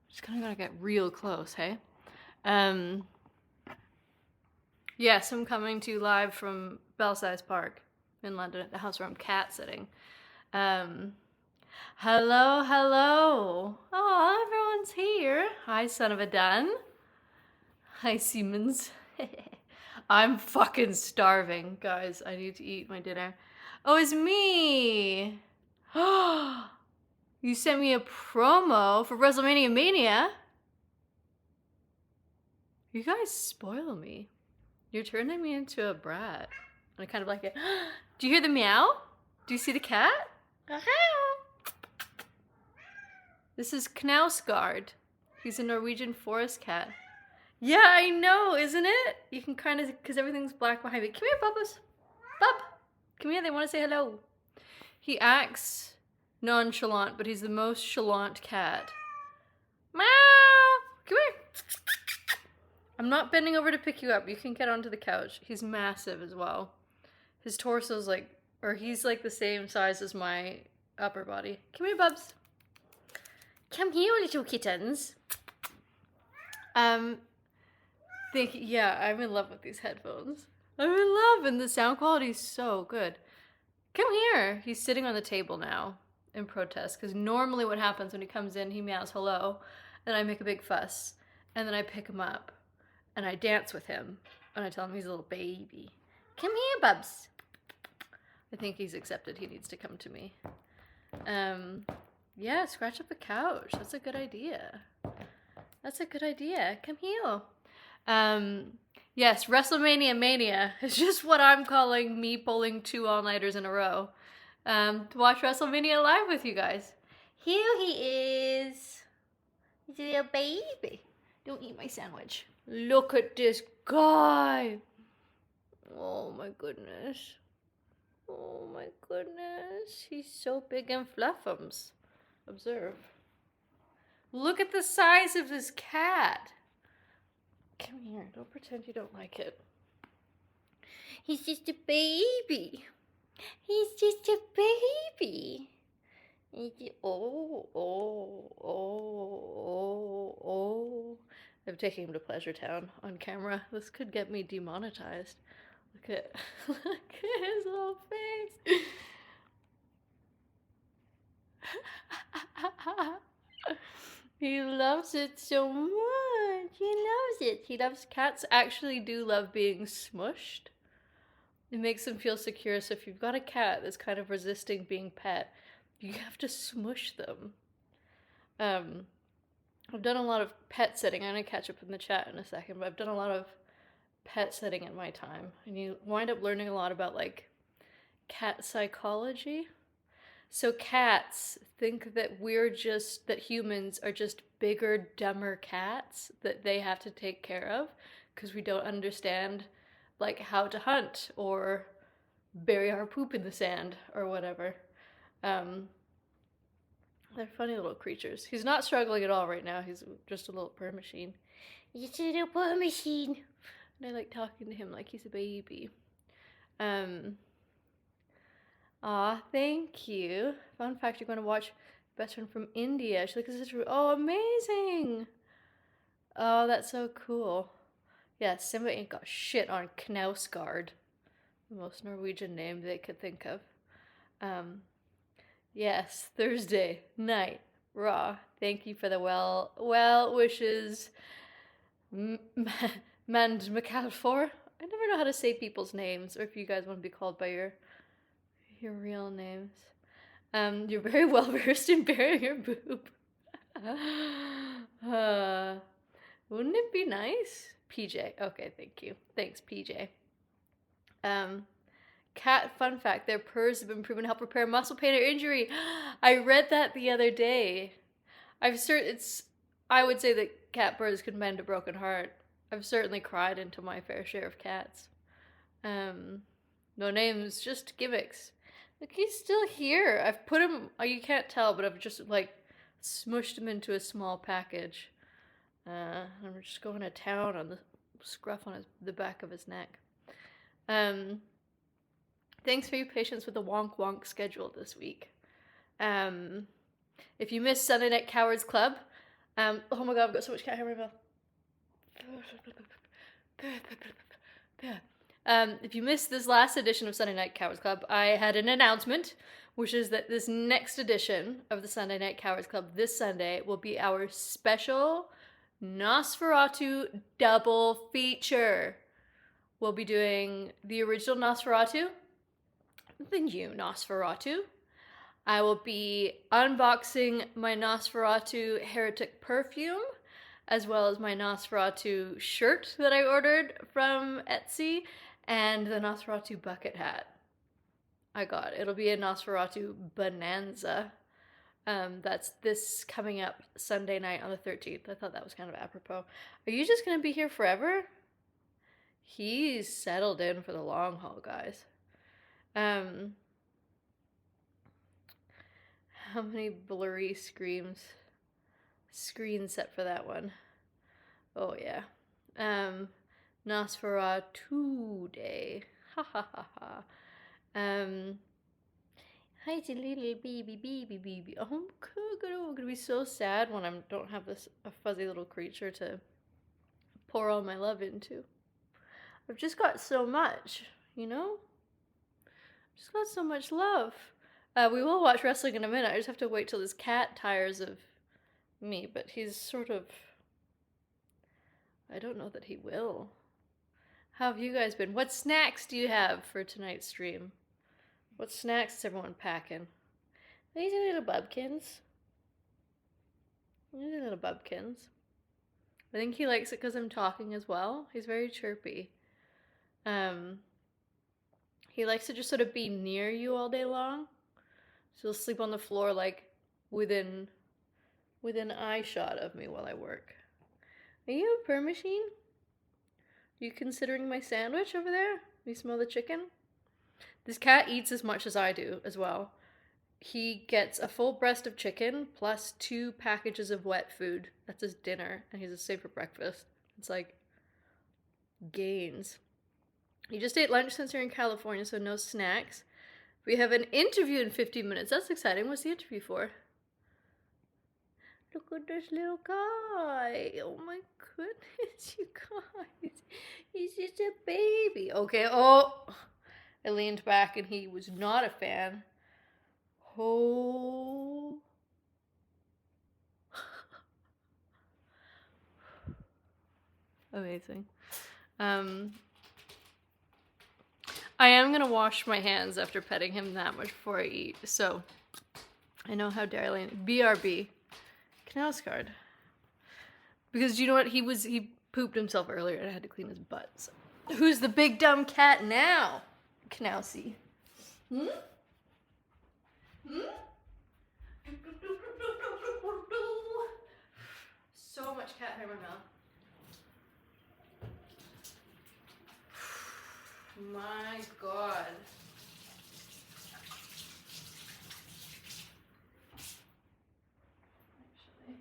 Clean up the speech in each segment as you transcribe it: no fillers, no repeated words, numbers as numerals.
Just kind of gotta get real close, hey? Um, yes, I'm coming to you live from Belsize Park in London at the house where I'm cat sitting. Um, hello, hello. Oh, everyone's here. Hi, son of a dun. Hi, Siemens. I'm fucking starving, guys. I need to eat my dinner. Oh, it's me. You sent me a promo for WrestleMania Mania. You guys spoil me. You're turning me into a brat. And I kind of like it. Do you hear the meow? Do you see the cat? This is Knausgard. He's a Norwegian forest cat. Yeah, I know, isn't it? You can kind of, because everything's black behind me. Come here, Bubbles. Bub, come here, they want to say hello. He acts nonchalant, but he's the most chalant cat. Meow! Come here. I'm not bending over to pick you up. You can get onto the couch. He's massive as well. His torso's like, or he's like the same size as my upper body. Come here, Bubs. Come here, little kittens. Yeah, I'm in love with these headphones. I'm in love, and the sound quality is so good. Come here. He's sitting on the table now in protest, because normally what happens when he comes in, he meows hello, and I make a big fuss, and then I pick him up, and I dance with him, and I tell him he's a little baby. Come here, Bubs. I think he's accepted he needs to come to me. Yeah, scratch up the couch. That's a good idea. That's a good idea. Come here. Yes, WrestleMania Mania is just what I'm calling me pulling 2 all-nighters in a row. To watch WrestleMania live with you guys. Here he is. He's a little baby. Don't eat my sandwich. Look at this guy. Oh my goodness. Oh my goodness. He's so big and fluffums. Observe. Look at the size of this cat. Come here. Don't pretend you don't like it. He's just a baby. He's just a baby. Oh. I'm taking him to Pleasure Town on camera. This could get me demonetized. Look at his little face. He loves it so much. He loves it. He loves cats actually do love being smushed. It makes them feel secure. So if you've got a cat that's kind of resisting being pet, you have to smush them. I've done a lot of pet sitting. I'm going to catch up in the chat in a second, but I've done a lot of pet sitting in my time. And you wind up learning a lot about like cat psychology. So cats think that that humans are just bigger, dumber cats that they have to take care of because we don't understand like how to hunt or bury our poop in the sand or whatever. They're funny little creatures. He's not struggling at all right now. He's just a little purr machine. He's a little purr machine. And I like talking to him like he's a baby. Aw, thank you. Fun fact, you're going to watch Veteran from India. She's like, is this true? Oh, amazing. Oh, that's so cool. Yeah, Simba ain't got shit on Knausgard. The most Norwegian name they could think of. Yes, Thursday night, Raw. Thank you for the well wishes, Mand McAlfor. I never know how to say people's names, or if you guys want to be called by your real names. You're very well versed in burying your boob. Wouldn't it be nice? PJ. Okay, thank you. Thanks, PJ. Cat fun fact, their purrs have been proven to help repair muscle pain or injury. I read that the other day. I would say that cat purrs could mend a broken heart. I've certainly cried into my fair share of cats. No names, just gimmicks. Look, he's still here. I've put him, you can't tell, but I've just like smushed him into a small package. I'm just going to town on the scruff on the back of his neck. Thanks for your patience with the wonk wonk schedule this week. If you missed Sunday Night Cowards Club, Oh my god, I've got so much cat hair in my mouth. If you missed this last edition of Sunday Night Cowards Club, I had an announcement, which is that this next edition of the Sunday Night Cowards Club this Sunday will be our special Nosferatu double feature. We'll be doing the original Nosferatu, the new Nosferatu. I will be unboxing my Nosferatu Heretic perfume, as well as my Nosferatu shirt that I ordered from Etsy, and the Nosferatu bucket hat I got. It'll be a Nosferatu bonanza. That's this coming up Sunday night on the 13th. I thought that was kind of apropos. Are you just going to be here forever? He's settled in for the long haul, guys. How many blurry screens set for that one? Oh yeah. Nosferatu Day. Ha ha ha ha. Hi, little baby. Oh, I'm gonna be so sad when I don't have a fuzzy little creature to pour all my love into. I've just got so much, you know? Just got so much love. We will watch wrestling in a minute. I just have to wait till this cat tires of me, but he's sort of... I don't know that he will. How have you guys been? What snacks do you have for tonight's stream? What snacks is everyone packing? These are little bubkins. These are little bubkins. I think he likes it because I'm talking as well. He's very chirpy. He likes to just sort of be near you all day long. So he'll sleep on the floor like within eye shot of me while I work. Are you a purr machine? Are you considering my sandwich over there? You smell the chicken? This cat eats as much as I do as well. He gets a full breast of chicken plus 2 packages of wet food. That's his dinner, and he's the same for breakfast. It's like gains. He just ate lunch since you're in California, so no snacks. We have an interview in 15 minutes. That's exciting. What's the interview for? Look at this little guy. Oh my goodness, you guys. He's just a baby. Okay, oh. I leaned back and he was not a fan. Oh. Amazing. I am going to wash my hands after petting him that much before I eat. So, I know how dare I lean. BRB. Knausgaard. Because you know what? He pooped himself earlier and I had to clean his butt. So. Who's the big dumb cat now? Knausy. Hmm? So much cat hair in my mouth. My God. Actually.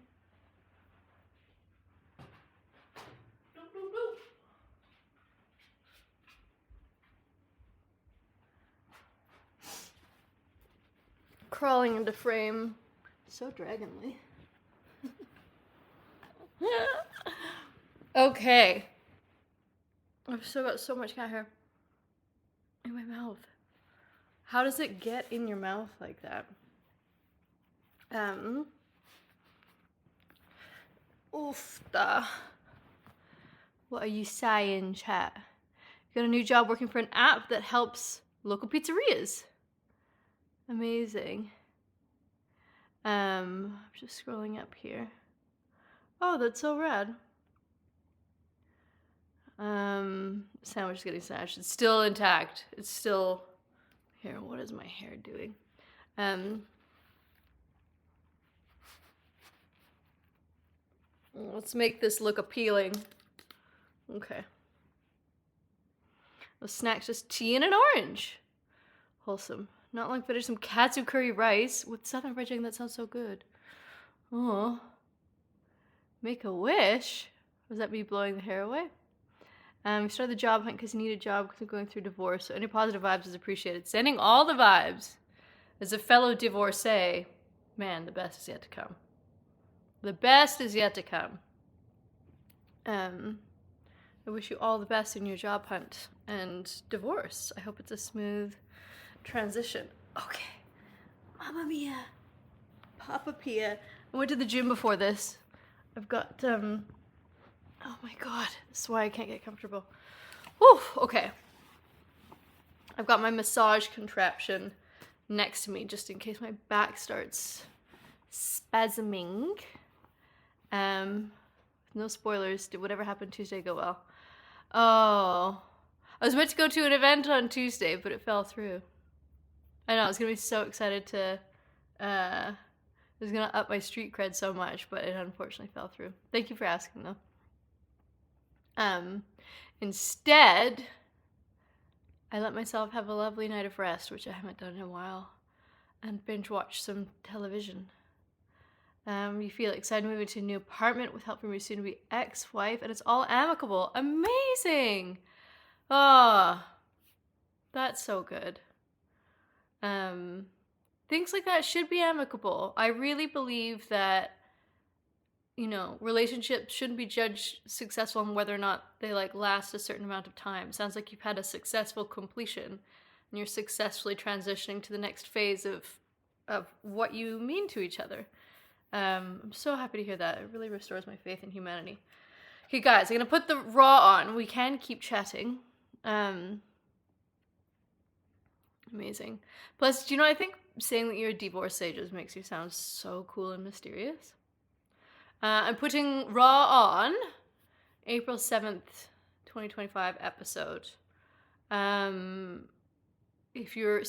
Crawling into frame. So dragonly. Okay. I've still got so much cat hair in my mouth. How does it get in your mouth like that? Oofta. What are you saying, chat? You got a new job working for an app that helps local pizzerias. Amazing. I'm just scrolling up here. Oh, that's so rad. Sandwich is getting smashed. It's still intact. It's still... Here, what is my hair doing? Let's make this look appealing. Okay. The snack's just tea and an orange. Wholesome. Not long finished some katsu curry rice with southern fried chicken. That sounds so good. Oh. Make a wish? Was that me blowing the hair away? We started the job hunt because you need a job because I'm going through divorce. So any positive vibes is appreciated. Sending all the vibes. As a fellow divorcee, man, the best is yet to come. The best is yet to come. I wish you all the best in your job hunt and divorce. I hope it's a smooth transition. Okay. Mamma mia. Papa Pia. I went to the gym before this. I've got, oh my god. This is why I can't get comfortable. Whew, okay. I've got my massage contraption next to me just in case my back starts spasming. No spoilers. Did whatever happened Tuesday go well? Oh. I was meant to go to an event on Tuesday, but it fell through. I know, I was gonna be so excited to, it was gonna up my street cred so much, but it unfortunately fell through. Thank you for asking, though. Instead, I let myself have a lovely night of rest, which I haven't done in a while, and binge watch some television. You feel excited to move into a new apartment with help from your soon-to-be ex-wife, and it's all amicable. Amazing! Oh, that's so good. Things like that should be amicable. I really believe that, relationships shouldn't be judged successful on whether or not they last a certain amount of time. Sounds like you've had a successful completion and you're successfully transitioning to the next phase of what you mean to each other. I'm so happy to hear that. It really restores my faith in humanity. Okay, guys, I'm gonna put the raw on. We can keep chatting. Amazing. Plus, do you know, I think saying that you're a divorcee just makes you sound so cool and mysterious. I'm putting raw on April 7th, 2025 episode. If you're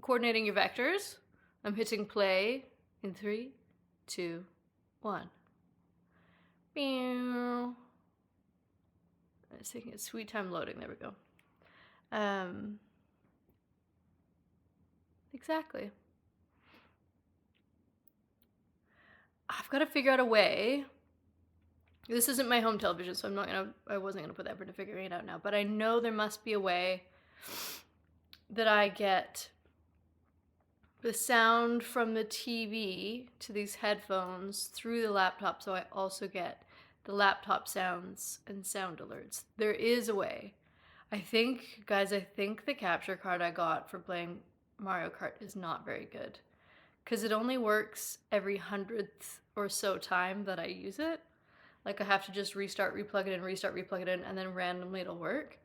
coordinating your vectors, I'm hitting play in 3, 2, 1. Meow. It's taking a sweet time loading. There we go. Exactly. I've got to figure out a way. This isn't my home television, so I wasn't gonna put effort into figuring it out now, but I know there must be a way that I get the sound from the TV to these headphones through the laptop, so I also get the laptop sounds and sound alerts. There is a way. I think the capture card I got for playing Mario Kart is not very good, because it only works every 100th or so time that I use it. I have to just restart, replug it in, and then randomly it'll work.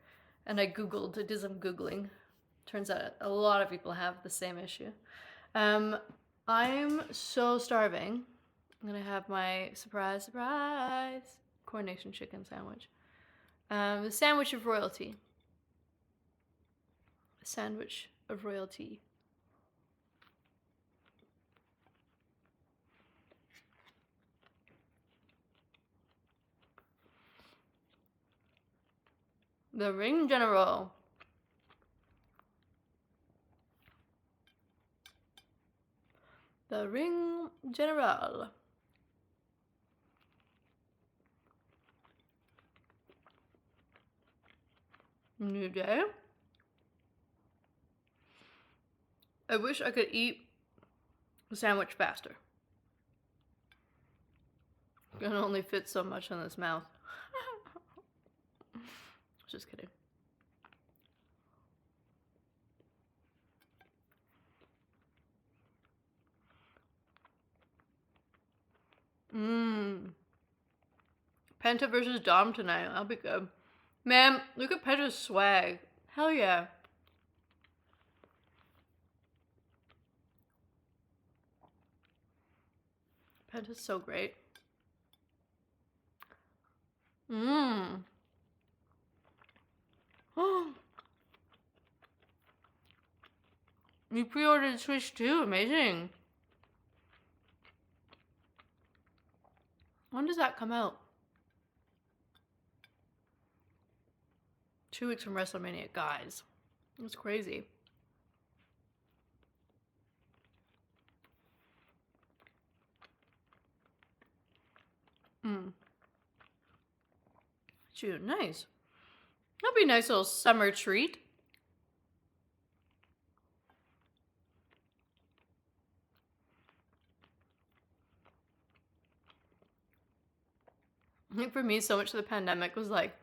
And I googled, it did some googling. Turns out a lot of people have the same issue. I'm so starving. I'm gonna have my surprise coronation chicken sandwich. The sandwich of royalty. A sandwich of royalty. The Ring General. The Ring General. New day. I wish I could eat the sandwich faster. It can only fit so much in this mouth. Just kidding. Penta versus Dom tonight. That'll be good. Man, look at Penta's swag. Hell yeah. Penta's so great. You pre-ordered Switch 2. Amazing. When does that come out? 2 weeks from WrestleMania. Guys, that's crazy. June, nice. That'll be a nice little summer treat. think for me, so much of the pandemic was like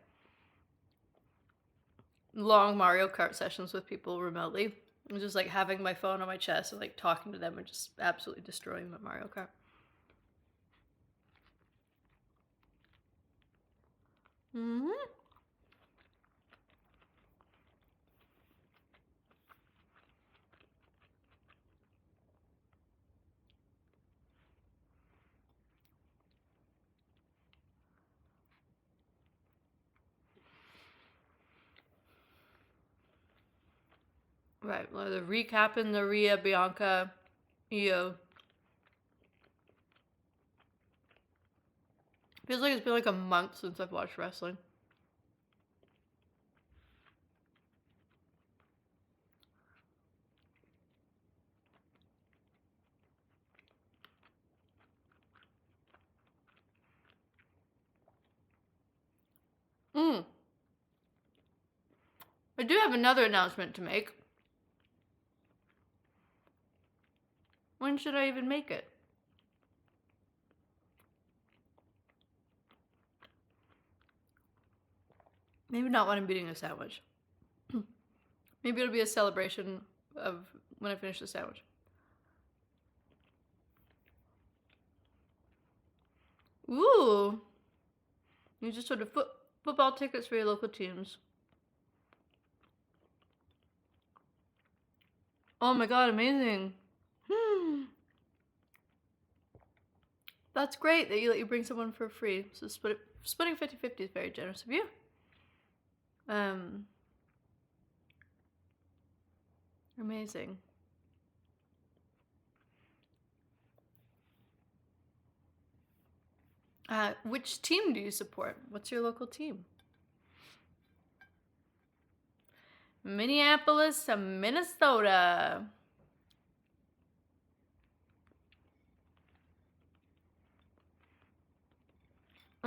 long Mario Kart sessions with people remotely. It was just like having my phone on my chest and like talking to them and just absolutely destroying my Mario Kart. Mm-hmm. Right, well, the recap in the Rhea, Bianca, Io. Feels like it's been like a month since I've watched wrestling. I do have another announcement to make. When should I even make it? Maybe not when I'm eating a sandwich. Maybe it'll be a celebration of when I finish the sandwich. Ooh! You just ordered football tickets for your local teams. Oh my god, amazing. That's great that you let you bring someone for free. So splitting 50-50 is very generous of you. Amazing. Which team do you support? What's your local team? Minneapolis, Minnesota.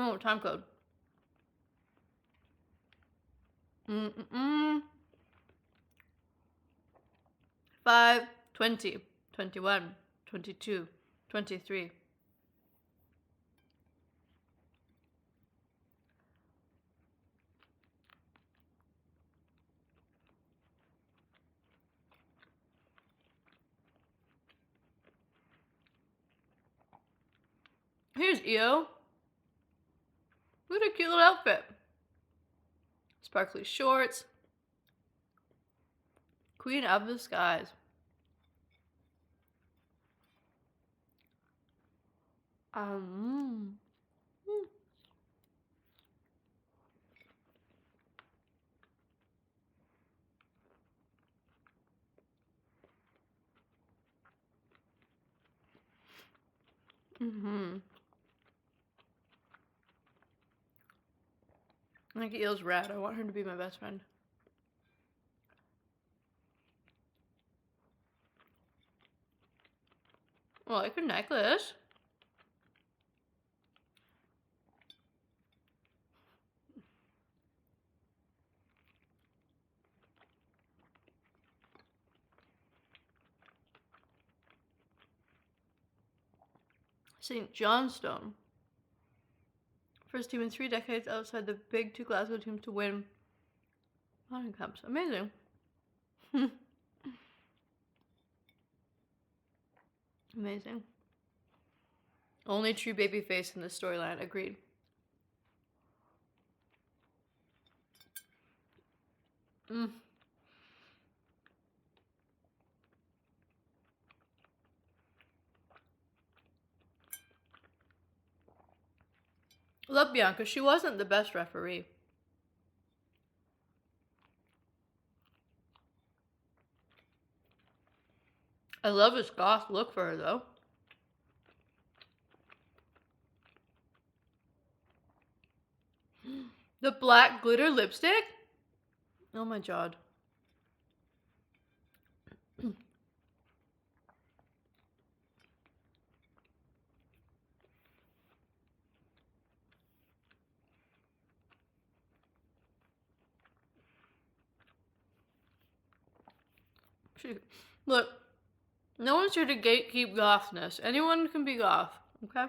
Oh, time code. 5, 20, 21, 22, 23. Here's Io. Look at a cute little outfit. Sparkly shorts. Queen of the skies. I think Eel's rad. I want her to be my best friend. Oh, like a necklace. St. Johnstone. First team in 3 decades outside the big 2 Glasgow teams to win Nottingham Cups. Amazing. Amazing. Only true babyface in this storyline. Agreed. Love Bianca. She wasn't the best referee. I love his goth look for her, though. The black glitter lipstick? Oh my god. Look, no one's here to gatekeep gothness. Anyone can be goth, okay?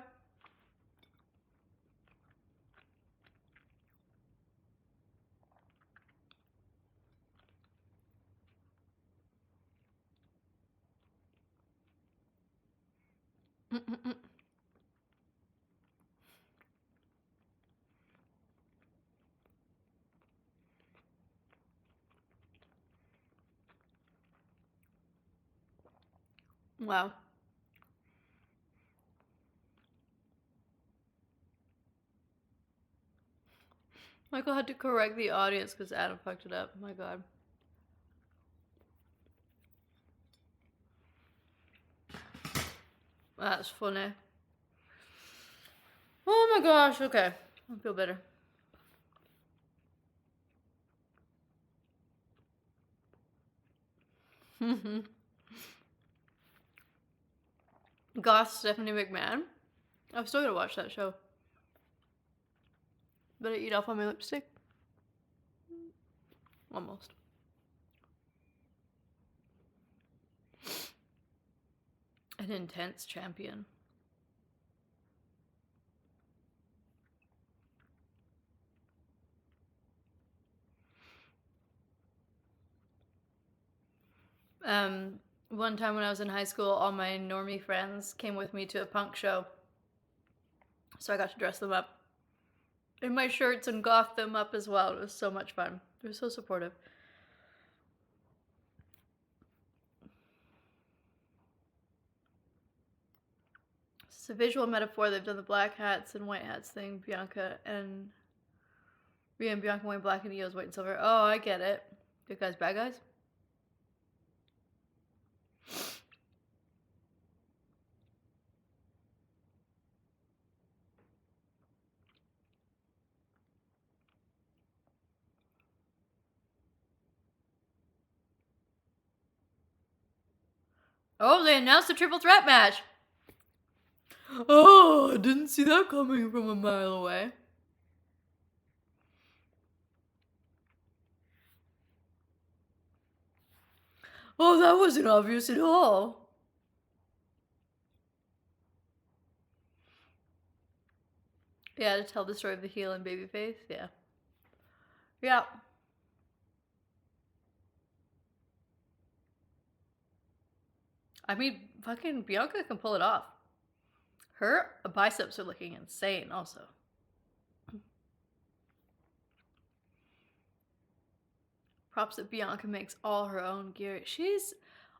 Mm-mm-mm. Wow. Michael had to correct the audience because Adam fucked it up. My god. That's funny. Oh my gosh, okay. I feel better. Goth Stephanie McMahon. I'm still gonna watch that show. Better eat off on my lipstick. Almost. An intense champion. One time when I was in high school, all my normie friends came with me to a punk show. So I got to dress them up in my shirts and goth them up as well. It was so much fun. They were so supportive. It's a visual metaphor. They've done the black hats and white hats thing. Bianca and Rhea and Bianca wearing black and Io's white and silver. Oh, I get it. Good guys, bad guys? Oh, they announced the triple threat match. Oh, I didn't see that coming from a mile away. Oh, that wasn't obvious at all. Yeah, to tell the story of the heel and babyface. Yeah. Yeah. I mean, fucking Bianca can pull it off. Her biceps are looking insane, also. Props that Bianca makes all her own gear. She's.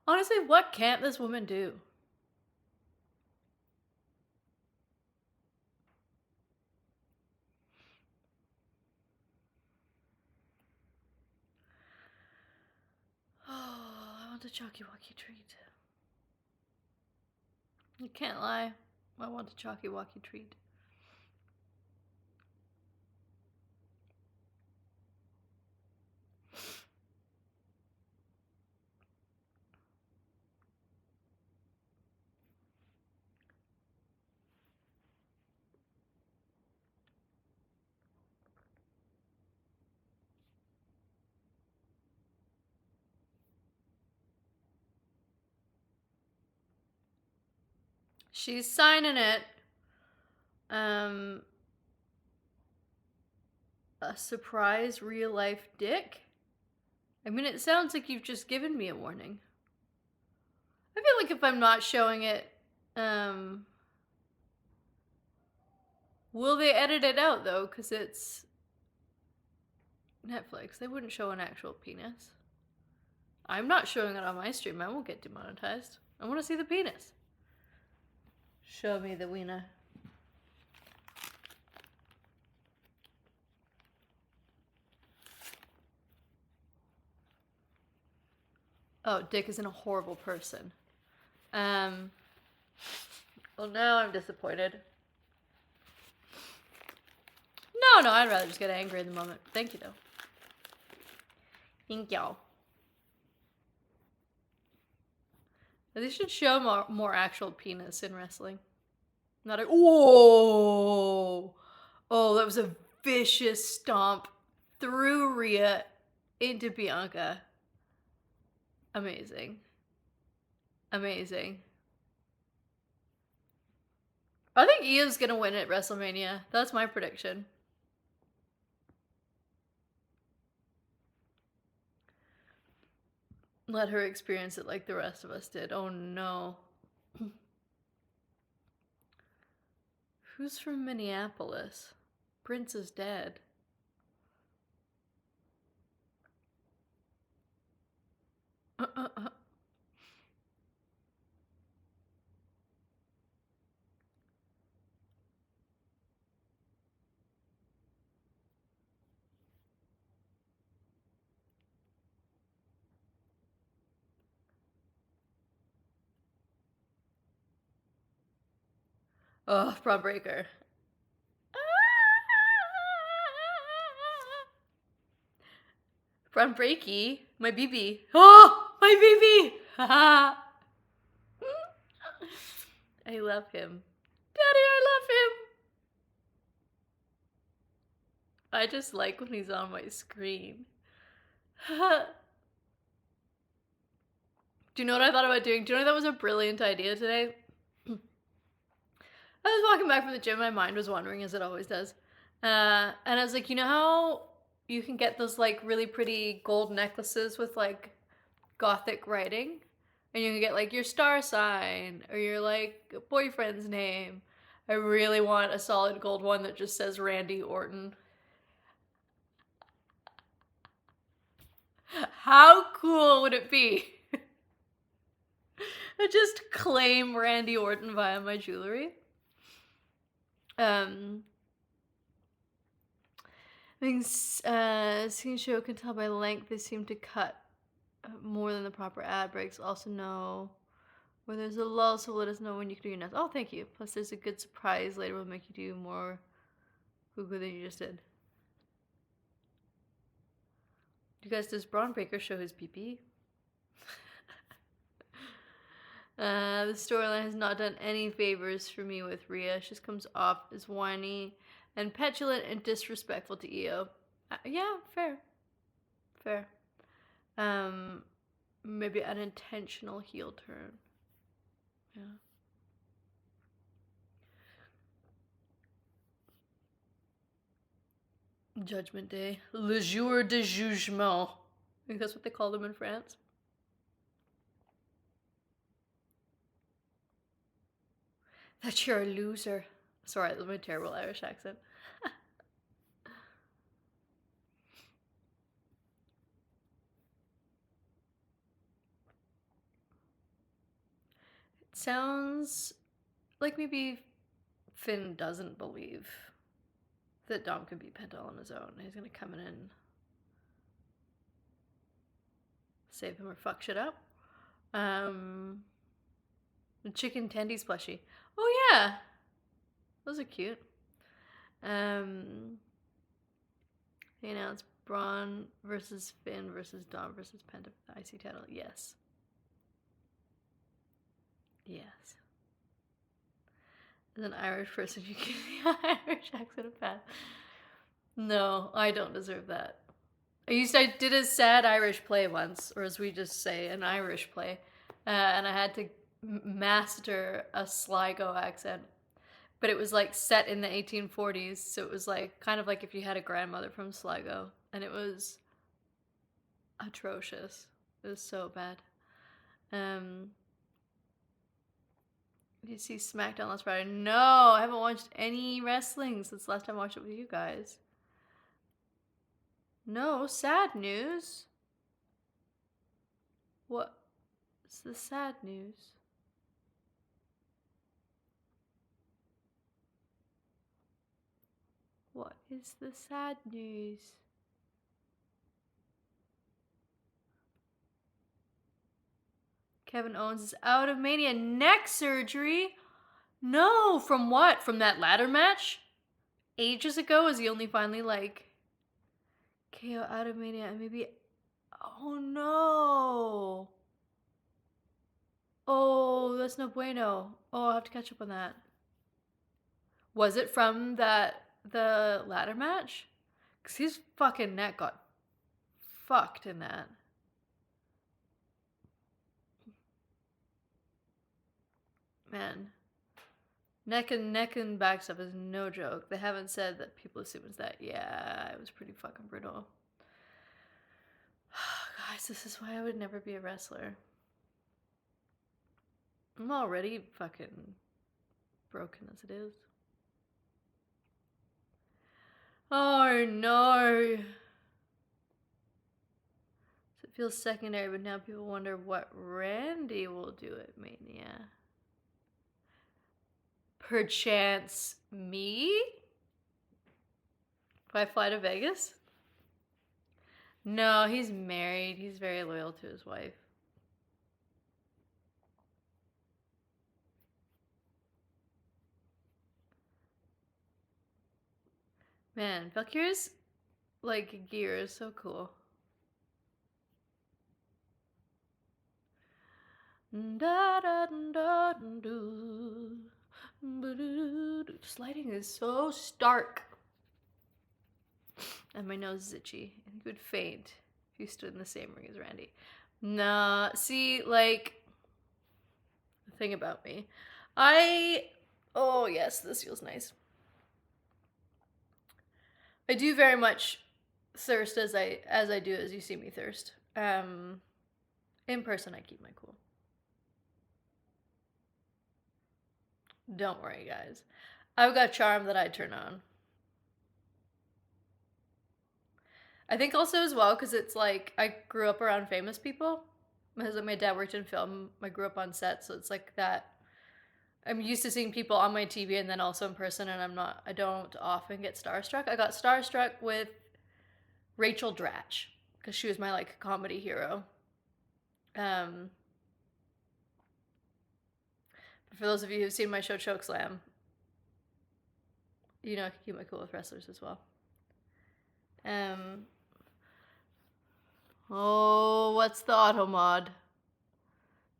Honestly, what can't this woman do? Oh, I want a chalky walkie treat. You can't lie. I want a chalky walkie treat. She's signing it. A surprise real life dick? I mean, it sounds like you've just given me a warning. I feel like if I'm not showing it, will they edit it out though? Because it's Netflix. They wouldn't show an actual penis. I'm not showing it on my stream. I won't get demonetized. I want to see the penis. Show me the wiener. Oh, Dick isn't a horrible person. Well, now I'm disappointed. No, I'd rather just get angry in the moment. Thank you, though. Thank y'all. They should show more actual penis in wrestling. Not a. Whoa! Oh, that was a vicious stomp through Rhea into Bianca. Amazing. Amazing. I think Ia's gonna win at WrestleMania. That's my prediction. Let her experience it like the rest of us did. Oh no. Who's from Minneapolis? Prince is dead. Oh, Braun Breaker. Braun Breaky, my BB. Oh, my BB! I love him. Daddy, I love him! I just like when he's on my screen. Do you know what I thought about doing? Do you know that was a brilliant idea today? I was walking back from the gym, my mind was wandering as it always does. And I was like, you know how you can get those like really pretty gold necklaces with like gothic writing? And you can get like your star sign or your like boyfriend's name. I really want a solid gold one that just says Randy Orton. How cool would it be? I just claim Randy Orton via my jewelry. I think scene show can tell by length they seem to cut more than the proper ad breaks. Also know where there's a lull, so let us know when you can do your next. Oh, thank you. Plus, there's a good surprise later will make you do more hoo-hoo than you just did. You guys, does Braun Breaker show his pee-pee? The storyline has not done any favors for me with Rhea. She just comes off as whiny and petulant and disrespectful to Io. Yeah, fair. Fair. Maybe an intentional heel turn. Yeah. Judgment Day. Le jour de jugement. I think that's what they call them in France. That you're a loser. Sorry, that's my terrible Irish accent. It sounds like maybe Finn doesn't believe that Dom can beat Penta on his own. He's gonna come in and save him or fuck shit up. The chicken tendies plushie. Oh yeah, those are cute. They announced Braun versus Finn versus Dom versus Penta for the IC title. Yes. Yes. As an Irish person, you give the Irish accent a pass. No, I don't deserve that. I did a sad Irish play once, or as we just say, an Irish play, and I had to master a Sligo accent. But it was like set in the 1840s, so it was like kind of like if you had a grandmother from Sligo, and it was atrocious. It was so bad. Did you see SmackDown last Friday? No, I haven't watched any wrestling since the last time I watched it with you guys. No, sad news. What's the sad news? What is the sad news? Kevin Owens is out of Mania. Neck surgery? No, from what? From that ladder match? Ages ago? Is he only finally like KO out of Mania and maybe... Oh no! Oh, that's no bueno. Oh, I'll have to catch up on that. Was it from the ladder match? Because his fucking neck got fucked in that. Man. Neck and back stuff is no joke. They haven't said that people assume it's that. Yeah, it was pretty fucking brutal. Guys, this is why I would never be a wrestler. I'm already fucking broken as it is. Oh no. So it feels secondary, but now people wonder what Randy will do at Mania. Perchance me? If I fly to Vegas? No, he's married. He's very loyal to his wife. Man, Valkyrie's like gear is so cool. This lighting is so stark. And my nose is itchy. I think you would faint if you stood in the same ring as Randy. Nah, see, like, the thing about me. Oh yes, this feels nice. I do very much thirst as I do as you see me thirst. In person I keep my cool. Don't worry, guys. I've got charm that I turn on. I think also as well because it's like I grew up around famous people. Because my dad worked in film, I grew up on set, so it's like that. I'm used to seeing people on my TV and then also in person, and I don't often get starstruck. I got starstruck with Rachel Dratch because she was my like comedy hero. For those of you who've seen my show Chokeslam, you know I can keep my cool with wrestlers as well. Oh, what's the auto mod?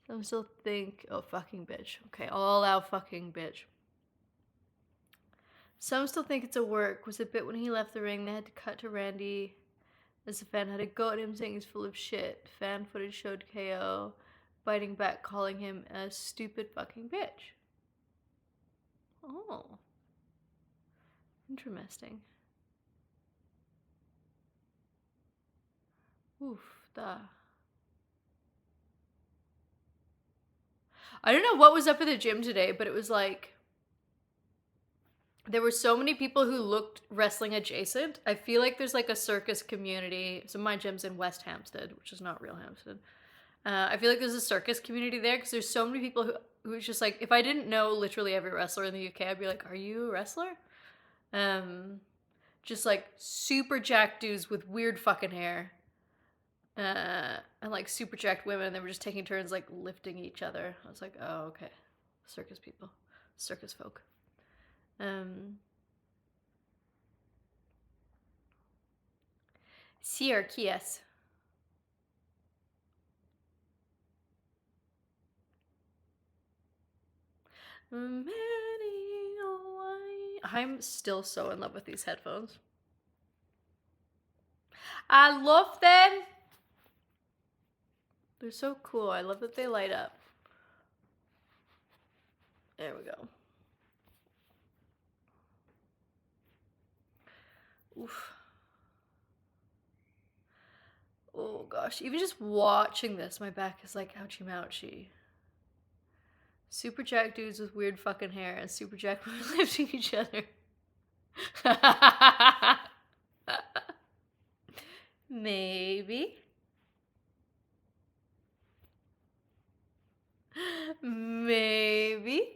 Some still think, oh, fucking bitch. Okay, I'll allow fucking bitch. Some still think it's a work. Was a bit when he left the ring, they had to cut to Randy as the fan had to go at him saying he's full of shit. Fan footage showed KO biting back, calling him a stupid fucking bitch. Oh. Interesting. Oof, da. I don't know what was up at the gym today, but it was like there were so many people who looked wrestling adjacent. I feel like there's like a circus community. So my gym's in West Hampstead, which is not real Hampstead. I feel like there's a circus community there because there's so many people who's just like, if I didn't know literally every wrestler in the UK, I'd be like, are you a wrestler? Just like super jacked dudes with weird fucking hair. And like super jacked women, and they were just taking turns like lifting each other. I was like, oh, okay. Circus people. Circus folk. Syrkies. I'm still so in love with these headphones. I love them. They're so cool. I love that they light up. There we go. Oof. Oh gosh, even just watching this, my back is like ouchie mouchie. Super jack dudes with weird fucking hair and super jack women lifting each other. Maybe. Maybe.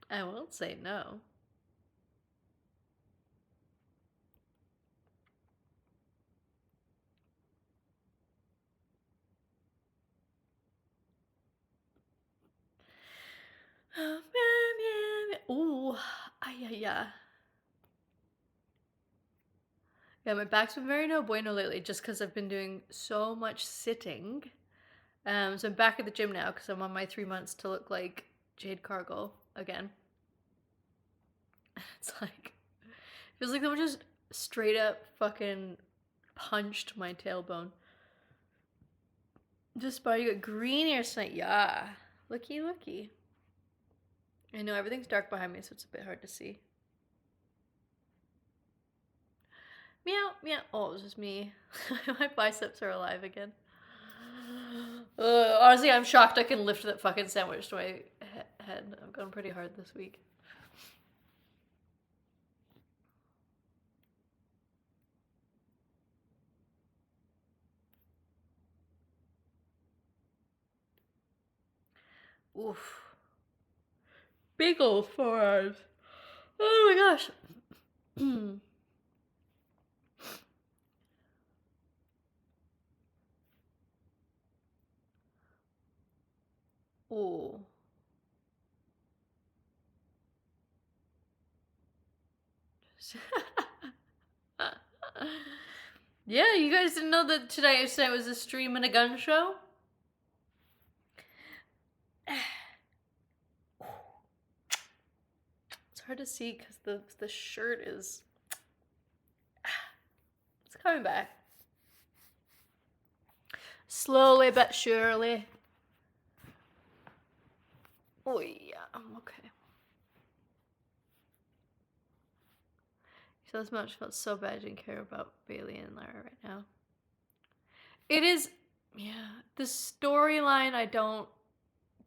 I won't say no. Ooh, yeah. Yeah, my back's been very no bueno lately just because I've been doing so much sitting. So I'm back at the gym now because I'm on my 3 months to look like Jade Cargill again. It's like, it feels like someone just straight up fucking punched my tailbone. Just by you got green ears tonight. Yeah. Looky. I know everything's dark behind me, so it's a bit hard to see. Meow. Oh, it was just me. My biceps are alive again. Honestly, I'm shocked I can lift that fucking sandwich to my head. I've gone pretty hard this week. Oof. Big old forearms. Oh my gosh. Oh. Yeah, you guys didn't know that Tonight was a stream and a gun show? It's hard to see because the shirt is... It's coming back. Slowly but surely. Oh yeah, I'm okay. So this match felt so bad I didn't care about Bailey and Lara right now. It is, yeah. The storyline I don't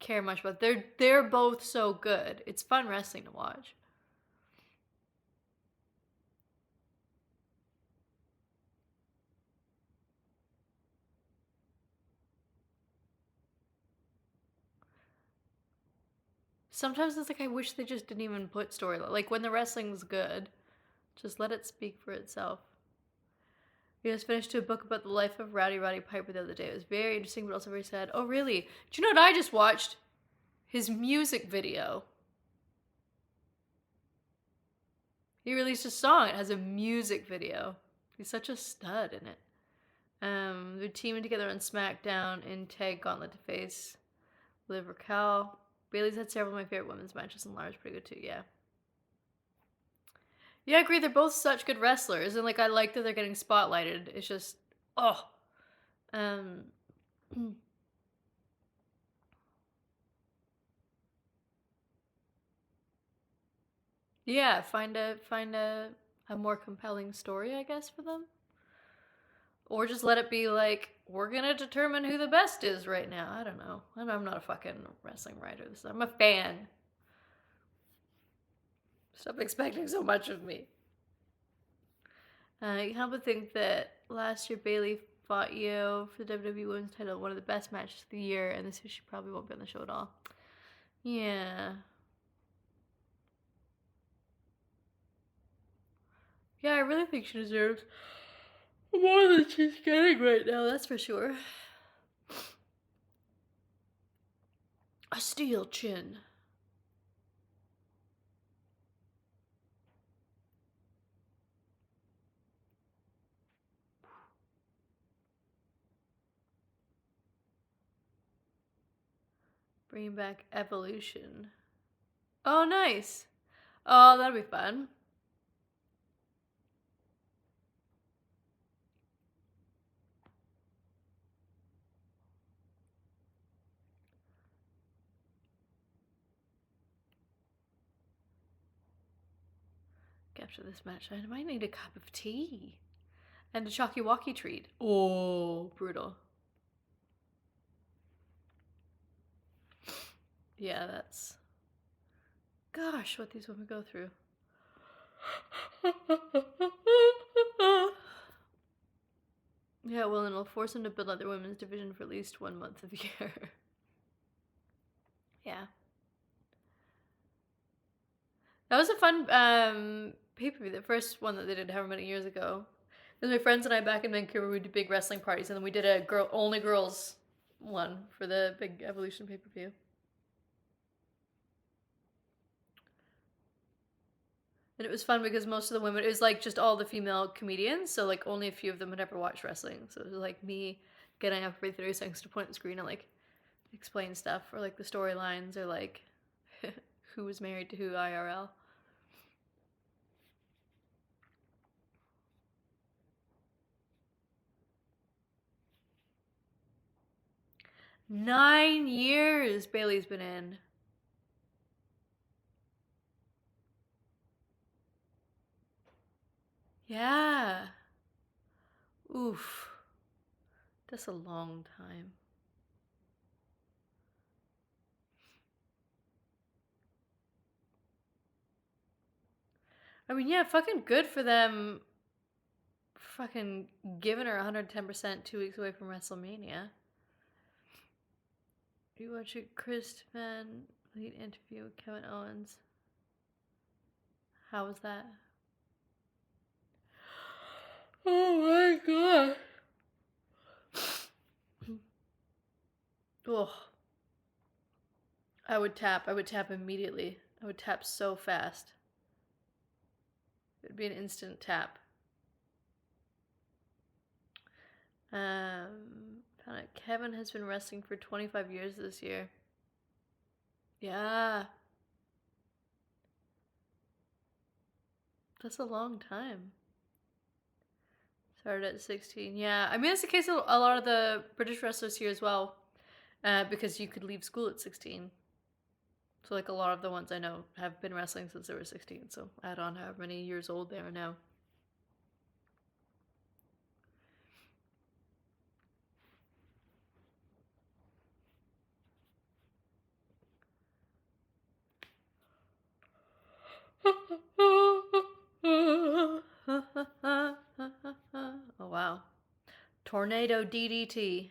care much about. They're both so good. It's fun wrestling to watch. Sometimes it's like I wish they just didn't even put storyline. Like when the wrestling's good, just let it speak for itself. We just finished a book about the life of Rowdy Roddy Piper the other day. It was very interesting, but also very sad. Oh, really? Do you know what I just watched? His music video. He released a song. It has a music video. He's such a stud in it. They're teaming together on SmackDown in Tag Gauntlet to face Liv Raquel. Bailey's had several of my favorite women's matches, and Lara's pretty good too, yeah. Yeah, I agree. They're both such good wrestlers, and like I like that they're getting spotlighted. It's just, oh, yeah. Find a more compelling story, I guess, for them, or just let it be like we're gonna determine who the best is right now. I don't know. I'm not a fucking wrestling writer. I'm a fan. Stop expecting so much of me. You help but think that last year Bailey fought Io for the WWE Women's title, one of the best matches of the year, and this year she probably won't be on the show at all. Yeah. Yeah, I really think she deserves more than she's getting right now, that's for sure. A steel chin. Bringing back Evolution. Oh, nice. Oh, that'll be fun. After this match, I might need a cup of tea. And a chalky walkie treat. Oh, brutal. Yeah, that's... Gosh, what these women go through. Yeah, well, and it'll force them to build out their women's division for at least 1 month of the year. Yeah. That was a fun pay-per-view, the first one that they did however many years ago. Because my friends and I back in Vancouver, we did big wrestling parties, and then we did a only girls one for the big Evolution pay-per-view. And it was fun because most of the women, it was like just all the female comedians, so like only a few of them had ever watched wrestling. So it was like me getting up every 30 seconds to point at the screen and like explain stuff, or like the storylines, or like who was married to who IRL. Nine years Bailey's been in. Yeah. Oof. That's a long time. I mean, yeah, fucking good for them. Fucking giving her 110% 2 weeks away from WrestleMania. You watch a Chris Van Vliet interview with Kevin Owens. How was that? Oh my god. Ugh. I would tap immediately. I would tap so fast. It would be an instant tap. Found out Kevin has been wrestling for 25 years this year. Yeah. That's a long time. Started at 16. Yeah, I mean, that's the case of a lot of the British wrestlers here as well. Because you could leave school at 16. So, like, a lot of the ones I know have been wrestling since they were 16. So, add on however many years old they are now. Oh, wow. Tornado DDT.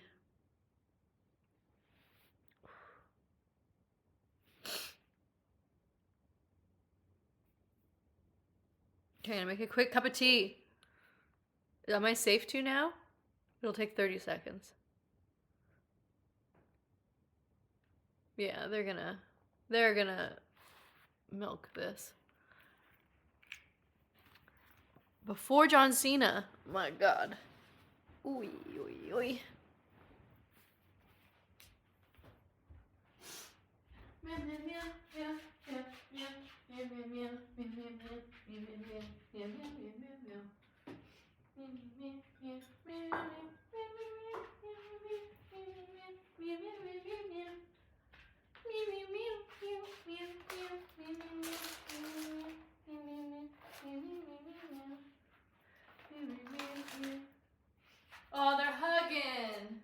Okay, I'm gonna make a quick cup of tea. Am I safe to now? It'll take 30 seconds. Yeah, they're gonna milk this. Before John Cena. My god. Oy, oy, oy. Oh, they're hugging.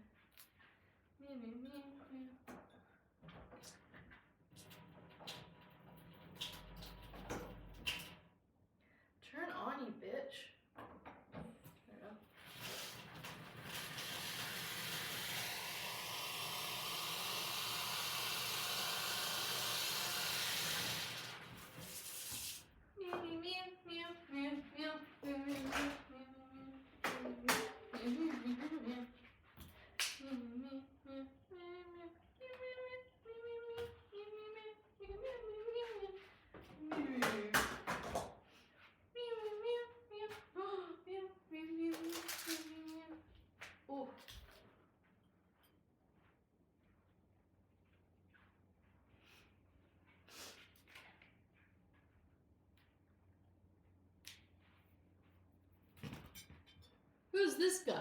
Turn on, you bitch. There we go. Oh. Who's this guy?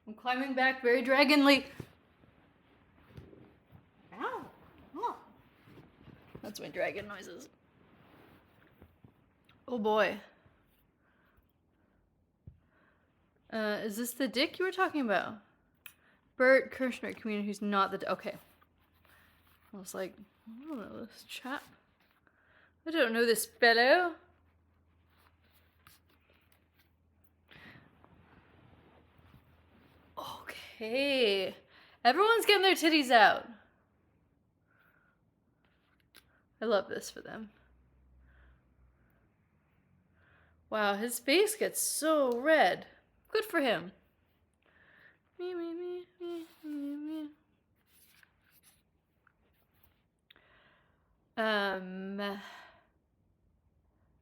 I'm climbing back very dragonly. Ow. Oh. That's my dragon noises. Oh boy. Is this the dick you were talking about? Bert Kirshner, community who's not the okay. I was like, I don't know this chap. I don't know this fellow. Okay. Everyone's getting their titties out. I love this for them. Wow, his face gets so red. Good for him. Me, me, me, me, me, me.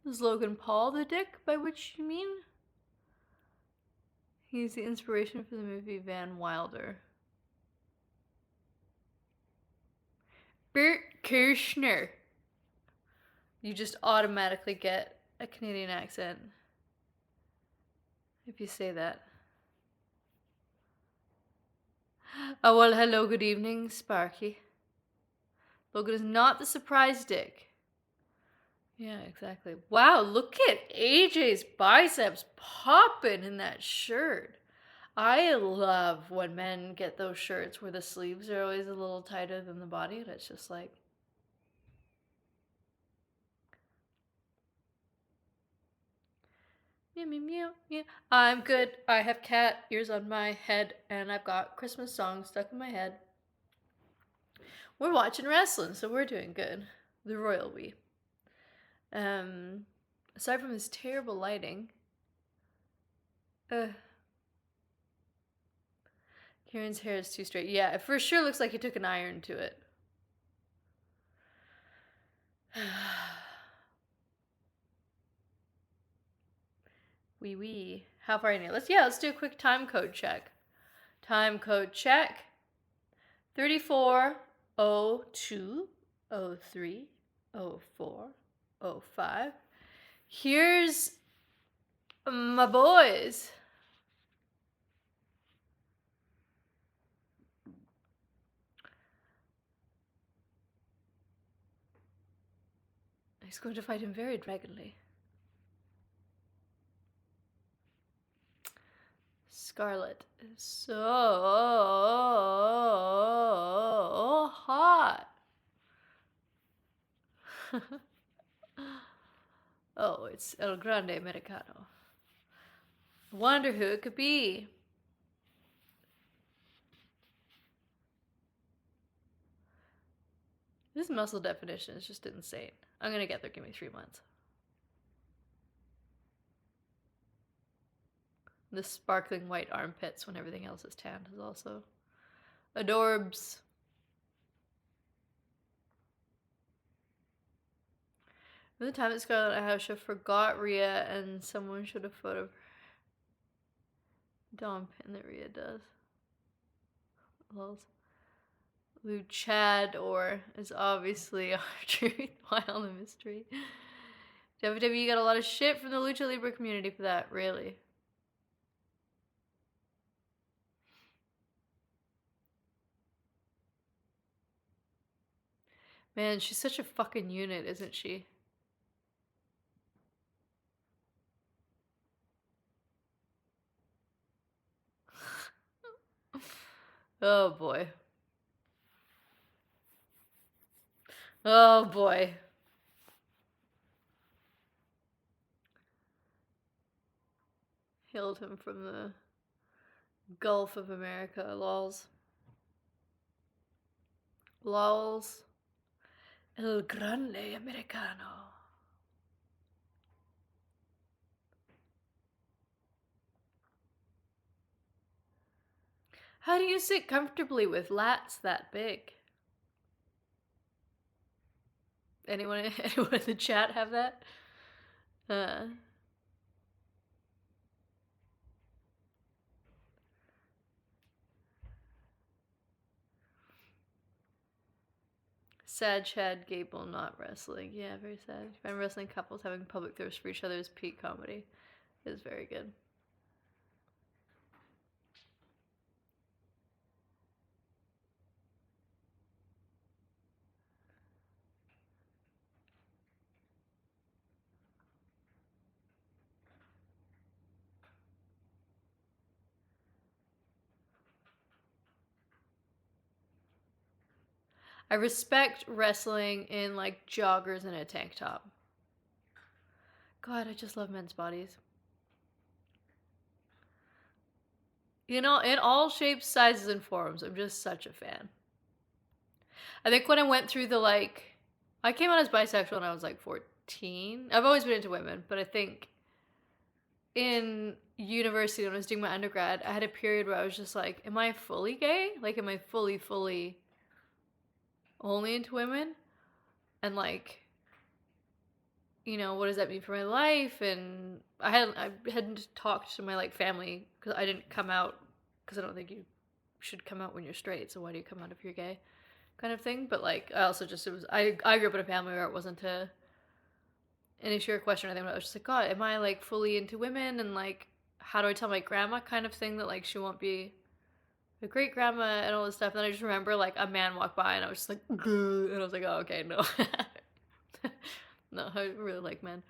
Is Logan Paul the dick, by which you mean? He's the inspiration for the movie Van Wilder. Bert Kirshner. You just automatically get a Canadian accent if you say that. Oh, well, hello, good evening, Sparky. Logan is not the surprise dick. Yeah, exactly. Wow, look at AJ's biceps popping in that shirt. I love when men get those shirts where the sleeves are always a little tighter than the body, and it's just like, Meow, meow, meow, meow. I'm good. I have cat ears on my head, and I've got Christmas songs stuck in my head. We're watching wrestling, so we're doing good. The royal we. Aside from this terrible lighting, Kieran's hair is too straight. Yeah, it for sure looks like he took an iron to it. Wee. How far are you? Let's do a quick time code check. Time code check. 3402 03 04 05. Here's my boys. He's going to fight him very dragonly. Scarlet is so hot. Oh, it's El Grande Americano. Wonder who it could be. This muscle definition is just insane. I'm gonna get there. Give me 3 months. The sparkling white armpits when everything else is tanned is also adorbs. By the time that Scarlet and I should have forgot Rhea, and someone should have photographed Dom Pin that Rhea does. Lols. Lou Chad or is obviously our truth while the mystery. WWE got a lot of shit from the Lucha Libre community for that, really. Man, she's such a fucking unit, isn't she? Oh boy. Oh boy. Hailed him from the Gulf of America, lols. Lols. El Grande Americano. How do you sit comfortably with lats that big? Anyone in the chat have that? Sad Chad Gable not wrestling. Yeah, very sad. I find wrestling couples having public thirst for each other is peak comedy. It is very good. I respect wrestling in like joggers and a tank top. God, I just love men's bodies. You know, in all shapes, sizes, and forms. I'm just such a fan. I think when I went through I came out as bisexual when I was like 14. I've always been into women, but I think in university when I was doing my undergrad, I had a period where I was just like, am I fully gay? Like, am I fully only into women? And like, you know, what does that mean for my life? And I hadn't talked to my like family because I didn't come out, because I don't think you should come out when you're straight. So why do you come out if you're gay, kind of thing. But like, I also just I grew up in a family where it wasn't an issue or question or anything. But I was just like, God, am I like fully into women? And like, how do I tell my grandma, kind of thing, that like she won't be a great grandma and all this stuff. And then I just remember like a man walked by and I was just like, and I was like, oh, okay, no. No, I really like men.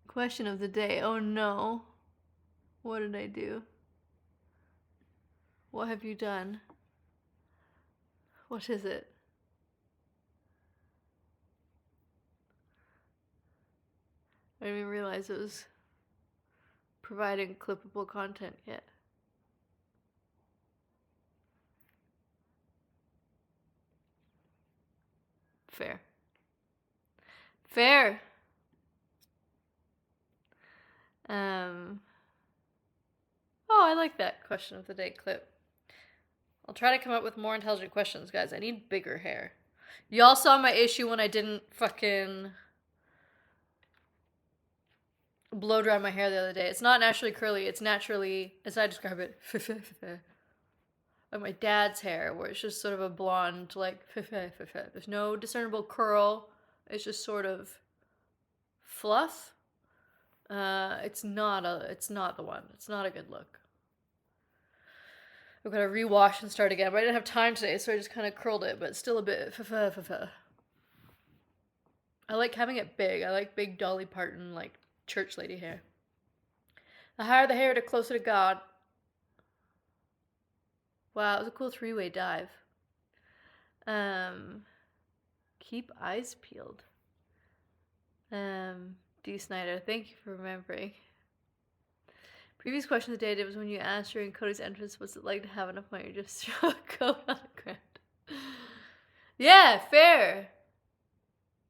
Question of the day. Oh no. What did I do? What have you done? What is it? I didn't even realize it was providing clippable content yet. Fair. Fair. Oh, I like that question of the day clip. I'll try to come up with more intelligent questions, guys. I need bigger hair. Y'all saw my issue when I didn't fucking blow dry my hair the other day. It's not naturally curly. It's naturally, as I describe it, like my dad's hair, where it's just sort of a blonde, like, there's no discernible curl. It's just sort of fluff. It's not the one. It's not a good look. I've got to rewash and start again, but I didn't have time today, so I just kind of curled it, but it's still a bit I like having it big. I like big Dolly Parton, like, church lady hair. The higher the hair, the closer to God. Wow, it was a cool three-way dive. Keep eyes peeled. D. Snyder, thank you for remembering. Previous question of the day was when you asked during Cody's entrance, what's it like to have enough money to just throw a coat on the ground? Yeah, fair.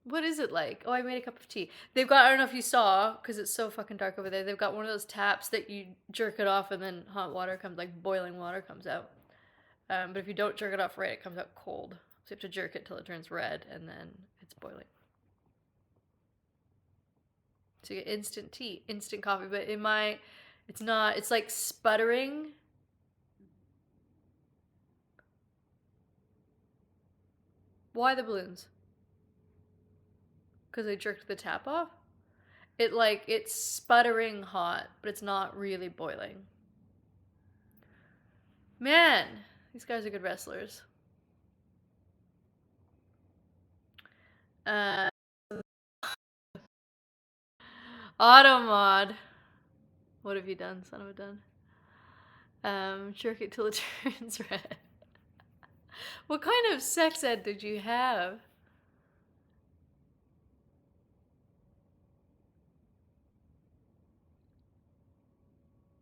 What is it like? Oh, I made a cup of tea. They've got, I don't know if you saw, because it's so fucking dark over there, they've got one of those taps that you jerk it off and then hot water comes, like boiling water comes out. But if you don't jerk it off right, it comes out cold. So you have to jerk it till it turns red and then it's boiling. So you get instant tea, instant coffee, but it's not, it's like sputtering. Why the balloons? Because I jerked the tap off? It's sputtering hot, but it's not really boiling. Man, these guys are good wrestlers. Automod. What have you done, son of a gun? Jerk it till it turns red. What kind of sex ed did you have?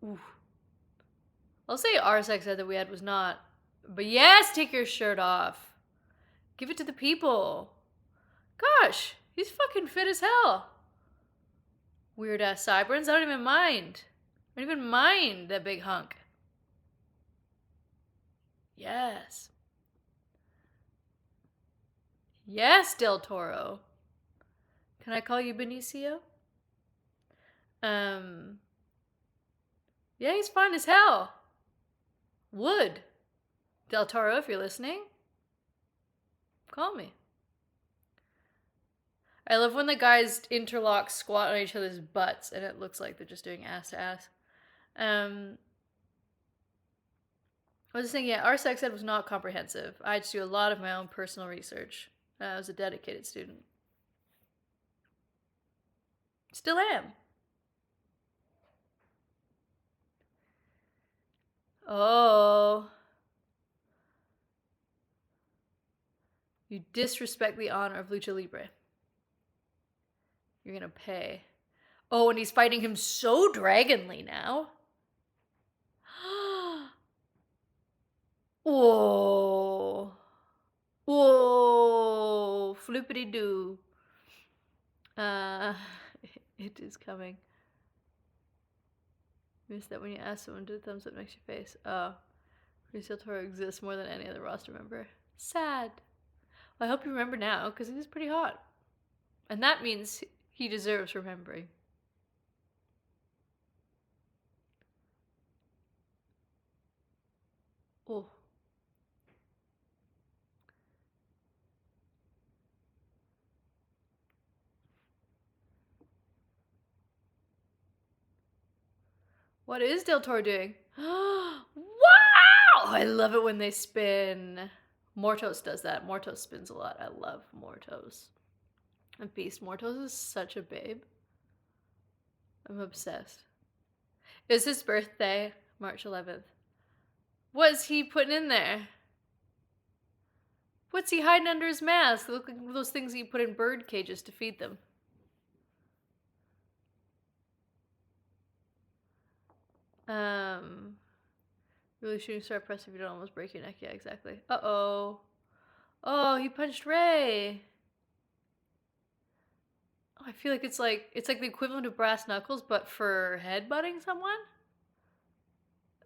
Oof. I'll say our sex ed that we had was not. But yes, take your shirt off. Give it to the people. Gosh, he's fucking fit as hell. Weird ass sideburns. I don't even mind. I don't even mind that big hunk. Yes. Yes, Del Toro. Can I call you Benicio? Yeah, he's fine as hell. Would. Del Toro, if you're listening, call me. I love when the guys interlock squat on each other's butts and it looks like they're just doing ass to ass. I was just saying, yeah, our sex ed was not comprehensive. I had to do a lot of my own personal research. I was a dedicated student. Still am. Oh. You disrespect the honor of Lucha Libre. You're gonna pay. Oh, and he's fighting him so dragonly now. Whoa. Whoa. Flippity doo. It is coming. Missed that when you ask someone to do a thumbs up next to your face. Oh. Benicio Toro exists more than any other roster member. Sad. Well, I hope you remember now, because he's pretty hot. And that means he deserves remembering. Oh. What is Del Toro doing? Wow! I love it when they spin. Mortos does that. Mortos spins a lot. I love Mortos. And Beast Mortos is such a babe. I'm obsessed. It's his birthday, March 11th. What's he putting in there? What's he hiding under his mask? They look like those things that you put in bird cages to feed them. Really shooting star, press if you don't almost break your neck. Yeah, exactly. Uh-oh. Oh, he punched Ray. Oh, I feel like it's like the equivalent of brass knuckles, but for headbutting someone?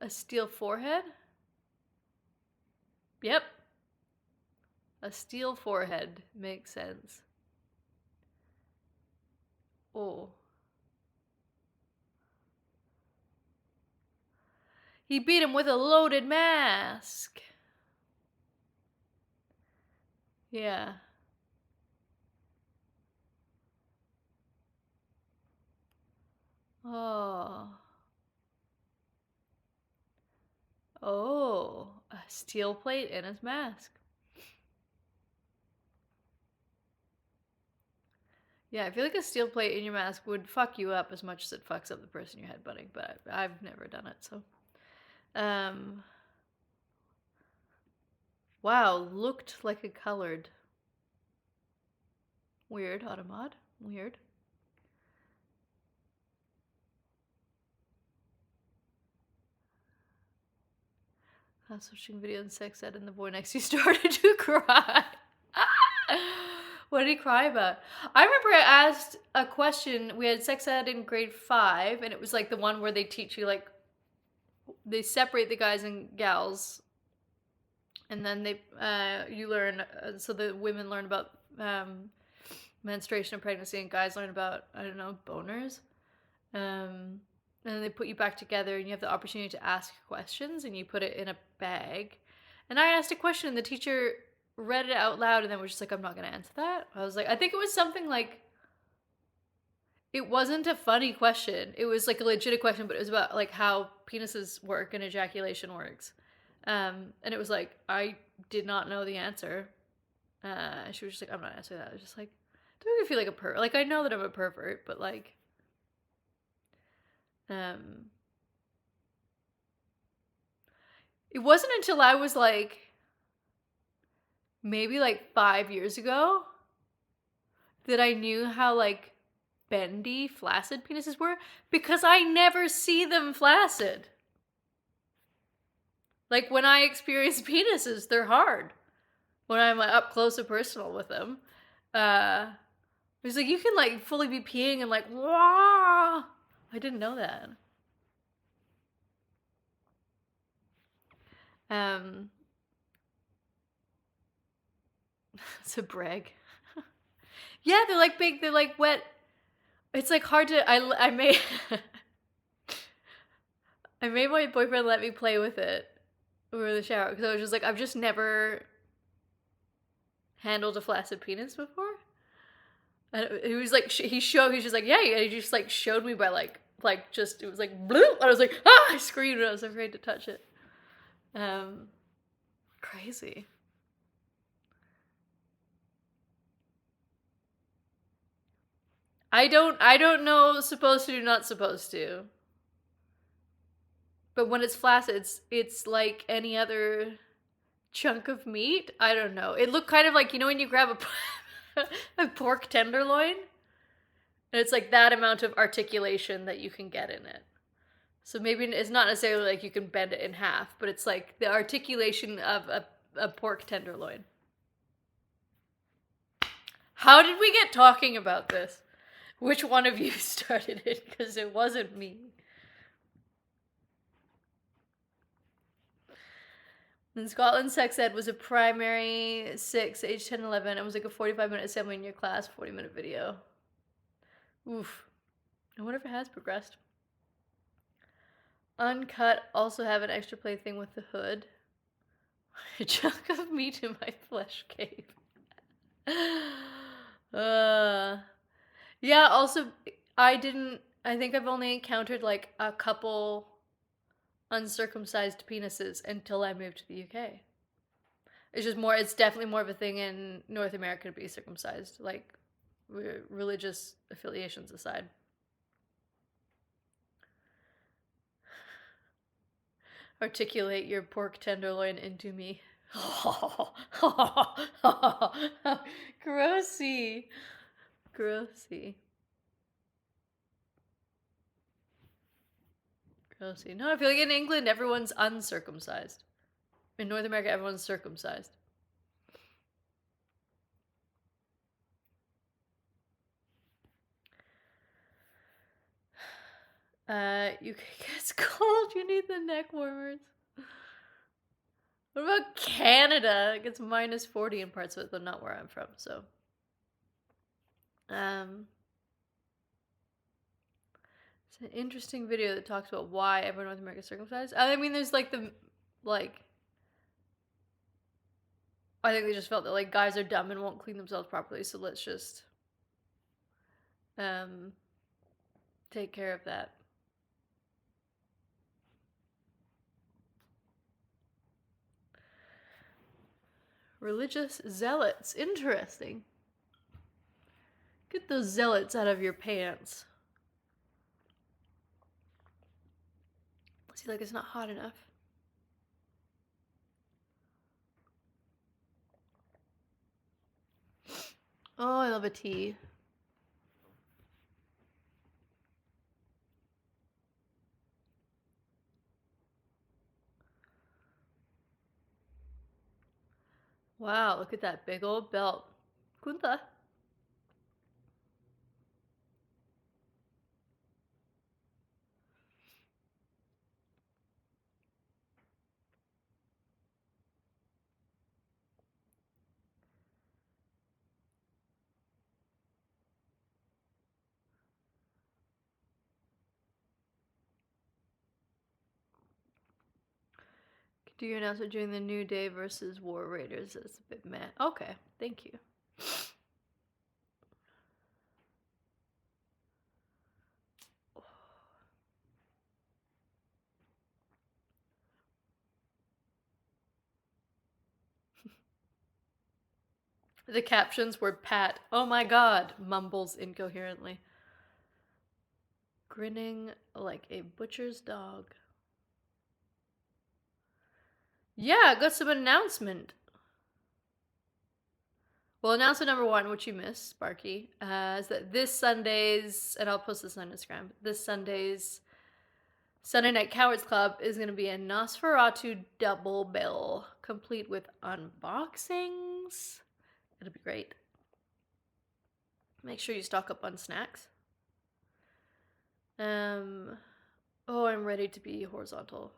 A steel forehead? Yep. A steel forehead makes sense. Oh. He beat him with a loaded mask. Yeah. Oh. Oh. A steel plate in his mask. Yeah, I feel like a steel plate in your mask would fuck you up as much as it fucks up the person you're headbutting, but I've never done it, so. Wow, looked like a colored. Weird, Automod. Weird. I was watching video and sex ed and the boy next to you started to cry. What did he cry about? I remember I asked a question. We had sex ed in grade 5, and it was like the one where they teach you, like, they separate the guys and gals, and then you learn, so the women learn about menstruation and pregnancy, and guys learn about, I don't know, boners. And then they put you back together, and you have the opportunity to ask questions, and you put it in a bag. And I asked a question, and the teacher read it out loud, and then was just like, I'm not going to answer that. I was like, I think it was something like, it wasn't a funny question. It was like a legit question, but it was about like how penises work and ejaculation works. And it was like, I did not know the answer. She was just like, I'm not answering that. I was just like, don't make me feel like a pervert. Like, I know that I'm a pervert, but like, it wasn't until I was like, maybe like 5 years ago, that I knew how like bendy flaccid penises were, because I never see them flaccid. Like, when I experience penises, they're hard. When I'm like, up close and personal with them. It's like, you can like fully be peeing and like, wah! I didn't know that. It's a brag. Yeah, they're like big, they're like wet. It's like hard to, I made, I made my boyfriend let me play with it over the shower, because I was just like, I've just never handled a flaccid penis before. And he was like, he's just like, yeah, and he just like showed me by like just, it was like, bloop, I was like, ah, I screamed, and I was afraid to touch it. Crazy. I don't know supposed to, not supposed to. But when it's flaccid, it's like any other chunk of meat. I don't know. It looked kind of like, you know when you grab a pork tenderloin? And it's like that amount of articulation that you can get in it. So maybe it's not necessarily like you can bend it in half, but it's like the articulation of a pork tenderloin. How did we get talking about this? Which one of you started it? Because it wasn't me. In Scotland, sex ed was a primary 6, age 10, 11. It was like a 45-minute assembly in your class, 40-minute video. Oof. I wonder if it has progressed. Uncut also have an extra play thing with the hood. A chunk of meat in my flesh cave. Yeah, also, I think I've only encountered like a couple uncircumcised penises until I moved to the UK. It's definitely more of a thing in North America to be circumcised, like religious affiliations aside. Articulate your pork tenderloin into me. Grossy. Grossy. Toasty. No, I feel like in England, everyone's uncircumcised. In North America, everyone's circumcised. UK gets cold. You need the neck warmers. What about Canada? It gets minus 40 in parts of it, though not where I'm from, so. It's an interesting video that talks about why everyone in North America is circumcised. I mean, there's like I think they just felt that like guys are dumb and won't clean themselves properly, so let's just take care of that. Religious zealots. Interesting. Get those zealots out of your pants. See, like it's not hot enough. Oh, I love a tea. Wow, look at that big old belt. Kunta. Do your announcement during the New Day versus War Raiders. That's a bit meh. Okay, thank you. The captions were Pat, oh my god, mumbles incoherently. Grinning like a butcher's dog. Yeah, got some announcement. Well, announcement number one, which you missed, Sparky, is that this Sunday's, and I'll post this on Instagram, this Sunday's Sunday Night Cowards Club is going to be a Nosferatu double bill, complete with unboxings. It'll be great. Make sure you stock up on snacks. Oh, I'm ready to be horizontal.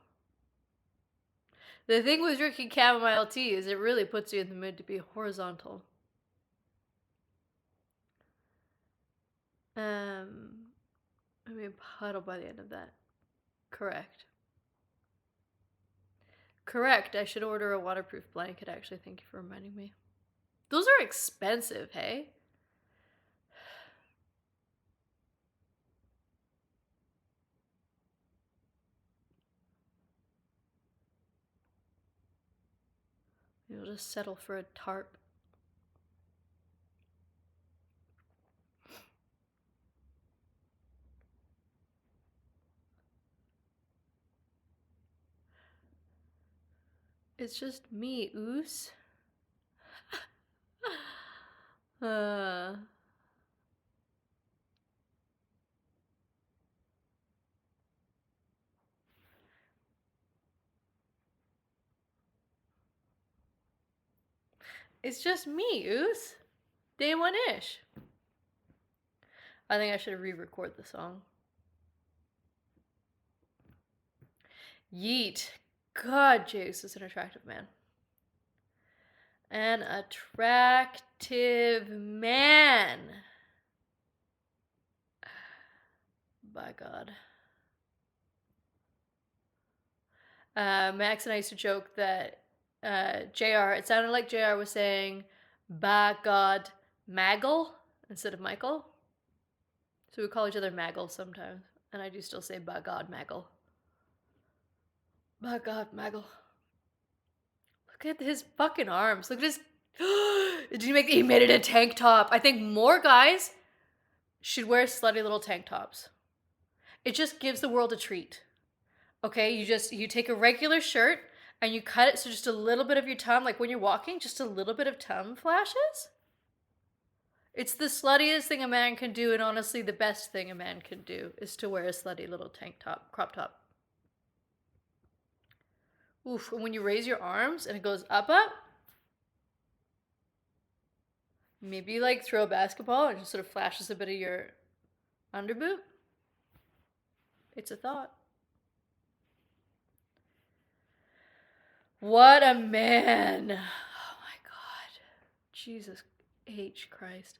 The thing with drinking chamomile tea is it really puts you in the mood to be horizontal. I mean, puddle by the end of that. Correct. Correct. I should order a waterproof blanket, actually. Thank you for reminding me. Those are expensive, hey? You'll just settle for a tarp. It's just me, Oos. It's just me, Oos. Day one-ish. I think I should re-record the song. Yeet. God, Jace is an attractive man. An attractive man. By God. Max and I used to joke that JR, it sounded like JR was saying, by God, Maggle, instead of Michael. So we call each other Maggle sometimes. And I do still say, by God, Maggle. By God, Maggle. Look at his fucking arms. Look at his... He made it a tank top. I think more guys should wear slutty little tank tops. It just gives the world a treat. Okay, you take a regular shirt and you cut it so just a little bit of your tongue, like when you're walking, just a little bit of tongue flashes. It's the sluttiest thing a man can do, and honestly, the best thing a man can do is to wear a slutty little tank top, crop top. Oof, and when you raise your arms and it goes up, up, maybe like throw a basketball and just sort of flashes a bit of your underboot. It's a thought. What a man. Oh my God. Jesus H. Christ.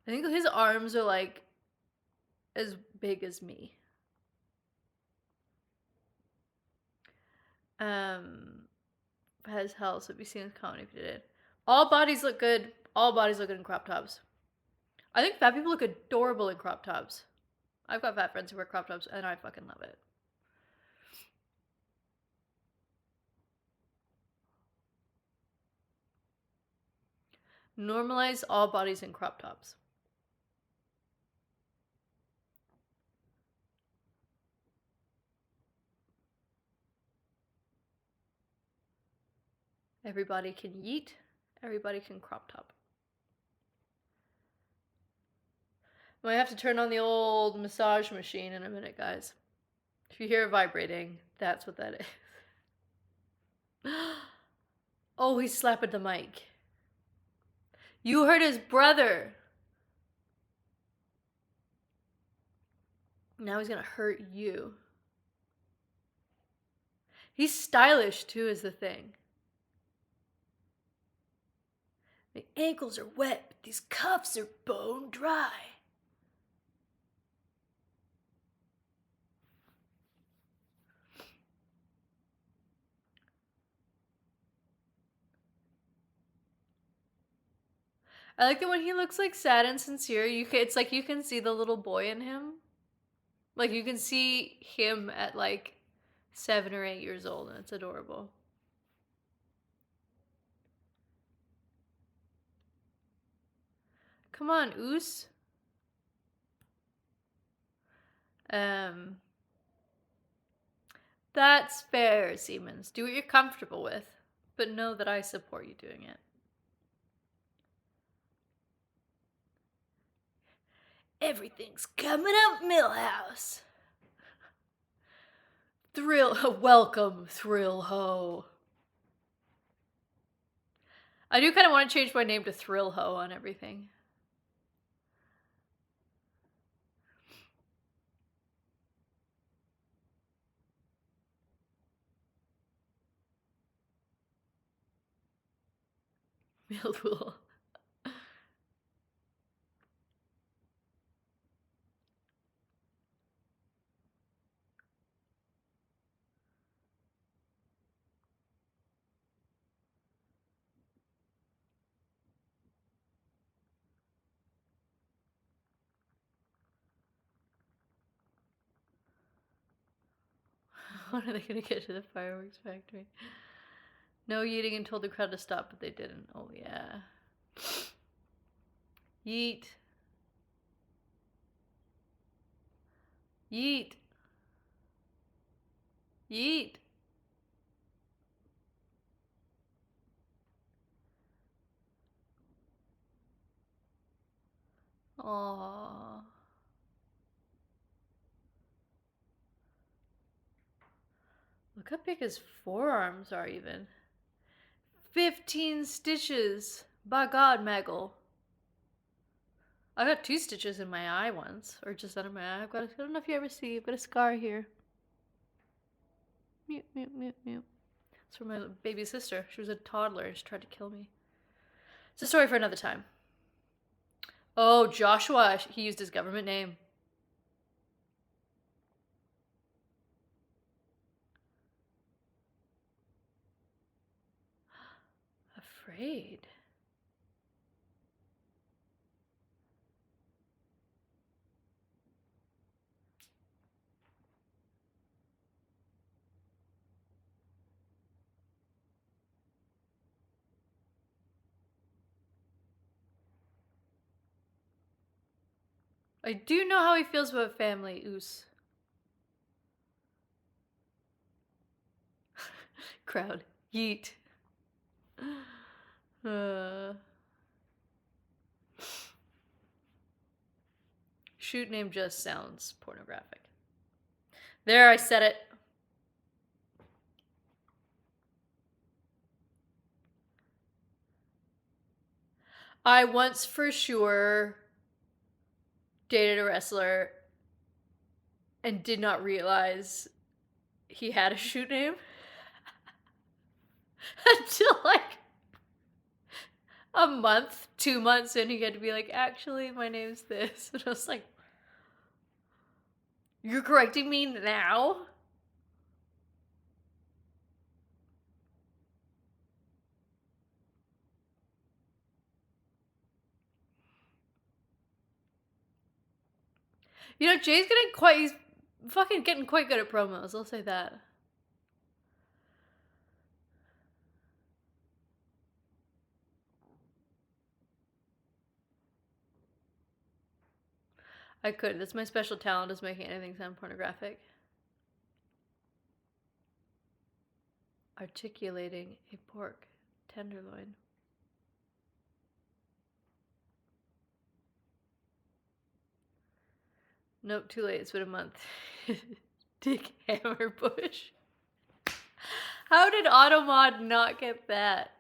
I think his arms are like as big as me. As hell, so it'd be seen as comedy if you did it. All bodies look good. All bodies look good in crop tops. I think fat people look adorable in crop tops. I've got fat friends who wear crop tops, and I fucking love it. Normalize all bodies in crop tops. Everybody can yeet. Everybody can crop top. Might have to turn on the old massage machine in a minute, guys. If you hear it vibrating, that's what that is. Oh, he's slapping the mic. You hurt his brother. Now he's gonna hurt you. He's stylish too, is the thing. My ankles are wet, but these cuffs are bone dry. I like that when he looks like sad and sincere, it's like you can see the little boy in him. Like you can see him at like 7 or 8 years old, and it's adorable. Come on, Oos. That's fair, Siemens. Do what you're comfortable with, but know that I support you doing it. Everything's coming up, Millhouse. Welcome, Thrill Ho. I do kind of want to change my name to Thrill Ho on everything. Millpool. When are they gonna get to the fireworks factory? No yeeting and told the crowd to stop, but they didn't. Oh yeah. Yeet. Yeet. Yeet. Aww. Look how big his forearms are even. 15 stitches. By God, Maggle. I got 2 stitches in my eye once. Or just under my eye. I don't know if you ever see, I've got a scar here. Mute, mute, mute, mute. It's from my baby sister. She was a toddler and she tried to kill me. It's a story for another time. Oh, Joshua. He used his government name. Afraid. I do know how he feels about family, Oos. Crowd. Yeet. Shoot name just sounds pornographic. There, I said it. I once for sure dated a wrestler and did not realize he had a shoot name until like a month, 2 months in, he had to be like, actually, my name's this. And I was like, you're correcting me now? You know, Jay's he's fucking getting quite good at promos, I'll say that. I could. That's my special talent, is making anything sound pornographic. Articulating a pork tenderloin. Nope, too late. It's been a month. Dick Hammerbush. How did Automod not get that?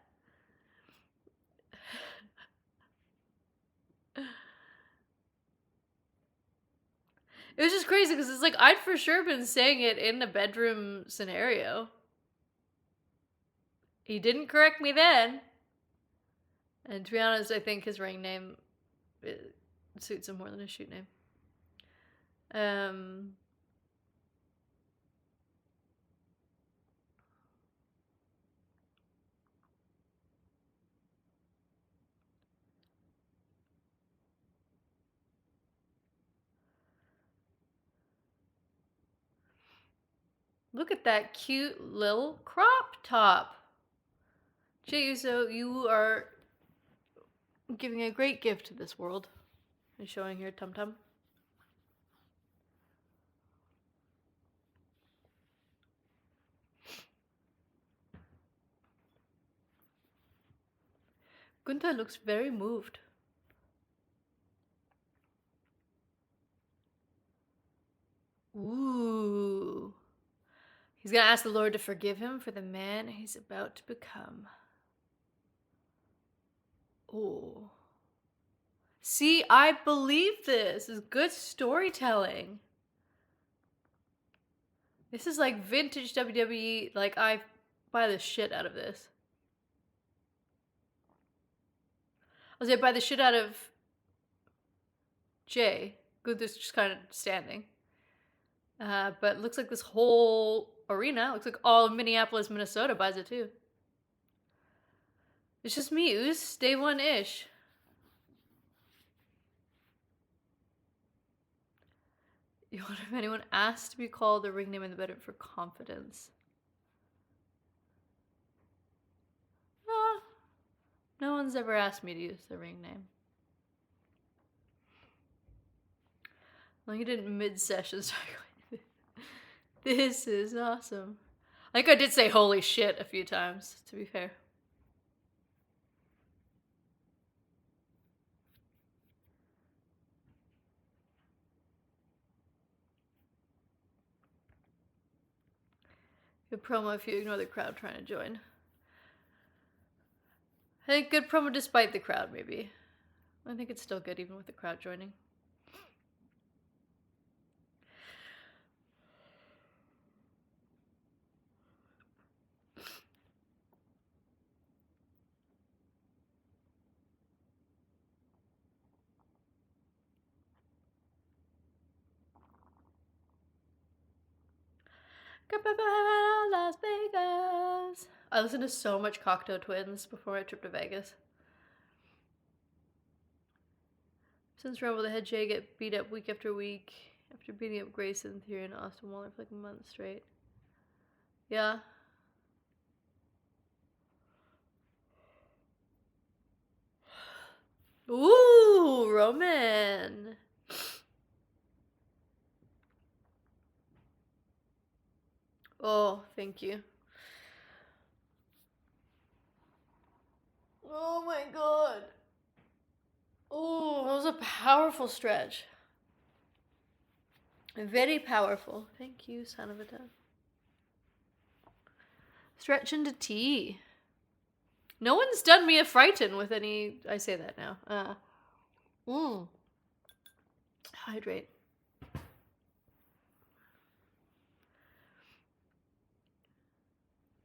It was just crazy because it's like I'd for sure been saying it in a bedroom scenario. He didn't correct me then. And to be honest, I think his ring name suits him more than his shoot name. Look at that cute little crop top. Jey Uso, you are giving a great gift to this world. And showing your tum-tum. Gunther looks very moved. Ooh. He's gonna ask the Lord to forgive him for the man he's about to become. Ooh. See, I believe this. This is good storytelling. This is like vintage WWE. Like, I buy the shit out of this. I was gonna buy the shit out of Jay. Gunther's just kind of standing. But it looks like this whole arena, looks like all of Minneapolis, Minnesota buys it too. It's just me, Oos. Day one-ish. You wonder if anyone asked to be called the ring name in the bedroom for confidence. No one's ever asked me to use the ring name. Well, you didn't mid-session start going, this is awesome. Like, I did say holy shit a few times, to be fair. Good promo if you ignore the crowd trying to join. I think good promo despite the crowd, maybe. I think it's still good even with the crowd joining. Las Vegas. I listened to so much Cocteau Twins before my trip to Vegas. Since Rumble, the head Jay get beat up week after week after beating up Grayson, Theory, and Austin Waller for like a month straight. Yeah. Ooh, Roman. Oh, thank you. Oh my god. Oh, that was a powerful stretch. Very powerful. Thank you, son of a duck. Stretch into tea. No one's done me a frighten with any. I say that now. Hydrate.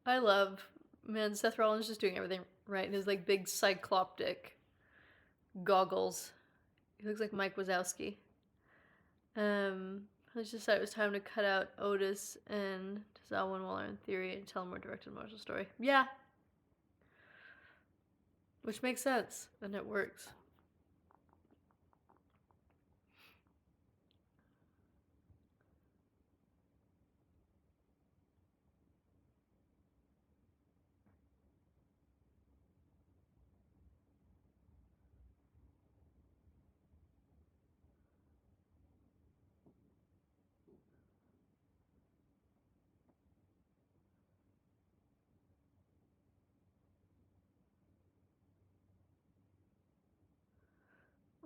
I love, man, Seth Rollins just doing everything right in his like big cycloptic goggles. He looks like Mike Wazowski. I just decided it was time to cut out Otis and Tozawa and Waller in theory and tell a more direct and emotional story. Yeah. Which makes sense, and it works.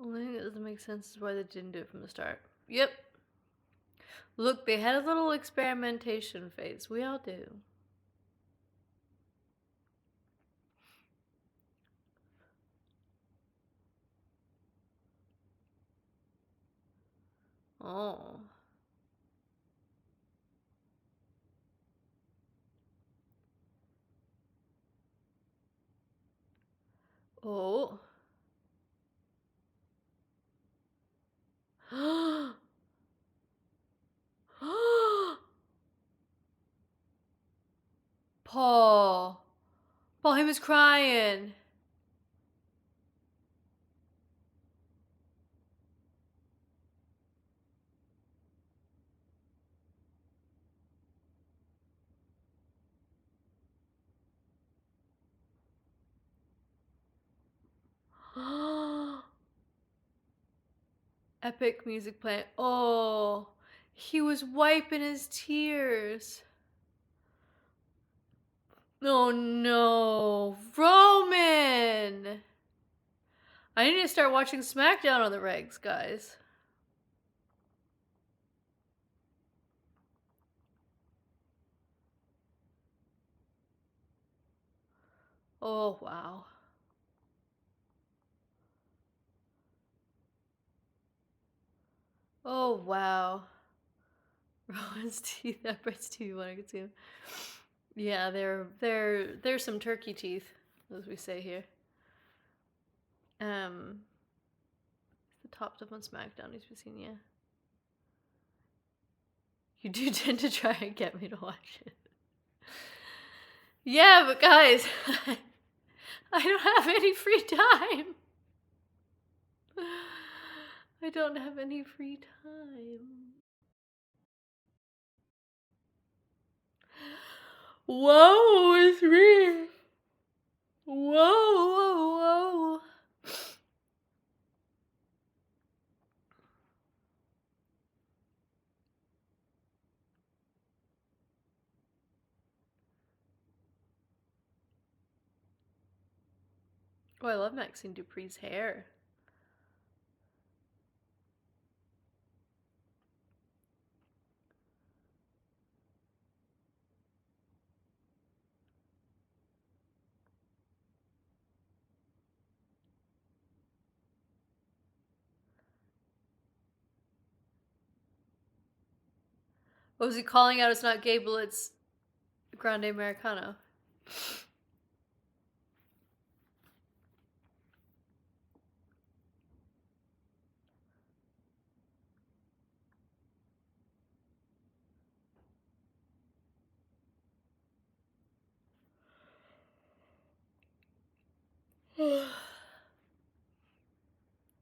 Only thing that doesn't make sense is why they didn't do it from the start. Yep. Look, they had a little experimentation phase. We all do. Oh. Oh. Paul. Paul, he was crying. Epic music playing. Oh, he was wiping his tears. Oh no, Roman! I need to start watching SmackDown on the regs, guys. Oh wow. Oh wow. Roman's teeth. That Brett's teeth when I could see him. Yeah, they're some turkey teeth, as we say here. The top stuff on SmackDown needs to be seen, yeah. You do tend to try and get me to watch it. Yeah, but guys, I don't have any free time. I don't have any free time. Whoa, it's me. Whoa. Oh, I love Maxine Dupree's hair. What was he calling out? It's not Gable, it's Grande Americano.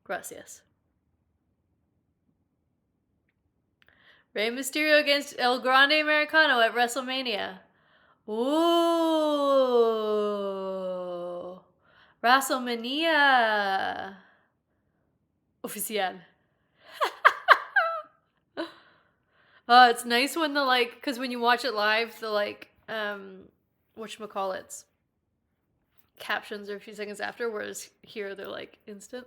Gracias. Rey Mysterio against El Grande Americano at WrestleMania. Ooh. WrestleMania. Oficial. It's nice when the like, because when you watch it live, the like, whatchamacallits, captions are a few seconds after, whereas here they're like instant.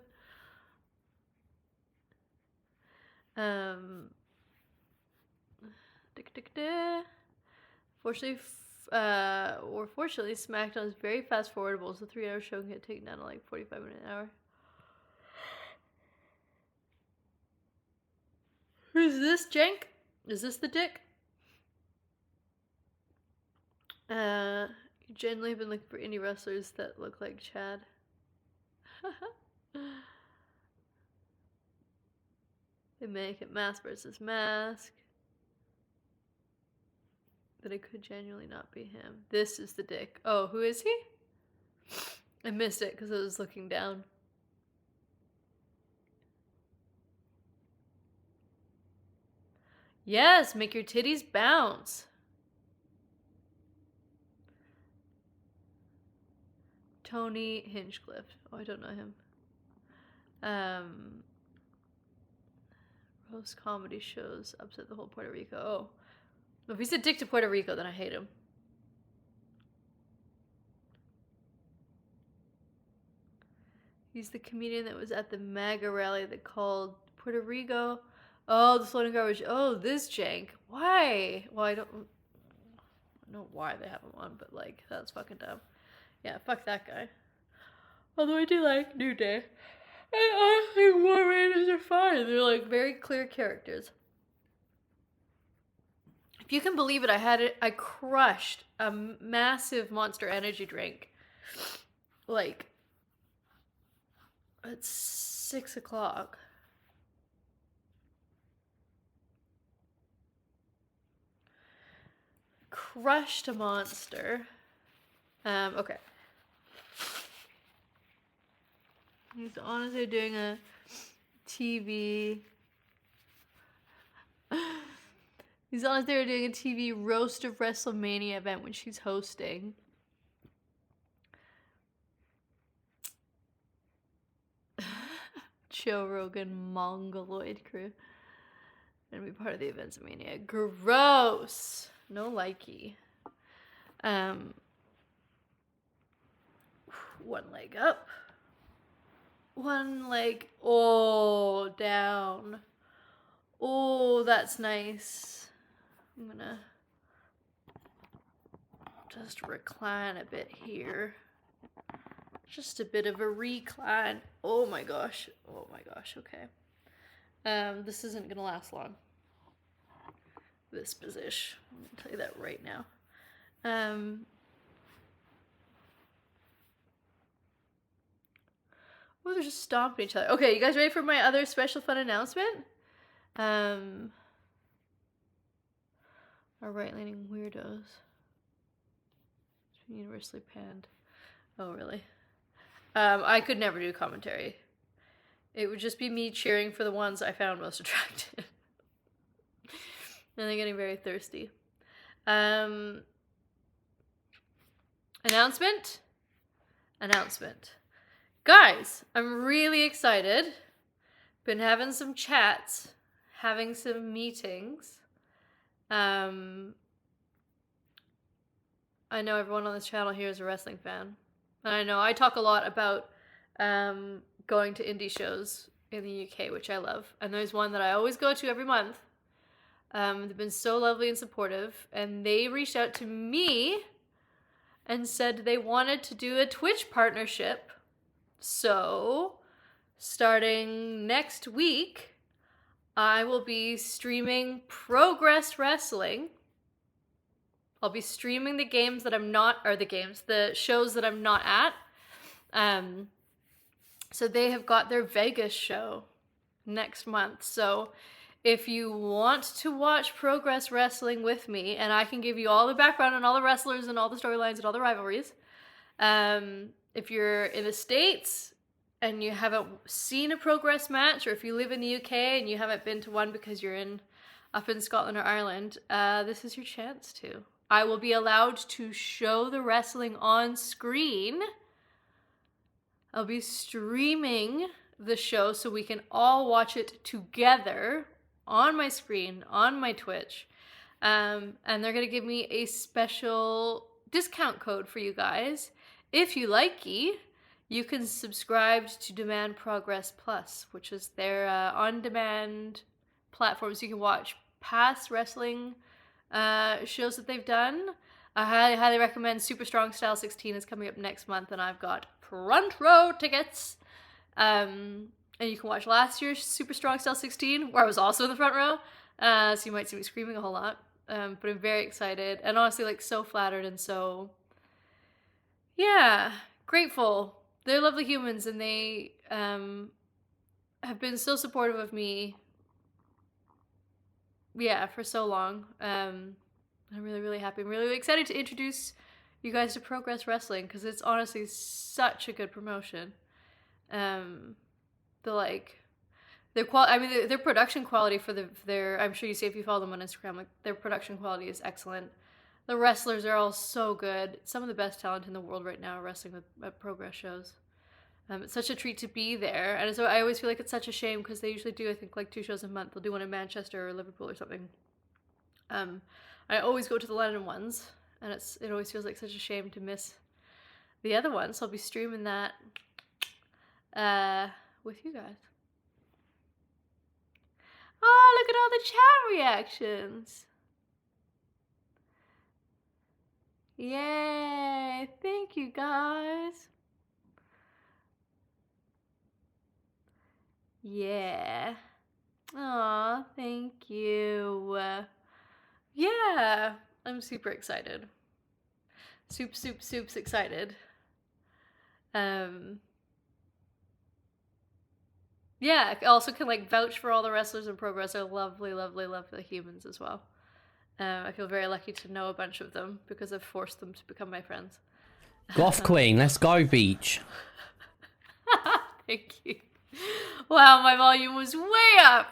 Fortunately or fortunately, SmackDown is very fast forwardable, so 3 hour show can get taken down to like 45 minutes an hour. Who's this, Jank? Is this the dick? You generally have been looking for indie wrestlers that look like Chad. They make it mask versus mask. But it could genuinely not be him. This is the dick. Oh, who is he? I missed it because I was looking down. Yes, make your titties bounce. Tony Hinchcliffe. Oh, I don't know him. Roast comedy shows upset the whole Puerto Rico. Oh. If he's a dick to Puerto Rico, then I hate him. He's the comedian that was at the MAGA rally that called Puerto Rico. Oh, the floating garbage. Oh, this jank. Why? Well, I don't know why they have him on, but like, that's fucking dumb. Yeah, fuck that guy. Although I do like New Day. I think War Raiders are fine. They're like very clear characters. If you can believe it, I crushed a massive Monster Energy drink. Like, at 6 o'clock. Crushed a Monster. Okay. He's honestly doing a TV. He's honestly doing a TV roast of WrestleMania event when she's hosting. Joe Rogan Mongoloid crew. Gonna be part of the events of Mania. Gross. No likey. One leg up. One leg, oh, down. Oh, that's nice. I'm gonna just recline a bit here. Just a bit of a recline. Oh my gosh. Oh my gosh, okay. This isn't gonna last long. This position. I'm gonna tell you that right now. Oh, they're just stomping each other. Okay, you guys ready for my other special fun announcement? Our right-leaning weirdos. Universally panned. Oh, really? I could never do commentary. It would just be me cheering for the ones I found most attractive. And they're getting very thirsty. Announcement? Announcement. Guys, I'm really excited. Been having some chats, having some meetings. I know everyone on this channel here is a wrestling fan. And I know I talk a lot about going to indie shows in the UK, which I love. And there's one that I always go to every month. They've been so lovely and supportive. And they reached out to me and said they wanted to do a Twitch partnership. So, starting next week, I will be streaming Progress Wrestling. I'll be streaming the games that I'm not, or the shows that I'm not at. So they have got their Vegas show next month. So if you want to watch Progress Wrestling with me, and I can give you all the background and all the wrestlers and all the storylines and all the rivalries, if you're in the States and you haven't seen a Progress match, or if you live in the UK and you haven't been to one because you're up in Scotland or Ireland, this is your chance to. I will be allowed to show the wrestling on screen. I'll be streaming the show so we can all watch it together on my screen, on my Twitch. And they're going to give me a special discount code for you guys. If you likey, you can subscribe to Demand Progress Plus, which is their on-demand platform, so you can watch past wrestling shows that they've done. I highly, highly recommend Super Strong Style 16 is coming up next month, and I've got front row tickets. And you can watch last year's Super Strong Style 16, where I was also in the front row. So you might see me screaming a whole lot. But I'm very excited, and honestly, like, so flattered and so, yeah, grateful. They're lovely humans, and they have been so supportive of me, yeah, for so long. I'm really, really happy. I'm really, really excited to introduce you guys to Progress Wrestling, because it's honestly such a good promotion. The like their production quality for their, I'm sure you see if you follow them on Instagram, like, their production quality is excellent. The wrestlers are all so good. Some of the best talent in the world right now are wrestling at Progress shows. It's such a treat to be there, and so I always feel like it's such a shame, because they usually do, I think, like 2 shows a month. They'll do one in Manchester or Liverpool or something. I always go to the London ones, and it always feels like such a shame to miss the other ones. So I'll be streaming that with you guys. Oh, look at all the chat reactions. Yay! Thank you, guys. Yeah. Aw, thank you. Yeah, I'm super excited. Soup's excited. Yeah, I also can, like, vouch for all the wrestlers in Progress. They're lovely, lovely, lovely humans as well. I feel very lucky to know a bunch of them, because I've forced them to become my friends. Goth Queen, let's go, beach. Thank you. Wow, my volume was way up.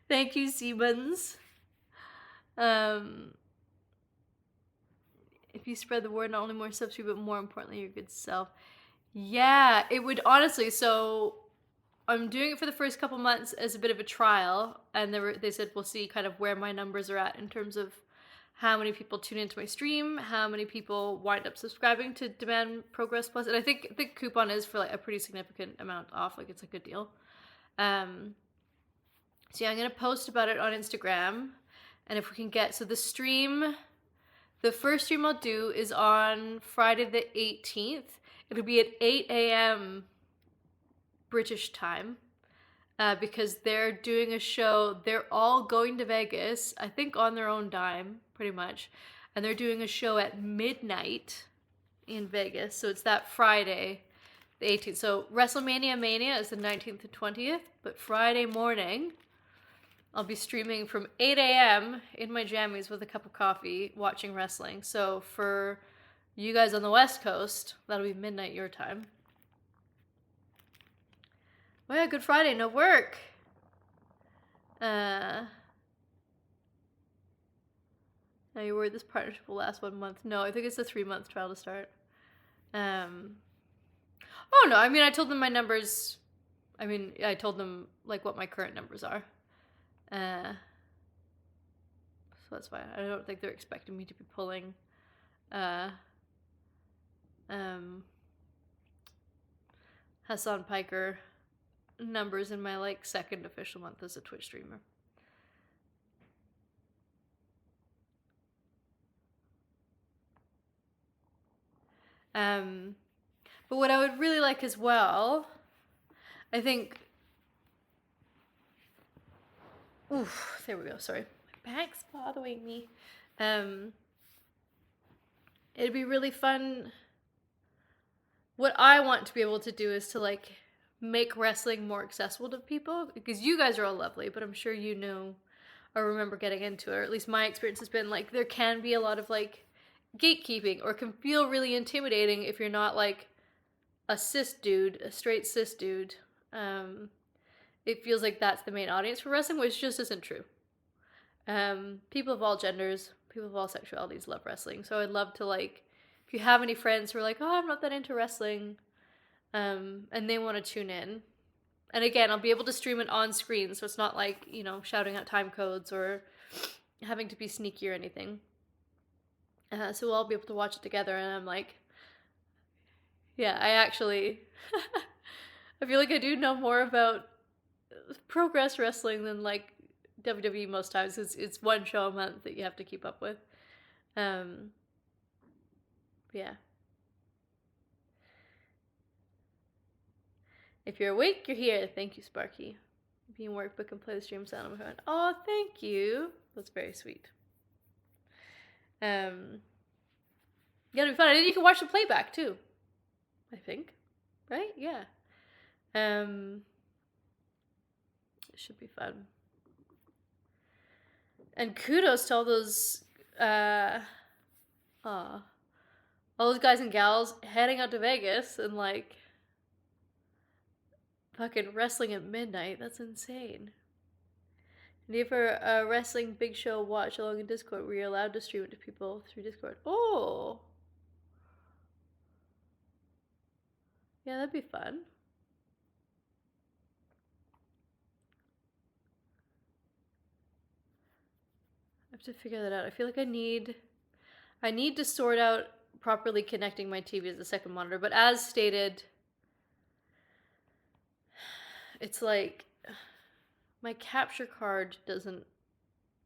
Thank you, Siemens. If you spread the word, not only more subs, but more importantly, your good self. Yeah, it would, honestly. So I'm doing it for the first couple months as a bit of a trial, and they said we'll see kind of where my numbers are at in terms of how many people tune into my stream, how many people wind up subscribing to Demand Progress Plus, and I think the coupon is for, like, a pretty significant amount off. Like, it's a good deal. So yeah, I'm gonna post about it on Instagram, and if we can get, so the first stream I'll do is on Friday the 18th. It'll be at 8 a.m. British time, because they're doing a show. They're all going to Vegas, I think on their own dime, pretty much. And they're doing a show at midnight in Vegas. So it's that Friday, the 18th. So WrestleMania Mania is the 19th to 20th, but Friday morning, I'll be streaming from 8 a.m. in my jammies with a cup of coffee, watching wrestling. So for you guys on the West Coast, that'll be midnight your time. Oh yeah, Good Friday, no work. Now you're worried this partnership will last 1 month. No, I think it's a 3-month trial to start. Oh no, I mean, I told them my numbers. I mean, I told them, like, what my current numbers are. So that's fine. I don't think they're expecting me to be pulling Hassan Piker numbers in my, like, second official month as a Twitch streamer. But what I would really like as well, I think, oof, there we go, sorry. My back's bothering me. It'd be really fun. What I want to be able to do is to, like, make wrestling more accessible to people, because you guys are all lovely, but I'm sure you know or remember getting into it, or at least my experience has been, like, there can be a lot of, like, gatekeeping, or can feel really intimidating if you're not, like, a straight cis dude. It feels like that's the main audience for wrestling, which just isn't true. People of all genders, people of all sexualities love wrestling. So I'd love to, like, if you have any friends who are like, oh, I'm not that into wrestling, and they want to tune in. And again, I'll be able to stream it on screen, so it's not like, you know, shouting out time codes or having to be sneaky or anything. So we'll all be able to watch it together, and I'm like, yeah, I actually, I feel like I do know more about Progress Wrestling than, like, WWE most times. It's one show a month that you have to keep up with. Yeah. If you're awake, you're here. Thank you, Sparky. Be in workbook and play the stream sound on my phone. Oh, thank you. That's very sweet. Yeah, it'll be fun. And then you can watch the playback too. I think. Right? Yeah. It should be fun. And kudos to all those all those guys and gals heading out to Vegas and like fucking wrestling at midnight. That's insane. And you for a wrestling big show watch along in Discord where you're allowed to stream it to people through Discord. Oh! Yeah, that'd be fun. I have to figure that out. I feel like I need to sort out properly connecting my TV as a second monitor, but as stated, it's like my capture card doesn't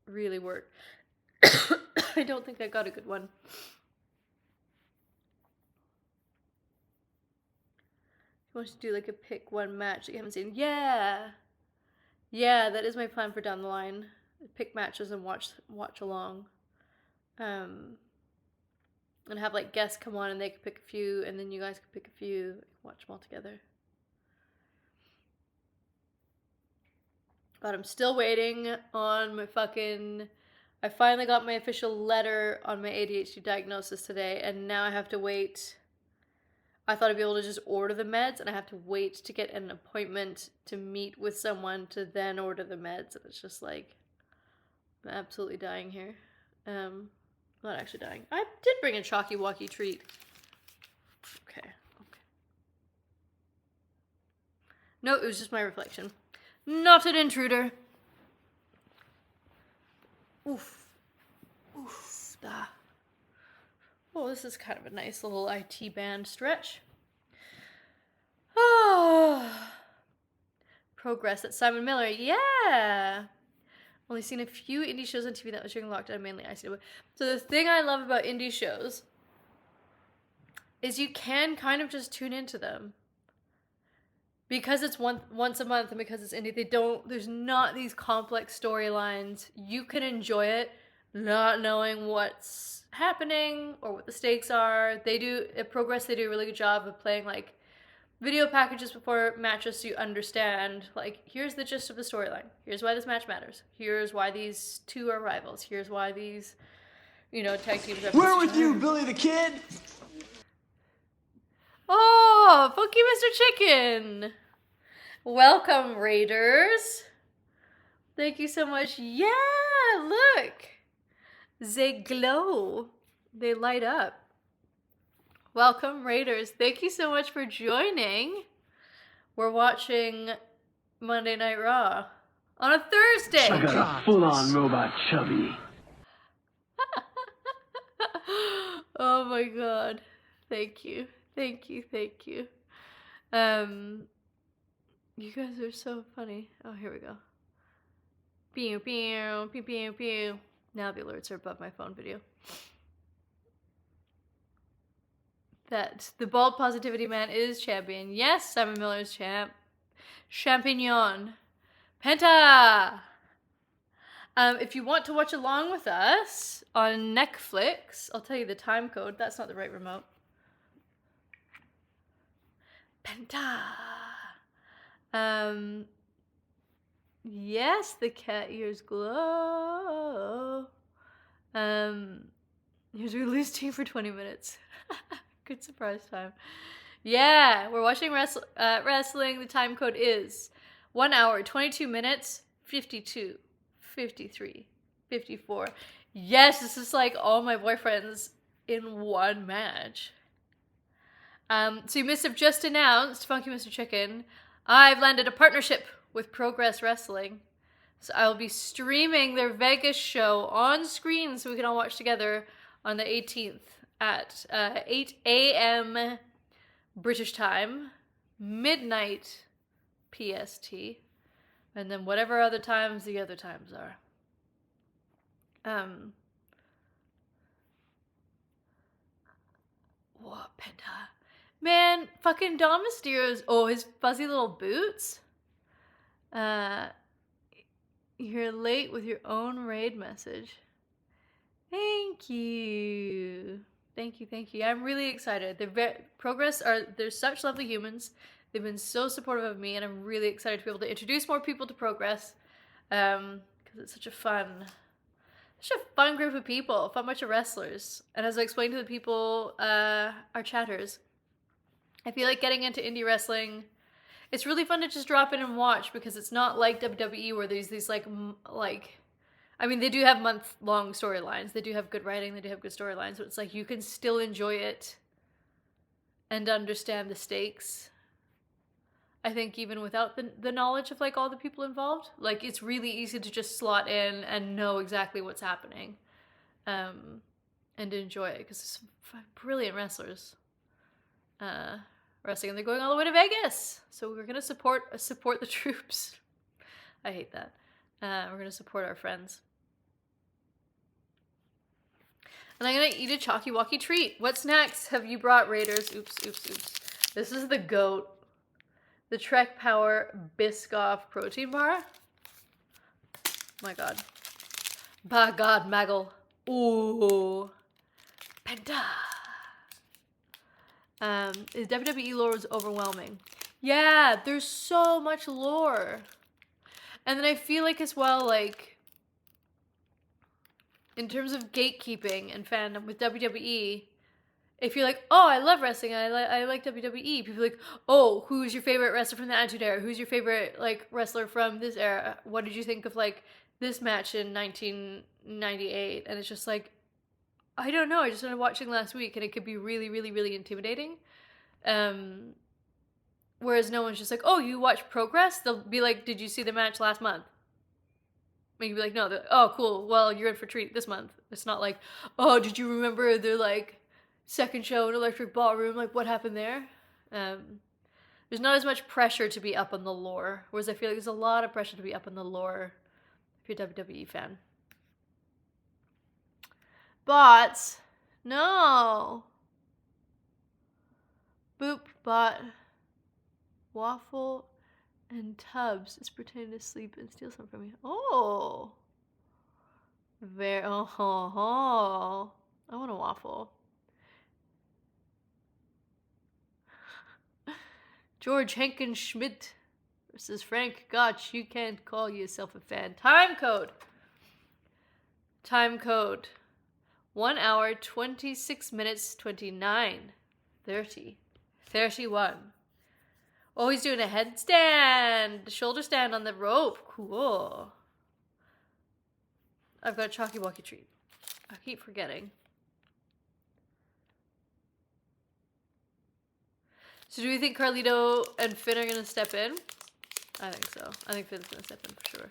really work. I don't think I got a good one. You want to do like a pick one match that you haven't seen? Yeah, that is my plan for down the line. Pick matches and watch along, and have like guests come on and they can pick a few, and then you guys can pick a few, watch them all together. But I'm still waiting on my fucking... I finally got my official letter on my ADHD diagnosis today, and now I have to wait. I thought I'd be able to just order the meds, and I have to wait to get an appointment to meet with someone to then order the meds. And it's just like, I'm absolutely dying here. Not actually dying. I did bring a Chalky Walkie treat. Okay. No, it was just my reflection. Not an intruder. Oof. Ah. Oh, this is kind of a nice little IT band stretch. Oh. Progress at Simon Miller. Yeah. Only seen a few indie shows on TV that was during lockdown, mainly ICW. So the thing I love about indie shows is you can kind of just tune into them. Because it's once a month and because it's indie, there's not these complex storylines. You can enjoy it not knowing what's happening or what the stakes are. At Progress, they do a really good job of playing like video packages before matches so you understand, like, here's the gist of the storyline. Here's why this match matters. Here's why these two are rivals. Here's why these, tag teams are... We're with you, Billy the Kid! Oh, Funky Mr. Chicken! Welcome, Raiders! Thank you so much. Yeah, look! They glow. They light up. Welcome, Raiders. Thank you so much for joining. We're watching Monday Night Raw on a Thursday. I got a full-on robot chubby. Oh my god. Thank you. You guys are so funny. Oh, here we go. Pew, pew, pew, pew, pew. Now the alerts are above my phone video. That the Bald Positivity Man is champion. Yes, Simon Miller's champ. Champignon. Penta! If you want to watch along with us on Netflix, I'll tell you the time code. That's not the right remote. Penta! Yes, the cat ears glow. Here's a release team for 20 minutes. Good surprise time. Yeah, we're watching wrestling. The time code is 1 hour, 22 minutes, 52, 53, 54. Yes, this is like all my boyfriends in one match. So you must have just announced, Funky Mr. Chicken, I've landed a partnership with Progress Wrestling. So I'll be streaming their Vegas show on screen so we can all watch together on the 18th at 8 a.m. British time, midnight PST, and then whatever other times the other times are. Whoa, Penta. Man, fucking Dom Mysterio's, his fuzzy little boots. You're late with your own raid message. Thank you. Thank you. I'm really excited. They're such lovely humans. They've been so supportive of me, and I'm really excited to be able to introduce more people to Progress. Because it's such a fun group of people, a fun bunch of wrestlers. And as I explained to the people, our chatters, I feel like getting into indie wrestling, it's really fun to just drop in and watch, because it's not like WWE where there's these I mean, they do have month-long storylines. They do have good writing. They do have good storylines. But it's like you can still enjoy it and understand the stakes. I think even without the knowledge of like all the people involved, like it's really easy to just slot in and know exactly what's happening, and enjoy it, because there's some brilliant wrestlers wrestling, and they're going all the way to Vegas. So we're gonna support the troops. I hate that. We're gonna support our friends. And I'm gonna eat a Chalky Walkie treat. What's next? Have you brought Raiders? Oops. This is the GOAT. The Trek Power Biscoff protein bar. My god. By God, Maggle. Ooh. Penta. His WWE lore was overwhelming. Yeah, there's so much lore. And then I feel like as well, like, in terms of gatekeeping and fandom with WWE, if you're like, oh, I love wrestling, I like WWE, people are like, oh, who's your favorite wrestler from the Attitude Era? Who's your favorite, like, wrestler from this era? What did you think of, like, this match in 1998? And it's just like, I don't know, I just started watching last week, and it could be really, really, really intimidating. Whereas no one's just like, oh, you watch Progress? They'll be like, did you see the match last month? And you'd be like, no. Oh, cool. Well, you're in for a treat this month. It's not like, oh, did you remember their, like, second show in Electric Ballroom? Like, what happened there? There's not as much pressure to be up on the lore. Whereas I feel like there's a lot of pressure to be up on the lore if you're a WWE fan. Bots. No. Boop, bot. Waffle and Tubbs is pretending to sleep and steal some from me. Oh. I want a waffle. George Henkenschmidt versus Frank Gotch. You can't call yourself a fan. Time code. 1 hour, 26 minutes, 29, 30, 31. Oh, he's doing a headstand, shoulder stand on the rope. Cool. I've got a Chalky Walkie treat. I keep forgetting. So do we think Carlito and Finn are going to step in? I think so. I think Finn's going to step in for sure.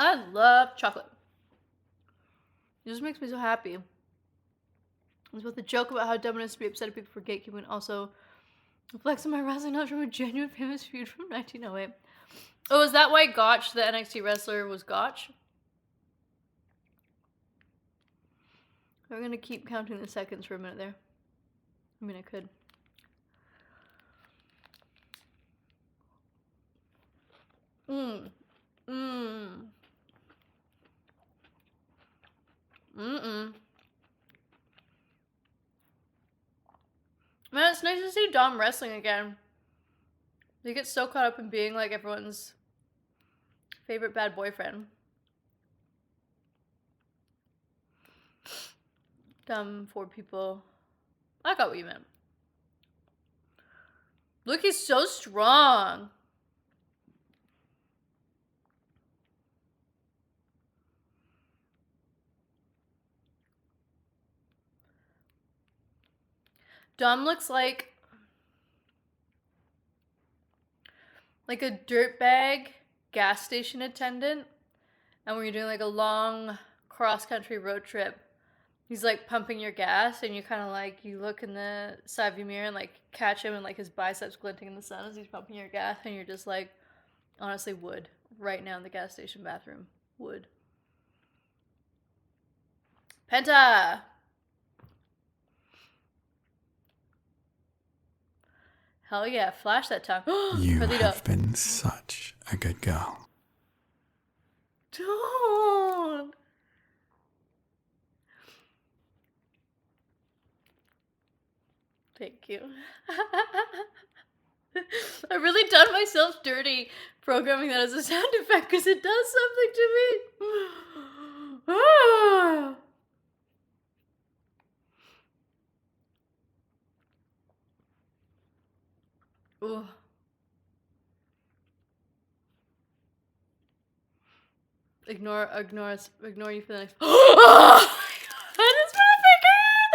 I love chocolate. It just makes me so happy. It was about the joke about how dumb it is to be upset at people for gatekeeping, also reflects on my wrestling knowledge from a genuine famous feud from 1908. Oh, is that why Gotch, the NXT wrestler, was Gotch? We're going to keep counting the seconds for a minute there. I mean, I could. Man, it's nice to see Dom wrestling again. They get so caught up in being like everyone's favorite bad boyfriend. Dumb for people. I got what you meant. Look, he's so strong. Dom looks like a dirtbag gas station attendant, and when you're doing like a long cross-country road trip, He's like pumping your gas, and you kind of like, you look in the side view mirror and like catch him, and like his biceps glinting in the sun as he's pumping your gas, and you're just like, honestly, would right now in the gas station bathroom. Would. Penta! Hell yeah, flash that tongue. You Perdido. have been such a good girl. Don't! Thank you. I've really done myself dirty programming that as a sound effect because it does something to me. Ah. Ooh. Ignore you for the next. Oh my god, it's perfect!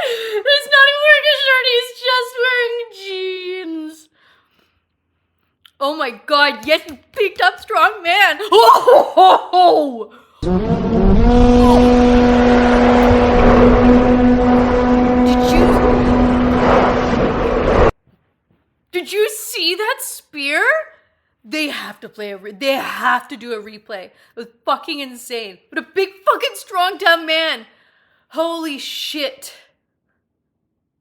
He's not even wearing a shirt, he's just wearing jeans. Oh my god, yes, you picked up strong man! Oh! Did you see that spear? They have to they have to do a replay. It was fucking insane. But a big fucking strong dumb man. Holy shit.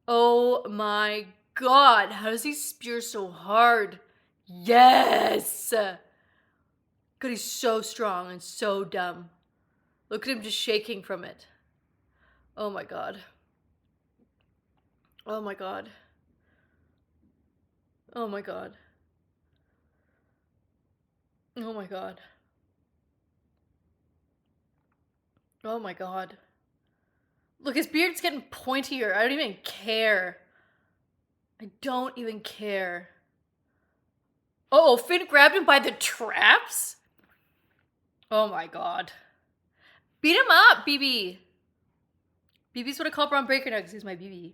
Oh my god. How does he spear so hard? Yes. God, he's so strong and so dumb. Look at him just shaking from it. Oh my god. Oh my god. Oh my god. Oh my god. Oh my god. Look, his beard's getting pointier. I don't even care. I don't even care. Oh, Finn grabbed him by the traps? Oh my god. Beat him up, BB. BB's what I call Braun Breaker now because he's my BB.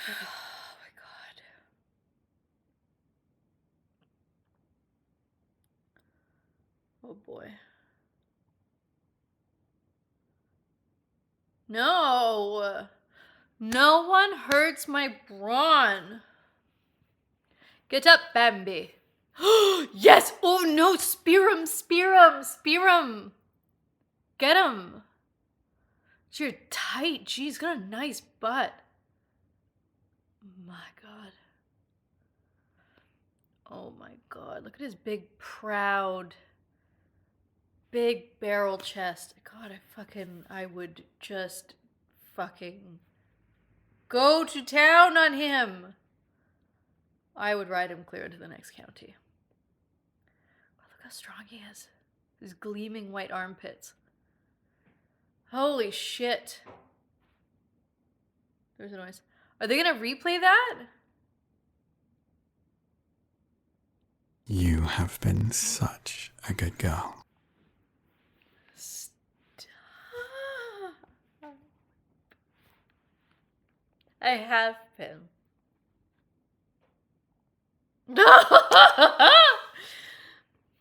Oh my god. Oh boy. No. No one hurts my brawn. Get up, Bambi. Yes! Oh no! Spear him! Spear him! Spear him! Get him! You're tight. Jeez, he's got a nice butt. My god. Oh my god. Look at his big, proud, big barrel chest. God, I would just fucking go to town on him. I would ride him clear into the next county. Oh, look how strong he is. His gleaming white armpits. Holy shit. There's a noise. Are they gonna replay that? You have been such a good girl. Stop. I have been.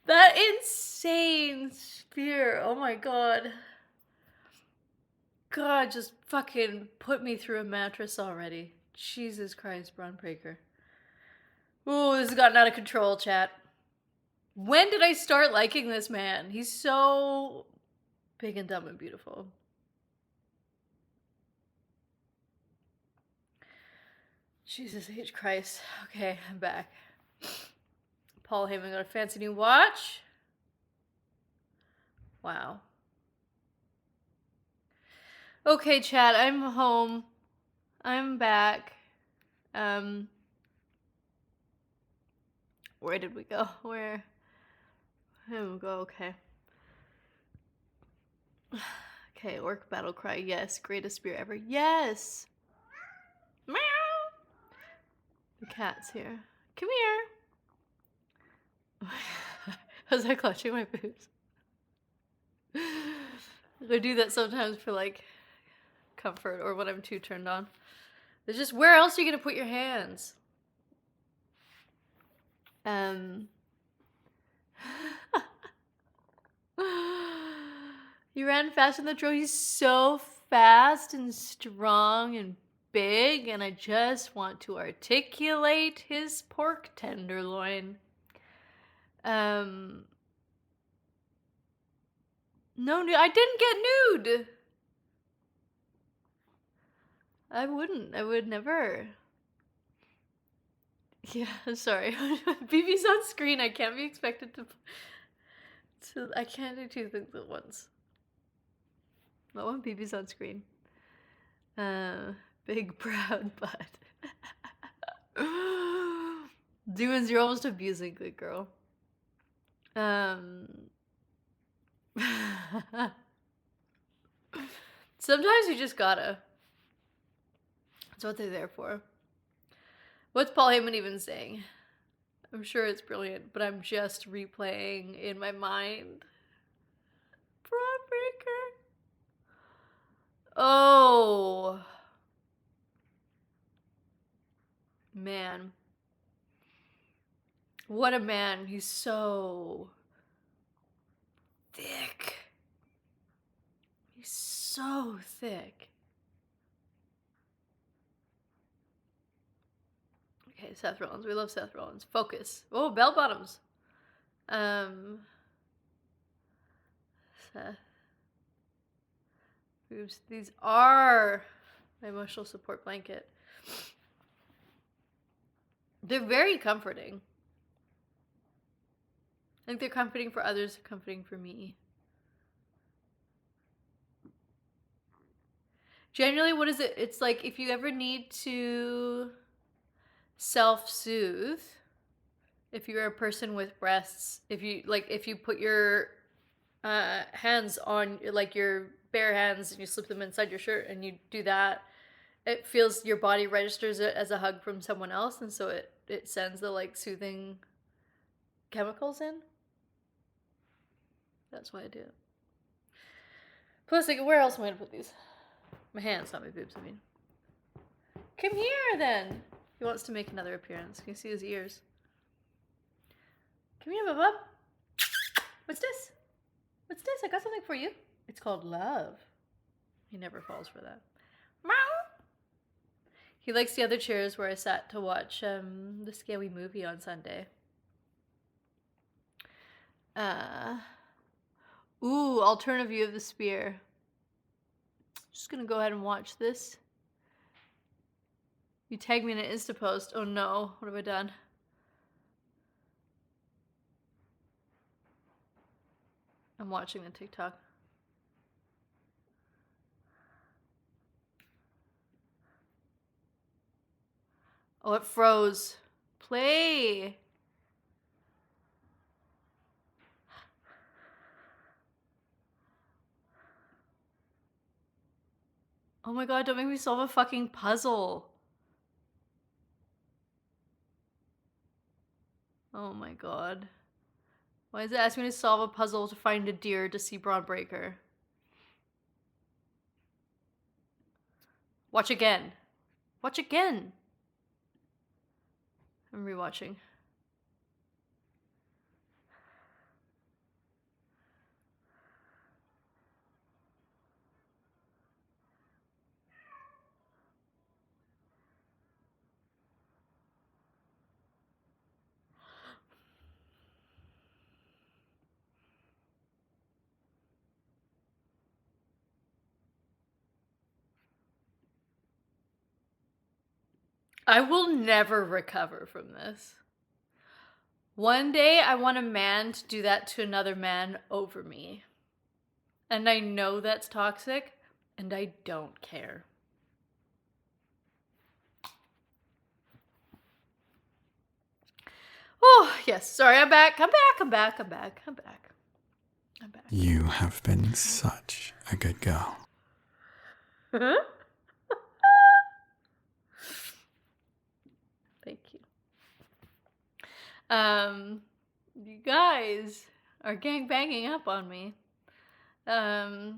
That insane spear. Oh my god. God, just fucking put me through a mattress already. Jesus Christ, Braun Breaker. Ooh, this has gotten out of control, chat. When did I start liking this man? He's so big and dumb and beautiful. Jesus H. Christ. Okay, I'm back. Paul Heyman got a fancy new watch. Wow. Okay, chat, I'm home. I'm back. Where did we go? Where did we go? Okay. Okay, orc battle cry. Yes, greatest spear ever. Yes. Meow. The cat's here. Come here. Was I clutching my boobs? I do that sometimes for like comfort or when I'm too turned on. It's just, where else are you gonna put your hands? He ran fast in the throw. He's so fast and strong and big, and I just want to articulate his pork tenderloin. No, I didn't get nude. I wouldn't. I would never. Yeah, sorry. BB's on screen. I can't be expected to. I can't do two things at once. Not when BB's on screen. Big proud butt. Doings, you're almost abusing good girl. Sometimes you just gotta. That's what they're there for. What's Paul Heyman even saying? I'm sure it's brilliant, but I'm just replaying in my mind. Braun Breaker. Oh. Man. What a man. He's so thick. He's so thick. Okay, Seth Rollins. We love Seth Rollins. Focus. Oh, bell bottoms. Seth. Oops, these are my emotional support blanket. They're very comforting. I think they're comforting for others, they're comforting for me. Generally, what is it? It's like if you ever need to self-soothe, if you're a person with breasts, if you put your hands on, like your bare hands, and you slip them inside your shirt and you do that, it feels, your body registers it as a hug from someone else, and so it sends the like soothing chemicals in. That's why I do it. Plus, like, where else am I gonna put these? My hands, not my boobs, I mean. Come here, then. He wants to make another appearance. Can you see his ears? Come here, Bubba. What's this? What's this? I got something for you. It's called love. He never falls for that. Meow. He likes the other chairs where I sat to watch the scary movie on Sunday. Ooh, alternative view of the spear. Just gonna go ahead and watch this. You tagged me in an Insta post. Oh no, what have I done? I'm watching the TikTok. Oh, it froze. Play. Oh my god, don't make me solve a fucking puzzle. Oh my god. Why is it asking me to solve a puzzle to find a deer to see Braun Breaker? Watch again. Watch again. I'm rewatching. I will never recover from this. One day I want a man to do that to another man over me. And I know that's toxic, and I don't care. Oh, yes. Sorry, I'm back. I'm back. You have been such a good girl. Thank you. You guys are gangbanging up on me. Oh,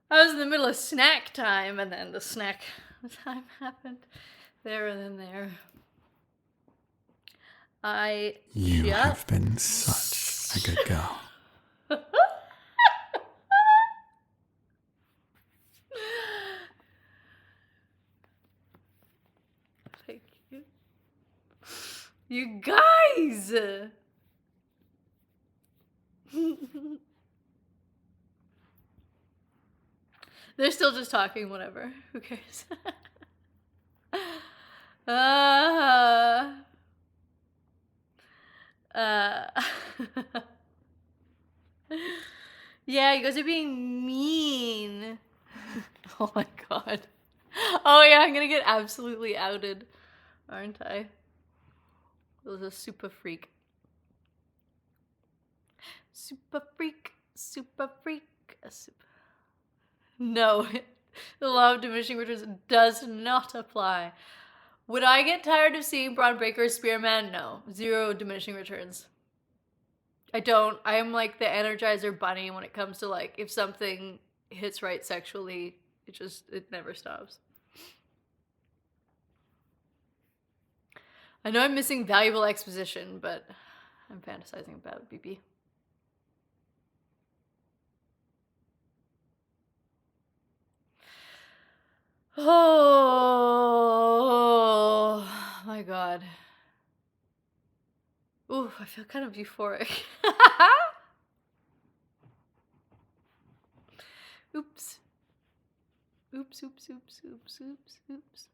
I was in the middle of snack time, and then the snack time happened there and then there. You have been such a good girl. Thank you. You guys! They're still just talking, whatever. Who cares? uh, yeah, you guys are being mean. Oh my god. Oh yeah, I'm gonna get absolutely outed, aren't I? I was a super freak. Super freak. Super freak. No, the law of diminishing returns does not apply. Would I get tired of seeing Braun Breaker Spearman? No. 0 diminishing returns. I don't. I am like the Energizer Bunny when it comes to like, if something hits right sexually, it never stops. I know I'm missing valuable exposition, but I'm fantasizing about BB. Oh my god. Ooh, I feel kind of euphoric. Oops. Oops, oops, oops, oops, oops, oops.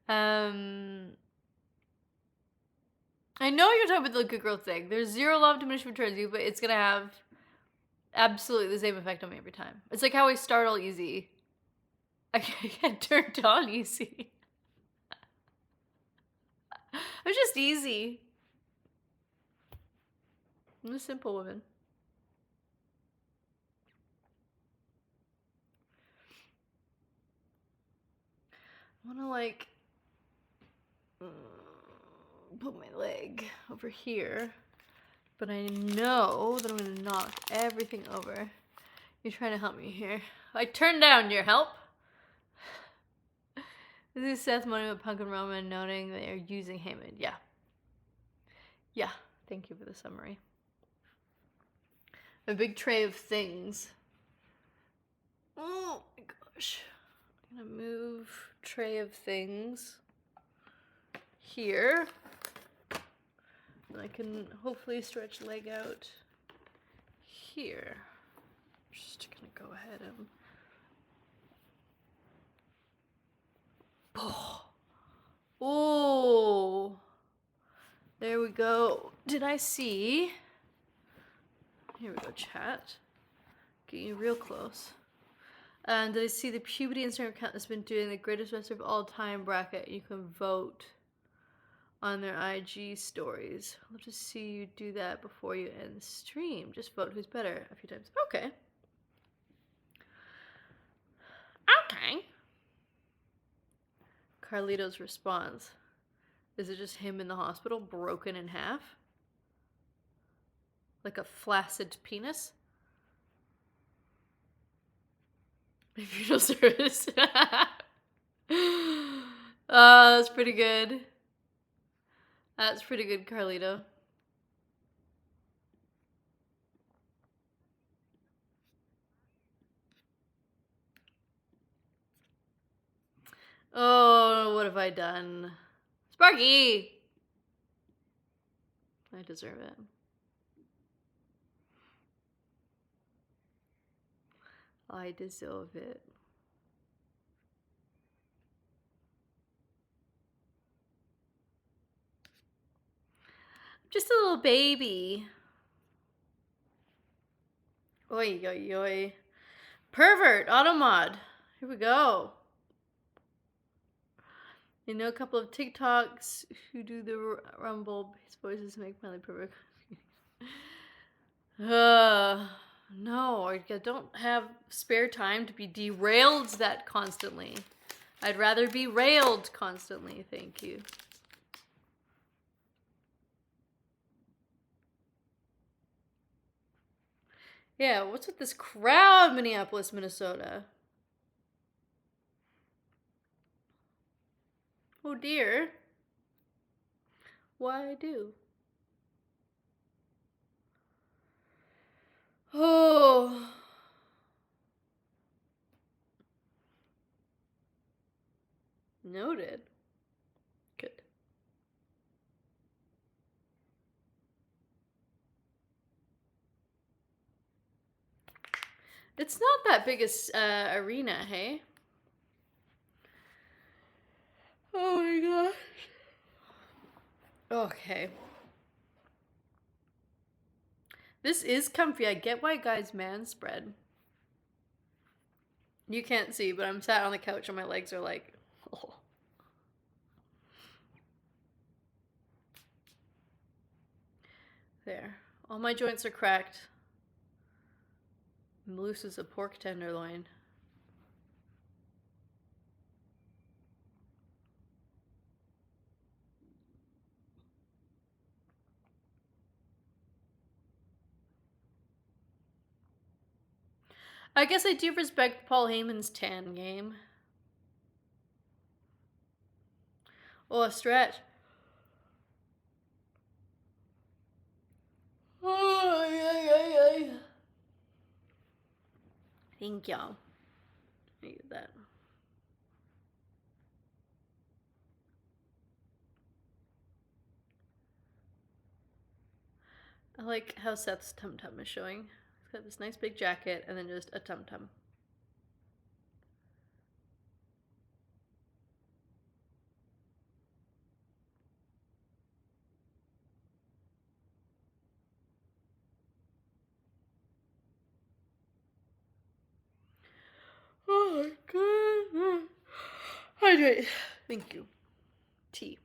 I know you're talking about the good girl thing. There's 0 law of diminishing returns, but it's gonna have absolutely the same effect on me every time. It's like how I startle easy. I get turned on easy. I'm just easy. I'm a simple woman. I want to like put my leg over here, but I know that I'm going to knock everything over. You're trying to help me here. I turned down your help. This is Seth Money with Punk and Roman noting they are using Heyman. Yeah. Yeah. Thank you for the summary. A big tray of things. Oh my gosh. I'm gonna move tray of things here. And I can hopefully stretch leg out here. Just gonna go ahead and oh, there we go. Did I see? Here we go, chat. Getting you real close. And did I see the puberty Instagram account that's been doing the greatest wrestler of all time bracket? You can vote on their IG stories. I'll have to see you do that before you end the stream. Just vote who's better a few times. Okay. Okay. Carlito's response. Is it just him in the hospital, broken in half? Like a flaccid penis? Funeral service. That's pretty good. That's pretty good, Carlito. Oh, what have I done? Sparky! I deserve it. I deserve it. Just a little baby. Oi, oi, oi. Pervert, Automod. Here we go. You know a couple of TikToks who do the rumble. His voices make Miley pervert. No, I don't have spare time to be derailed that constantly. I'd rather be railed constantly, thank you. Yeah, what's with this crowd, Minneapolis, Minnesota? Oh dear. Why do? Oh. Noted. Good. It's not that big a arena, hey? Oh my gosh. Okay. This is comfy. I get why guys man spread. You can't see, but I'm sat on the couch and my legs are like, oh. There. All my joints are cracked. I'm loose as a pork tenderloin. I guess I do respect Paul Heyman's tan game. Oh, a stretch. Oh, yeah. Thank y'all. I get that. I like how Seth's tum-tum is showing. He's got this nice big jacket and then just a tum-tum. Oh my god. Hydrate. Thank you. Tea.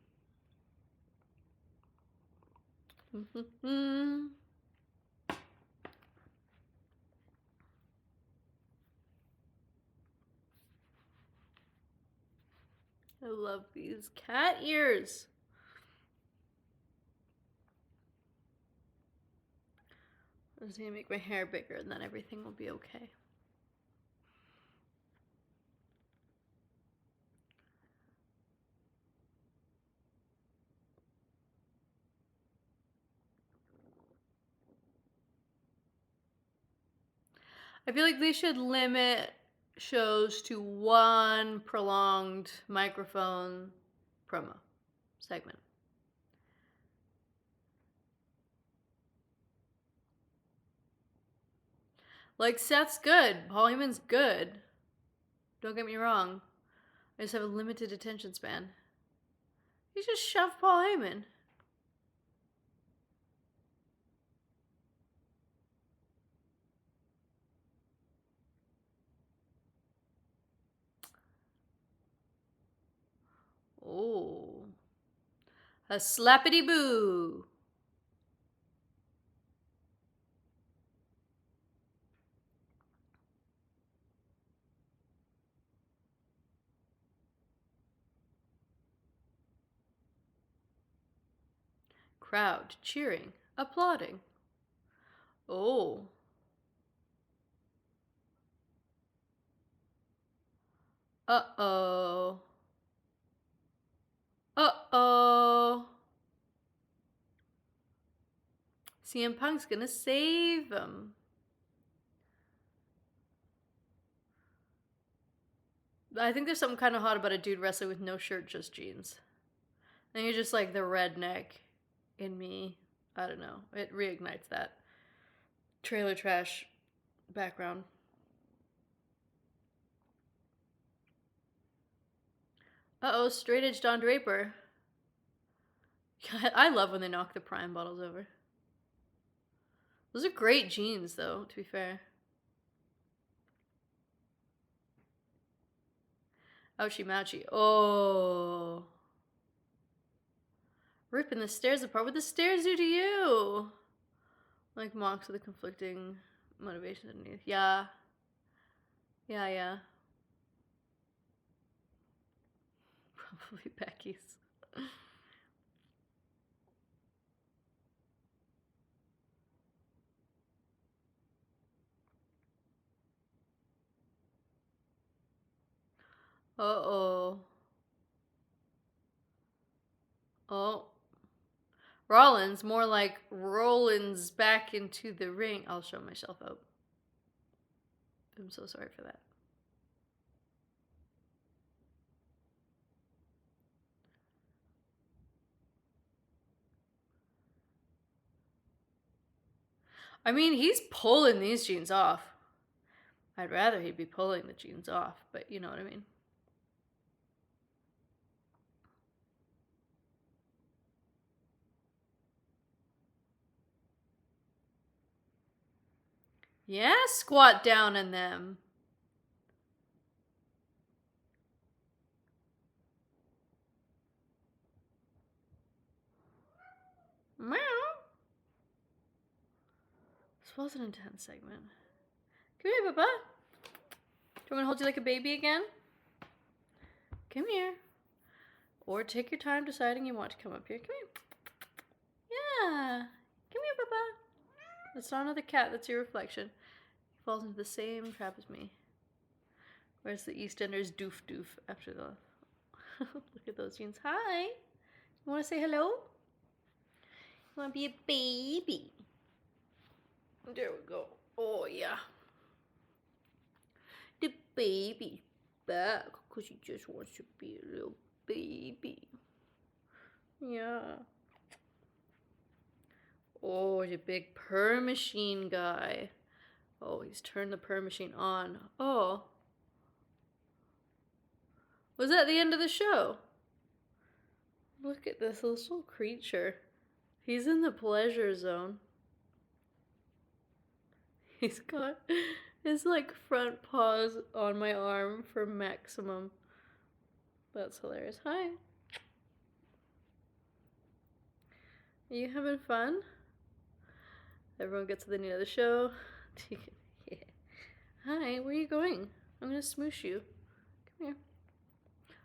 I love these cat ears. I'm just gonna make my hair bigger and then everything will be okay. I feel like they should limit shows to one prolonged microphone promo segment. Like, Seth's good. Paul Heyman's good. Don't get me wrong. I just have a limited attention span. You just shove Paul Heyman. Oh. A slappity boo. Crowd cheering, applauding. Oh. Uh-oh. Uh-oh. CM Punk's gonna save him. I think there's something kind of hot about a dude wrestling with no shirt, just jeans. And you're just like the redneck in me. I don't know. It reignites that trailer trash background. Uh-oh, straight edge Don Draper. I love when they knock the Prime bottles over. Those are great jeans, though, to be fair. Ouchie mouchie. Oh. Ripping the stairs apart. What the stairs do to you? Like mocks with the conflicting motivations underneath. Yeah. Yeah. Probably Becky's. Uh-oh. Oh. Rollins, more like Rollins back into the ring. I'll show myself out. I'm so sorry for that. I mean, he's pulling these jeans off. I'd rather he'd be pulling the jeans off, but you know what I mean. Yeah, squat down in them. Meow. This was an intense segment. Come here, Papa. Do you want me to hold you like a baby again? Come here. Or take your time deciding you want to come up here. Come here. Yeah. Come here, Papa. That's not another cat. That's your reflection. He falls into the same trap as me. Where's the EastEnders doof doof after the... Look at those jeans. Hi. You want to say hello? You want to be a baby? There we go. Oh, yeah. The baby's back because he just wants to be a little baby. Yeah. Oh, the big purr machine guy. Oh, he's turned the purr machine on. Oh. Was that the end of the show? Look at this little creature. He's in the pleasure zone. He's got his like front paws on my arm for maximum. That's hilarious. Hi. Are you having fun? Everyone gets to the end of the show. Yeah. Hi, where are you going? I'm gonna smoosh you. Come here.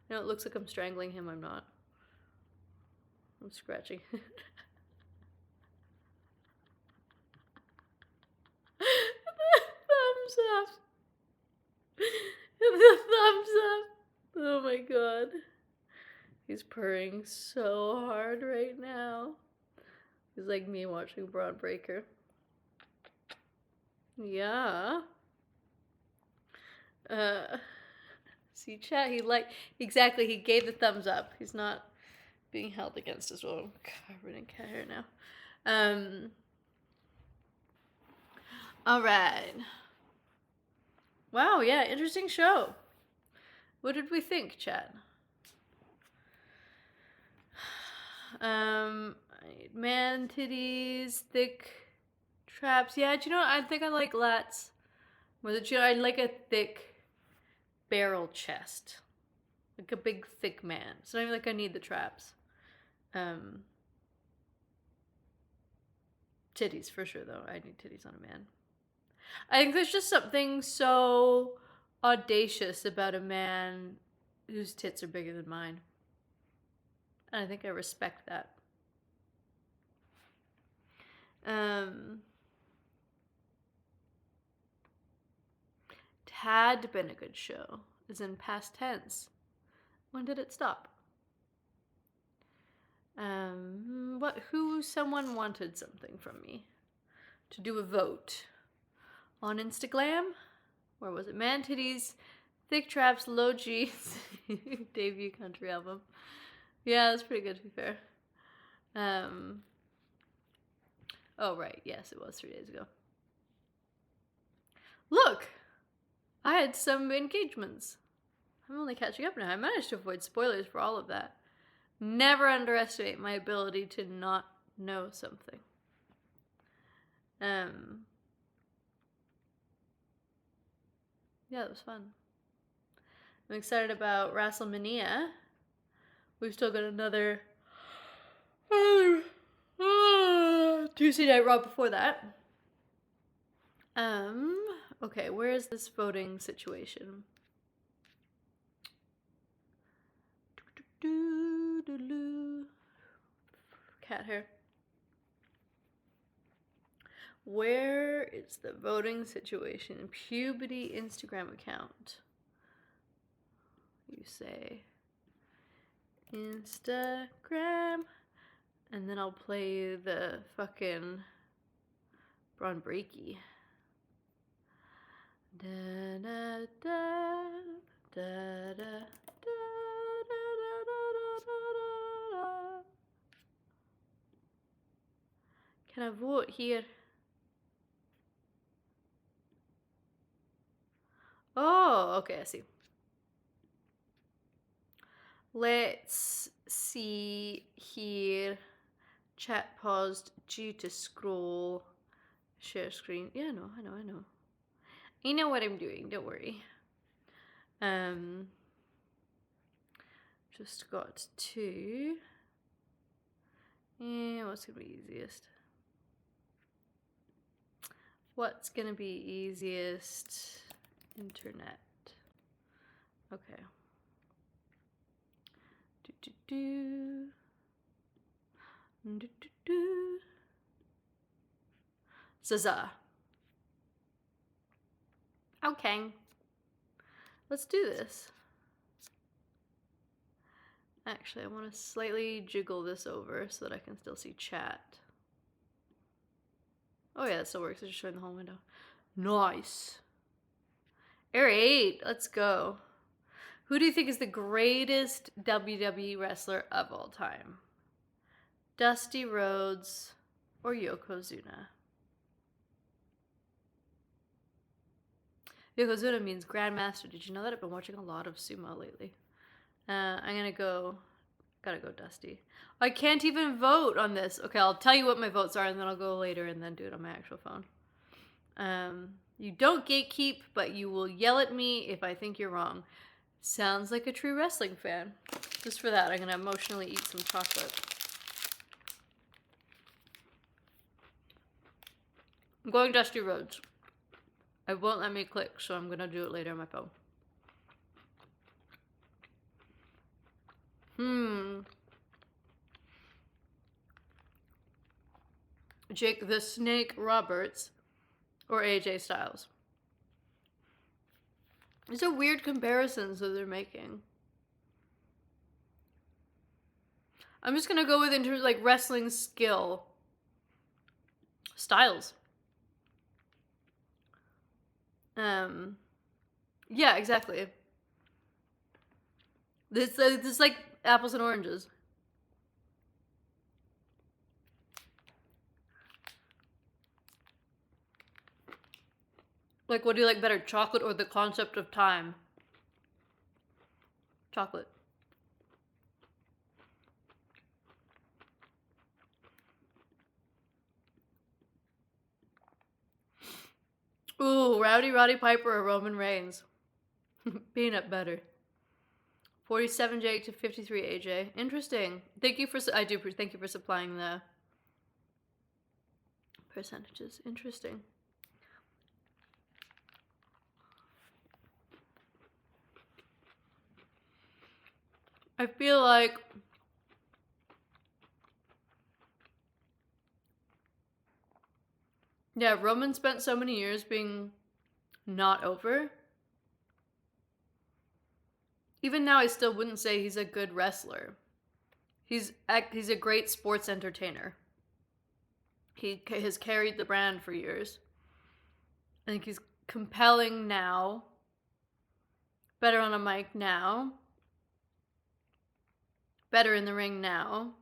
I know it looks like I'm strangling him. I'm not. I'm scratching. Thumbs up. The thumbs up. Oh my god. He's purring so hard right now. He's like me watching Braun Breaker. Yeah. See, chat, exactly, he gave the thumbs up. He's not being held against his will. Covered in cat hair now. Alright. Wow, yeah, interesting show. What did we think, chat? Man titties, thick traps. Yeah, do you know what? I think I like lats. I like a thick barrel chest. Like a big, thick man. It's not even like I need the traps. Titties, for sure, though. I need titties on a man. I think there's just something so audacious about a man whose tits are bigger than mine. And I think I respect that. Had been a good show is in past tense. When did it stop? Someone wanted something from me to do a vote on Instagram. Where was it? Man titties, thick traps, low G's, debut country album. Yeah, that's pretty good to be fair. Oh right, yes, it was 3 days ago. Look, I had some engagements. I'm only catching up now. I managed to avoid spoilers for all of that. Never underestimate my ability to not know something. Yeah, it was fun. I'm excited about WrestleMania. We've still got another Tuesday Night Raw before that. Okay, where is this voting situation? Cat hair. Where is the voting situation? Puberty Instagram account. You say Instagram And then I'll play the fucking Braun Breaky. Da da da da da da da. Can I vote here? Oh, okay, I see. Let's see here. Chat paused due to scroll. Share screen. Yeah, no, I know. You know what I'm doing, don't worry. Just got 2. Yeah, what's gonna be easiest? What's gonna be easiest? Internet. Okay. Zaza. Okay. Let's do this. Actually, I want to slightly jiggle this over so that I can still see chat. Oh yeah, that still works. It's just showing the whole window. Nice. Area 8. Let's go. Who do you think is the greatest WWE wrestler of all time? Dusty Rhodes or Yokozuna? Yokozuna means Grandmaster. Did you know that? I've been watching a lot of sumo lately. I'm gonna go. Gotta go Dusty. I can't even vote on this. Okay, I'll tell you what my votes are, and then I'll go later and then do it on my actual phone. You don't gatekeep, but you will yell at me if I think you're wrong. Sounds like a true wrestling fan. Just for that, I'm gonna emotionally eat some chocolate. I'm going Dusty Rhodes. It won't let me click, so I'm gonna do it later on my phone. Jake the Snake Roberts or AJ Styles? These are weird comparisons that they're making. I'm just gonna go with in terms of like wrestling skill. Styles. Yeah, exactly. This is like apples and oranges. Like, what do you like better, chocolate or the concept of time? Chocolate. Ooh, Roddy Piper or Roman Reigns? Peanut butter. 47 Jake to 53 AJ. Interesting. Thank you for thank you for supplying the percentages. Interesting. I feel like yeah, Roman spent so many years being not over. Even now, I still wouldn't say he's a good wrestler. He's a great sports entertainer. He has carried the brand for years. I think he's compelling now. Better on a mic now. Better in the ring now.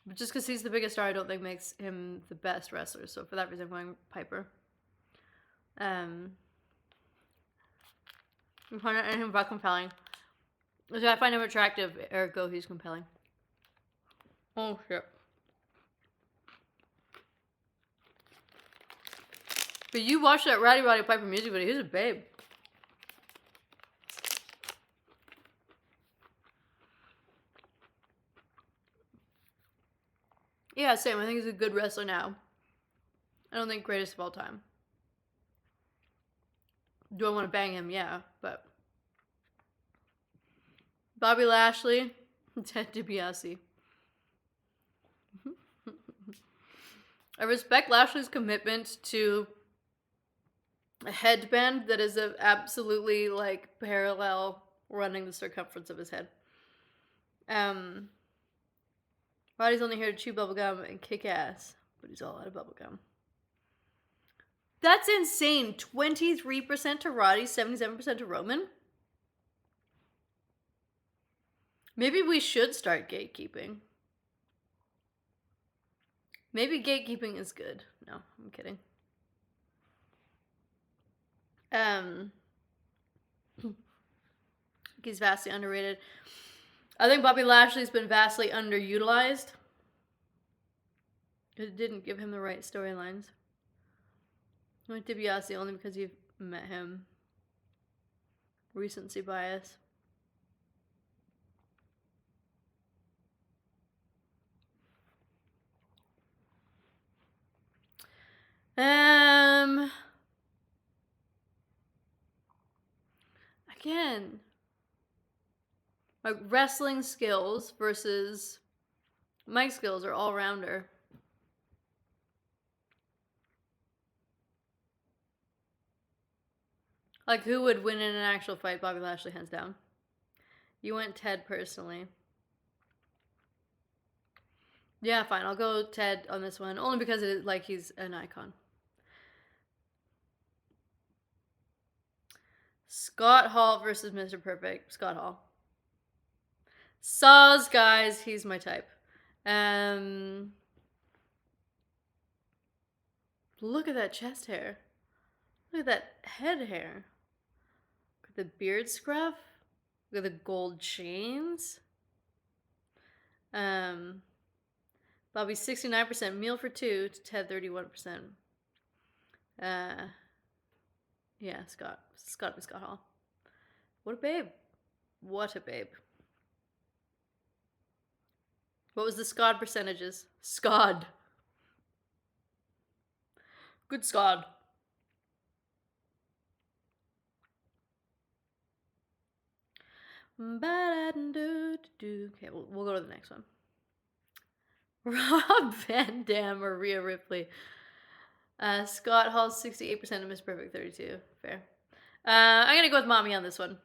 But just because he's the biggest star, I don't think makes him the best wrestler. So for that reason, I'm going Piper. I find anything about compelling. So I find him attractive, ergo he's compelling. Oh shit. But you watched that Roddy Piper music video, he's a babe. Yeah, same. I think he's a good wrestler now. I don't think greatest of all time. Do I want to bang him? Yeah, but Bobby Lashley, Ted DiBiase. I respect Lashley's commitment to a headband that is absolutely like parallel running the circumference of his head. Roddy's only here to chew bubblegum and kick ass, but he's all out of bubblegum. That's insane. 23% to Roddy, 77% to Roman. Maybe we should start gatekeeping. Maybe gatekeeping is good. No, I'm kidding. He's vastly underrated. I think Bobby Lashley's been vastly underutilized. It didn't give him the right storylines. I went DiBiase only because you've met him. Recency bias. Again, like wrestling skills versus mic skills are all rounder. Like, who would win in an actual fight? Bobby Lashley, hands down. You went Ted personally. Yeah, fine. I'll go Ted on this one. Only because it is, like, he's an icon. Scott Hall versus Mr. Perfect. Scott Hall. Saws, guys. He's my type. Look at that chest hair. Look at that head hair. Look at the beard scruff. Look at the gold chains. Bobby 69%, meal for two to Ted 31%. Yeah, Scott. It's gotta be Scott Hall. What a babe. What a babe. What was the Scott percentages? Scott. Good Scott. Okay, we'll go to the next one. Rob Van Dam or Rhea Ripley. Scott Hall 68% and Miss Perfect 32. Fair. I'm gonna go with Mommy on this one.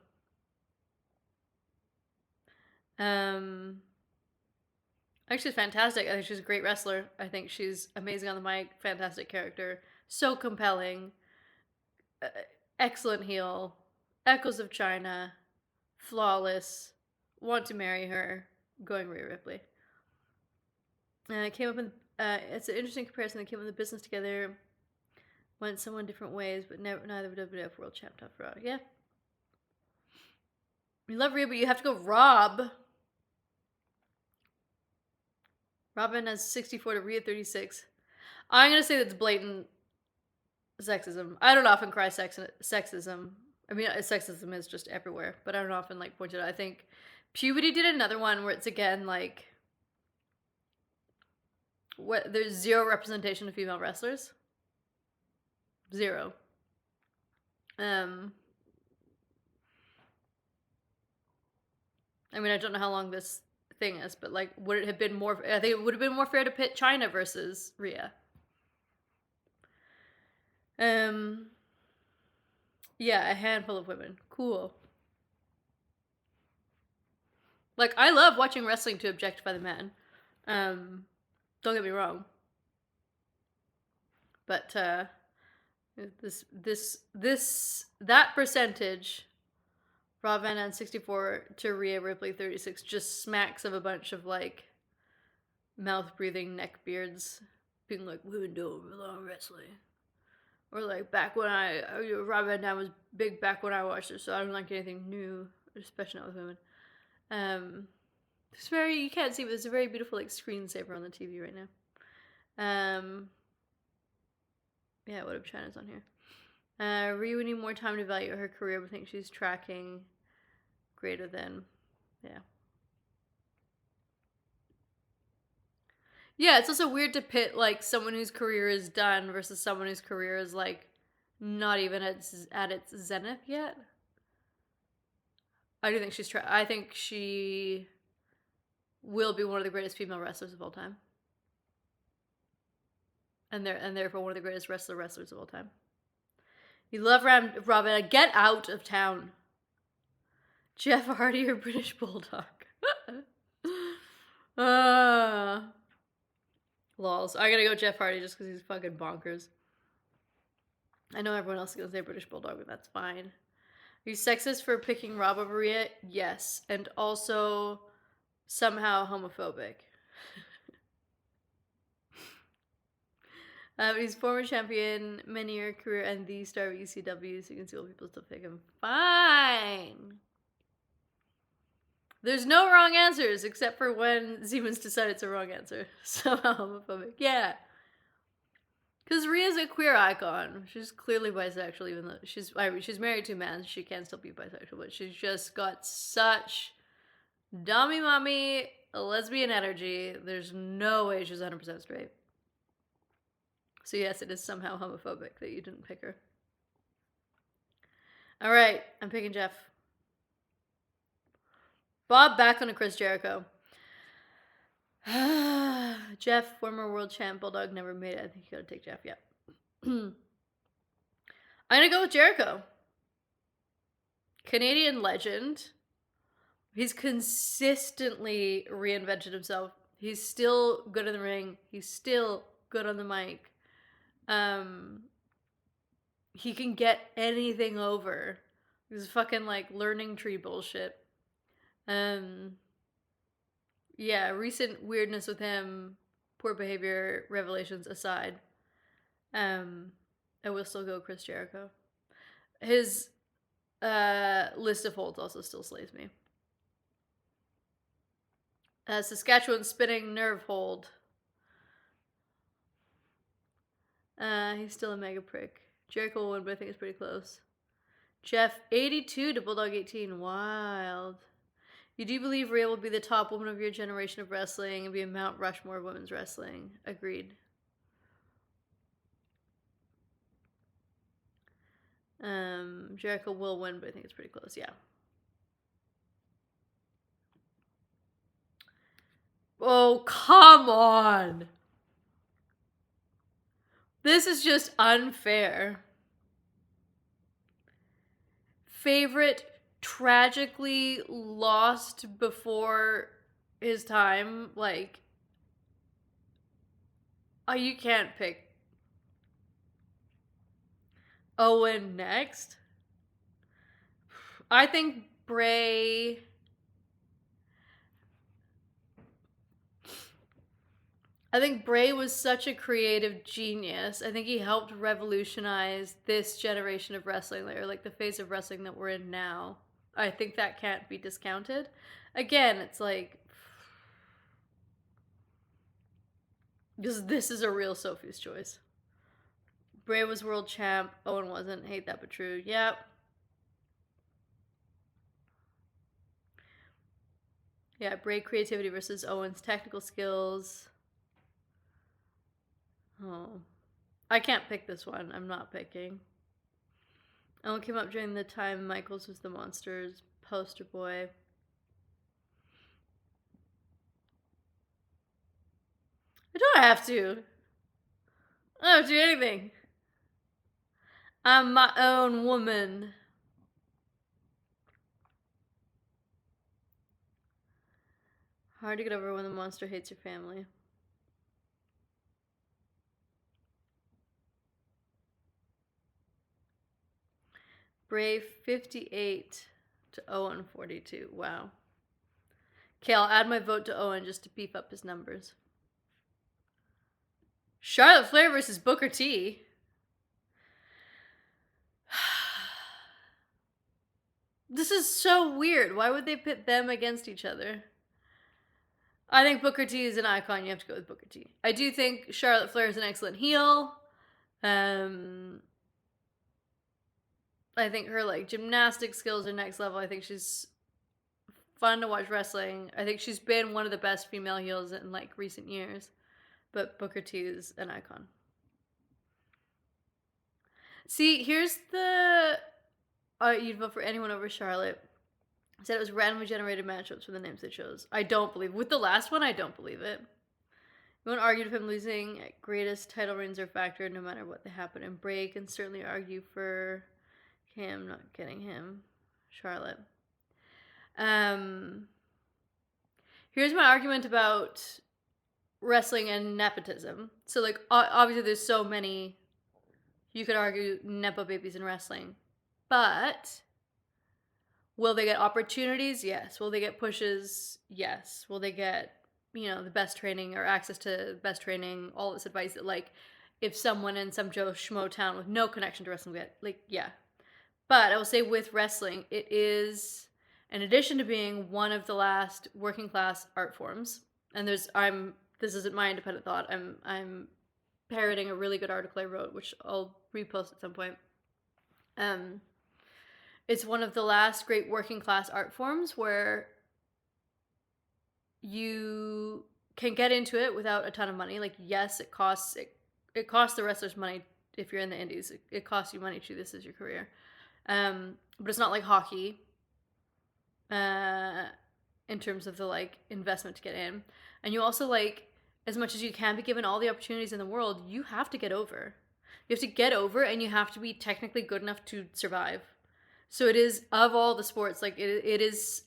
Actually, she's fantastic. I think she's a great wrestler. I think she's amazing on the mic. Fantastic character. So compelling. Excellent heel. Echoes of China. Flawless. Want to marry her. Going Rhea Ripley. Came up in. It's an interesting comparison. They came in the business together. Went somewhat different ways, but neither WWF World Champ Tough Raw. Yeah. You love Rhea, but you have to go Rob. Robin has 64 to Rhea 36. I'm going to say that's blatant sexism. I don't often cry sexism. I mean, sexism is just everywhere, but I don't often like point it out. I think Puberty did another one where it's again like there's zero representation of female wrestlers. Zero. I mean, I don't know how long this thing is, but like, would it have been more? I think it would have been more fair to pit China versus Rhea. Yeah, a handful of women. Cool. Like, I love watching wrestling to objectify the men. Don't get me wrong. But that percentage, Rob Van Dam 64 to Rhea Ripley 36, just smacks of a bunch of like mouth breathing neck beards being like, women don't belong in wrestling. Or like back when Rob Van Dam was big back when I watched it, so I don't like anything new, especially not with women. It's very, you can't see, but there's a very beautiful like screensaver on the TV right now. Yeah, what if China's on here? Rhea would need more time to evaluate her career, but I think she's tracking greater than, yeah. Yeah, it's also weird to pit like someone whose career is done versus someone whose career is like not even at its zenith yet. I do think I think she will be one of the greatest female wrestlers of all time. And therefore one of the greatest wrestlers of all time. You love Robin. Get out of town. Jeff Hardy or British Bulldog? Lols. I gotta go Jeff Hardy just because he's fucking bonkers. I know everyone else is gonna say British Bulldog, but that's fine. Are you sexist for picking Rob over Rhea? Yes. And also somehow homophobic. He's former champion, many-year career, and the star of ECW, so you can see what people still pick him. Fine. There's no wrong answers, except for when Siemens decided it's a wrong answer. Somehow homophobic. Yeah. Because Rhea's a queer icon. She's clearly bisexual, even though she's married to a man. She can still be bisexual, but she's just got such dummy mommy lesbian energy. There's no way she's 100% straight. So yes, it is somehow homophobic that you didn't pick her. All right, I'm picking Jeff. Bob Backlund and Chris Jericho. Jeff, former world champ, Bulldog, never made it. I think you gotta take Jeff, yeah. I'm gonna go with Jericho. Canadian legend. He's consistently reinvented himself. He's still good in the ring. He's still good on the mic. He can get anything over. This is fucking like learning tree bullshit. Yeah, recent weirdness with him, poor behavior, revelations aside, I will still go Chris Jericho. His list of holds also still slays me. Saskatchewan spinning nerve hold. He's still a mega prick. Jericho will win, but I think it's pretty close. Jeff, 82 to Bulldog 18. Wild. You do believe Rhea will be the top woman of your generation of wrestling and be a Mount Rushmore of women's wrestling. Agreed. Jericho will win, but I think it's pretty close, yeah. Oh, come on! This is just unfair. Favorite tragically lost before his time, like, you can't pick Owen next. I think Bray was such a creative genius. I think he helped revolutionize this generation of wrestling, or like the phase of wrestling that we're in now. I think that can't be discounted. Again, it's like, because this is a real Sophie's choice. Bray was world champ. Owen wasn't. Hate that, but true. Yep. Yeah, Bray creativity versus Owen's technical skills. Oh. I can't pick this one. I'm not picking. Owen came up during the time Michaels was the Monsters poster boy. I don't have to. I don't have to do anything. I'm my own woman. Hard to get over when the monster hates your family. Bray 58 to Owen 42. Wow. Okay, I'll add my vote to Owen just to beef up his numbers. Charlotte Flair versus Booker T. This is so weird. Why would they pit them against each other? I think Booker T is an icon. You have to go with Booker T. I do think Charlotte Flair is an excellent heel. I think her like gymnastic skills are next level. I think she's fun to watch wrestling. I think she's been one of the best female heels in like recent years. But Booker T is an icon. See, here's the... you'd vote for anyone over Charlotte. I said it was randomly generated matchups for the names they chose. I don't believe... With the last one, I don't believe it. You won't argue with him losing greatest title reigns are factored no matter what they happen. And Bray can certainly argue for him not getting him. Charlotte. here's my argument about wrestling and nepotism. So, like, obviously there's so many, you could argue, nepo babies in wrestling. But will they get opportunities? Yes. Will they get pushes? Yes. Will they get, the best training or access to best training, all this advice that, like, if someone in some Joe Schmo town with no connection to wrestling get, like, yeah. But I will say with wrestling, it is, in addition to being one of the last working class art forms, and this isn't my independent thought, I'm parroting a really good article I wrote, which I'll repost at some point. It's one of the last great working class art forms where you can get into it without a ton of money. Like, yes, it costs the wrestlers money if you're in the indies. It costs you money to, this is your career. But it's not like hockey in terms of the, like, investment to get in. And you also, like, as much as you can be given all the opportunities in the world, you have to get over. You have to get over, and you have to be technically good enough to survive. So it is, of all the sports, like, it is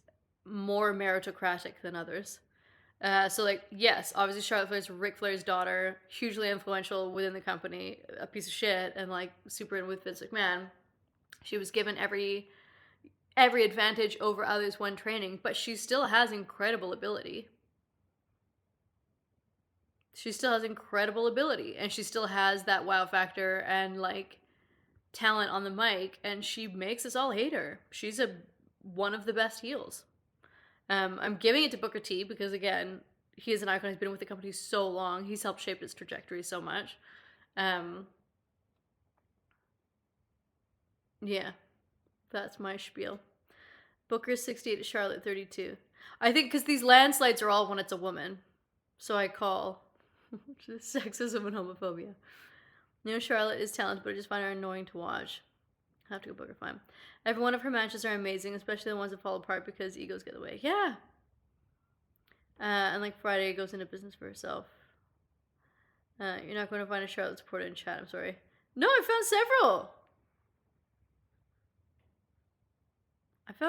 more meritocratic than others. So, like, yes, obviously Charlotte Flair's Ric Flair's daughter, hugely influential within the company, a piece of shit, and, like, super in with Vince McMahon. She was given every advantage over others when training, but she still has incredible ability. She still has incredible ability, and she still has that wow factor and, like, talent on the mic, and she makes us all hate her. She's one of the best heels. I'm giving it to Booker T because, again, he is an icon. He's been with the company so long. He's helped shape its trajectory so much. Yeah, that's my spiel. Booker's 68, Charlotte 32. I think because these landslides are all when it's a woman. So I call sexism and homophobia. Charlotte is talented, but I just find her annoying to watch. I have to go Booker, fine. Every one of her matches are amazing, especially the ones that fall apart because egos get in the way. Yeah. And, like, Friday goes into business for herself. You're not going to find a Charlotte supporter in chat, I'm sorry. No, I found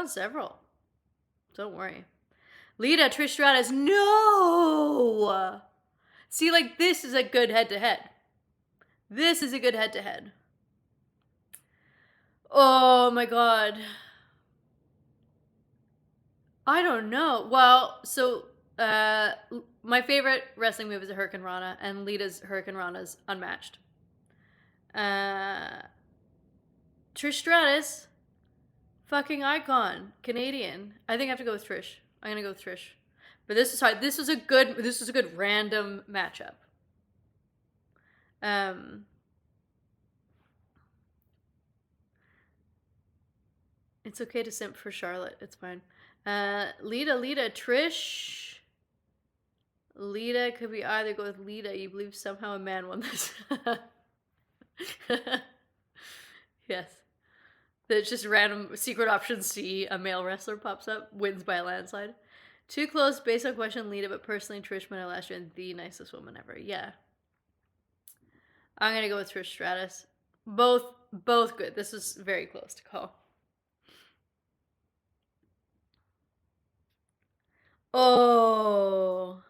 several. Don't worry. Lita, Trish Stratus, no! See, like, this is a good head-to-head. This is a good head-to-head. Oh my god. I don't know. Well, so, my favorite wrestling move is a Hurricane Rana, and Lita's Hurricane Rana's unmatched. Trish Stratus, fucking icon, Canadian. I think I have to go with Trish. I'm gonna go with Trish. But this is hard. This was a good random matchup. It's okay to simp for Charlotte. It's fine. Lita, Trish. Lita could be either. Go with Lita. You believe somehow a man won this. Yes. There's just random secret option C. A male wrestler pops up, wins by a landslide. Too close based on question Lita, but personally Trish met her last year and the nicest woman ever. Yeah. I'm gonna go with Trish Stratus. Both good. This was very close to call. Oh.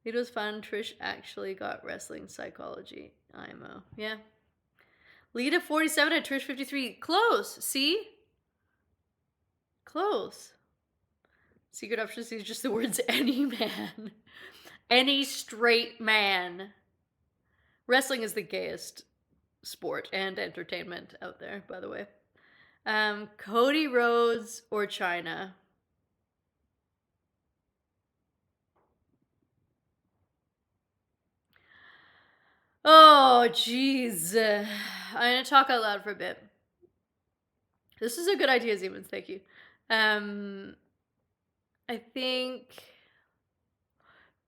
It was fun. Trish actually got wrestling psychology. IMO. Yeah. Lita 47 and Trish 53. Close. See? Close. Secret option is just the words any man. Any straight man. Wrestling is the gayest sport and entertainment out there, by the way. Cody Rhodes or Chyna? Oh, jeez. I'm going to talk out loud for a bit. This is a good idea, Siemens. Thank you. I think,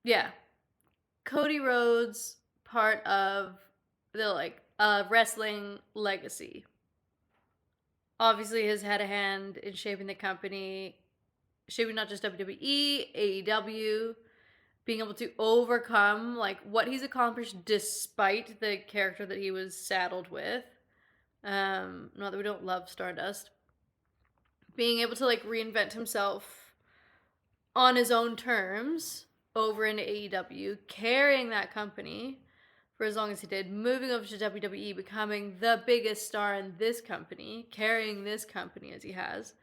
yeah, Cody Rhodes, part of the, wrestling legacy. Obviously has had a hand in shaping the company, shaping not just WWE, AEW, being able to overcome, what he's accomplished despite the character that he was saddled with. Not that we don't love Stardust. Being able to, reinvent himself on his own terms over into AEW, carrying that company for as long as he did, moving over to WWE, becoming the biggest star in this company, carrying this company as he has.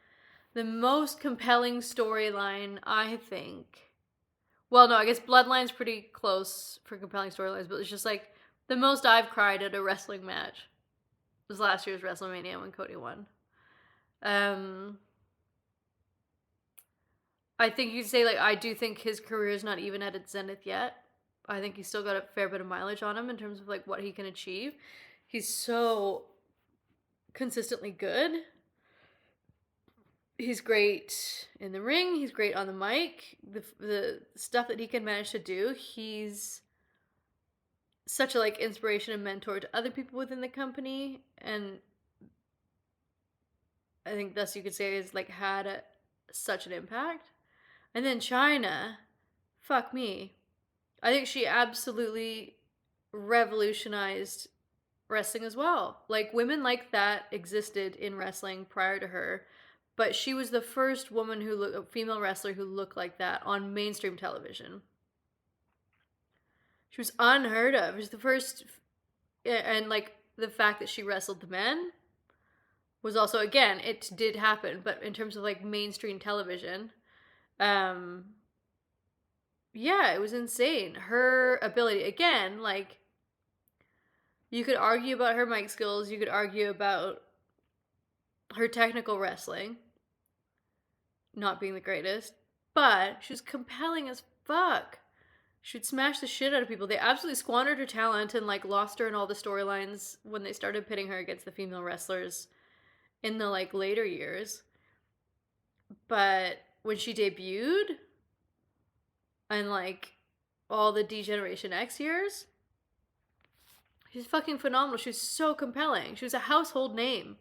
The most compelling storyline, I think. Well, no, I guess Bloodline's pretty close for compelling storylines, but it's just like the most I've cried at a wrestling match was last year's WrestleMania when Cody won. I think you'd say, like, I do think his career is not even at its zenith yet. I think he's still got a fair bit of mileage on him in terms of, like, what he can achieve. He's so consistently good. He's great in the ring. He's great on the mic. The stuff that he can manage to do, he's such a, like, inspiration and mentor to other people within the company. And I think thus you could say has, like, had such an impact. And then China, fuck me. I think she absolutely revolutionized wrestling as well. Like, women like that existed in wrestling prior to her, but she was the first female wrestler who looked like that on mainstream television. She was unheard of. She was the first, and like the fact that she wrestled the men was also, again, it did happen, but in terms of like mainstream television, yeah, it was insane. Her ability, again, like, you could argue about her mic skills, you could argue about her technical wrestling not being the greatest, but she was compelling as fuck. She would smash the shit out of people. They absolutely squandered her talent and like lost her in all the storylines when they started pitting her against the female wrestlers in the like later years. But when she debuted and like all the D-Generation X years, she's fucking phenomenal. She was so compelling. She was a household name.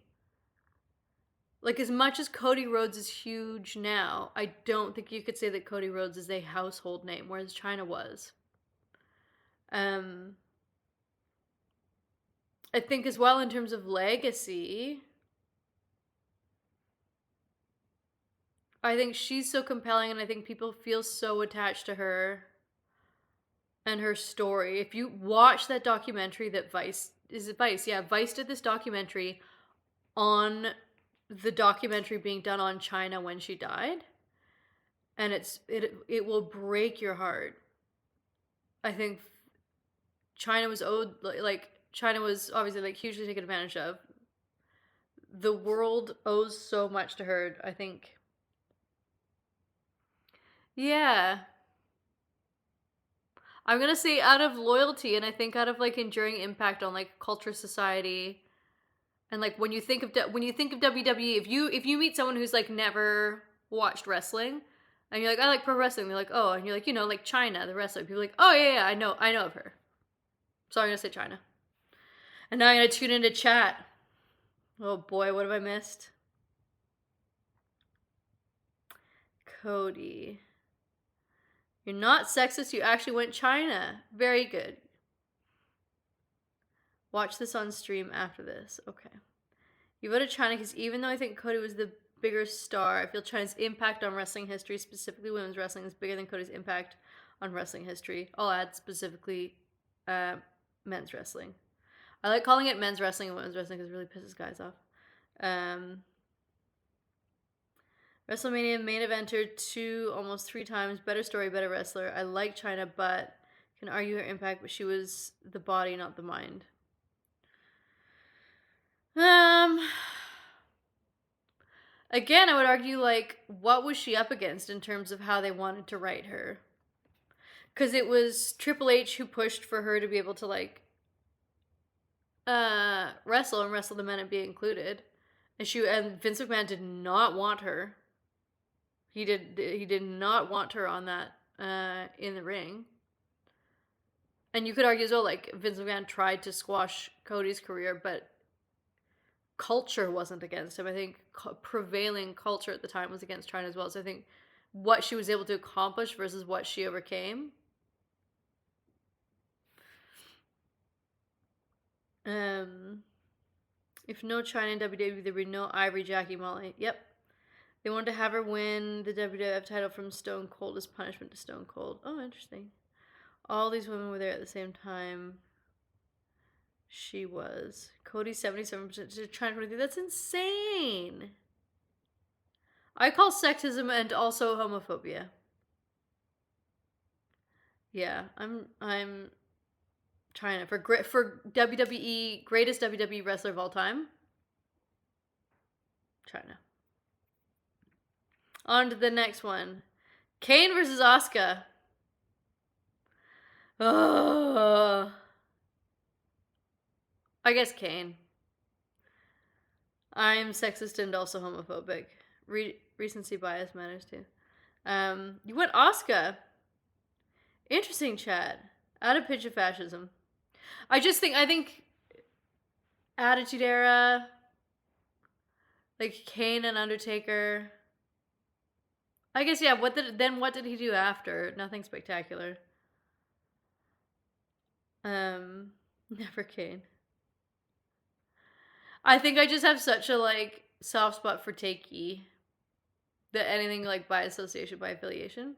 Like, as much as Cody Rhodes is huge now, I don't think you could say that Cody Rhodes is a household name, whereas China was. I think as well in terms of legacy, I think she's so compelling, and I think people feel so attached to her and her story. If you watch that documentary that Vice did this documentary on the documentary being done on China when she died, and it will break your heart. I think China was obviously like hugely taken advantage of. The world owes so much to her, I think. Yeah. I'm gonna say out of loyalty, and I think out of like enduring impact on like culture, society, and like when you think of WWE, if you meet someone who's like never watched wrestling, and you're like, I like pro wrestling, they're like, oh, and you're like, you know, like China, the wrestler, people are like, oh yeah, I know of her. So I'm gonna say China. And now I'm gonna tune into chat. Oh boy, what have I missed? Cody. You're not sexist, you actually went China. Very good. Watch this on stream after this. Okay. You voted China because even though I think Cody was the bigger star, I feel China's impact on wrestling history, specifically women's wrestling, is bigger than Cody's impact on wrestling history. I'll add specifically men's wrestling. I like calling it men's wrestling and women's wrestling because it really pisses guys off. WrestleMania main eventer 2 almost 3 times. Better story, better wrestler. I like China, but can argue her impact, but she was the body, not the mind. Again, I would argue, like, what was she up against in terms of how they wanted to write her? Because it was Triple H who pushed for her to be able to, like, wrestle and wrestle the men and be included. And Vince McMahon did not want her. He did not want her on that, in the ring. And you could argue as well, like, Vince McMahon tried to squash Cody's career, but culture wasn't against him. I think prevailing culture at the time was against China as well. So I think what she was able to accomplish versus what she overcame. If no China in WWE, there would be no Ivory, Jackie, Molly. Yep. They wanted to have her win the WWF title from Stone Cold as punishment to Stone Cold. Oh, interesting. All these women were there at the same time. She was. Cody 77% to China 23. That's insane. I call sexism and also homophobia. Yeah, I'm China for WWE greatest WWE wrestler of all time. China. On to the next one. Kane versus Asuka. Oh. I guess Kane. I'm sexist and also homophobic. Recency bias matters too. You went Asuka. Interesting, chat. Out of pitch of fascism. I think Attitude Era, like Kane and Undertaker. I guess yeah. What did he do after? Nothing spectacular. Never Kane. I think I just have such a like soft spot for Takei that anything like by association, by affiliation.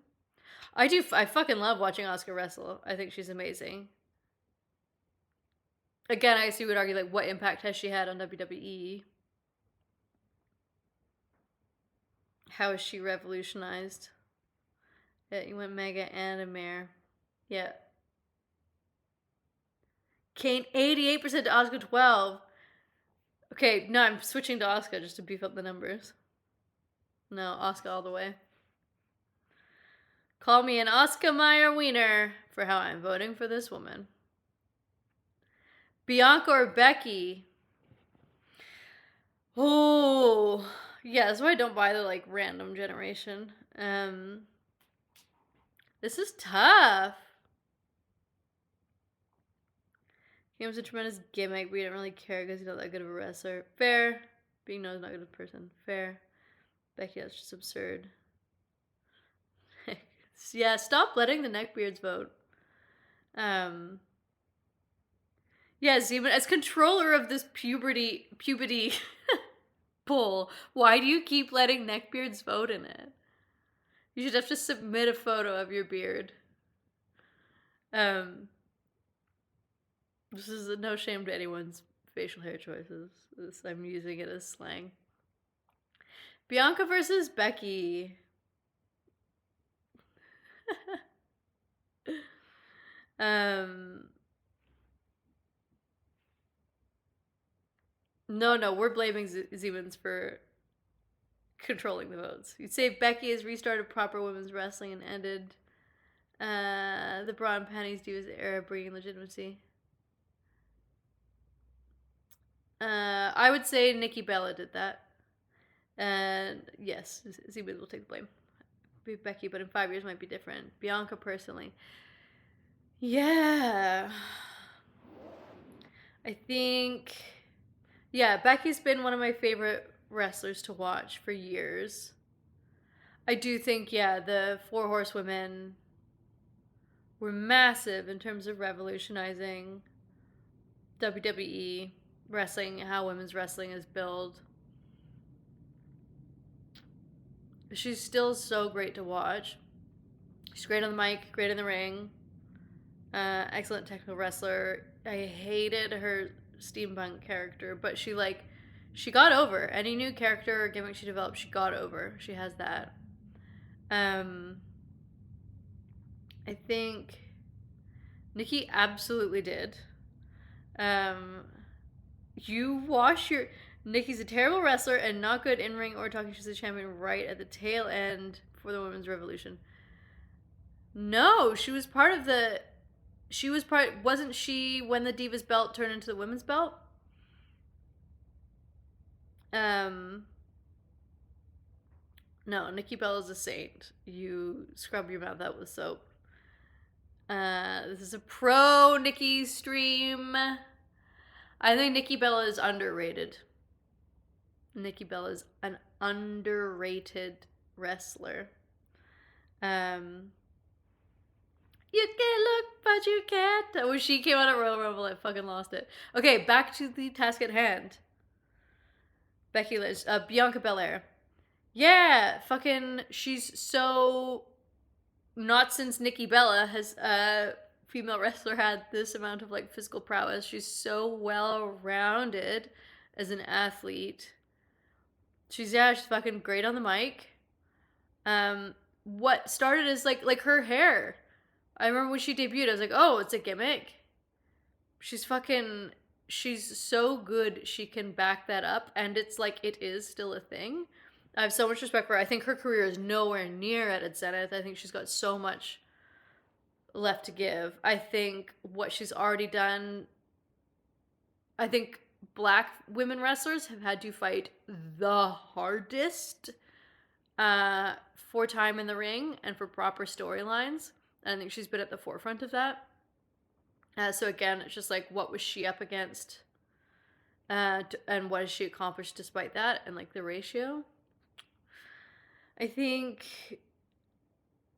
I fucking love watching Asuka wrestle. I think she's amazing. Again, I guess you would argue like what impact has she had on WWE? How has she revolutionized? Yeah, you went Mega and Amir. Yeah. Kane 88% to Asuka 12. Okay, no, I'm switching to Asuka just to beef up the numbers. No, Asuka all the way. Call me an Oscar Mayer wiener for how I'm voting for this woman. Bianca or Becky? Oh, yeah, that's why I don't buy the like random generation. This is tough. He was a tremendous gimmick, but you didn't really care because he's not that good of a wrestler. Fair. Being known as not a good person. Fair. Becky, that's just absurd. Yeah, stop letting the neckbeards vote. Yeah, Zeman, as controller of this puberty poll, why do you keep letting neckbeards vote in it? You should have to submit a photo of your beard. This is no shame to anyone's facial hair choices. I'm using it as slang. Bianca versus Becky. No, we're blaming Siemens for controlling the votes. You'd say Becky has restarted proper women's wrestling and ended the bra and panties divas era, bringing legitimacy. I would say Nikki Bella did that. And yes, Siemens will take the blame. Be Becky, but in 5 years might be different. Bianca personally. Yeah. I think... Yeah, Becky's been one of my favorite wrestlers to watch for years. I do think, yeah, the Four Horsewomen were massive in terms of revolutionizing WWE wrestling, how women's wrestling is built. She's still so great to watch. She's great on the mic, great in the ring. Excellent technical wrestler. I hated her steampunk character, but she got over. Any new character or gimmick she developed, she got over. She has that. I think Nikki absolutely did. Nikki's a terrible wrestler and not good in ring or talking. She's a champion right at the tail end for the women's revolution. No, she was part of the. Wasn't she when the Divas belt turned into the women's belt? No, Nikki Bella's a saint. You scrub your mouth out with soap. This is a pro Nikki stream. I think Nikki Bella is underrated. Nikki Bella is an underrated wrestler. You can look, but you can't. When she came out at Royal Rumble, I fucking lost it. Okay, back to the task at hand. Becky Lynch, Bianca Belair. Yeah, fucking, she's so, not since Nikki Bella has a female wrestler had this amount of like physical prowess. She's so well rounded as an athlete. She's fucking great on the mic. What started as like her hair. I remember when she debuted, I was like, oh, it's a gimmick. She's so good she can back that up, and it's like it is still a thing. I have so much respect for her. I think her career is nowhere near at its zenith. I think she's got so much left to give. I think what she's already done, I think black women wrestlers have had to fight the hardest for time in the ring and for proper storylines. And I think she's been at the forefront of that. So again, it's just like, what was she up against? And what has she accomplished despite that? And like the ratio. I think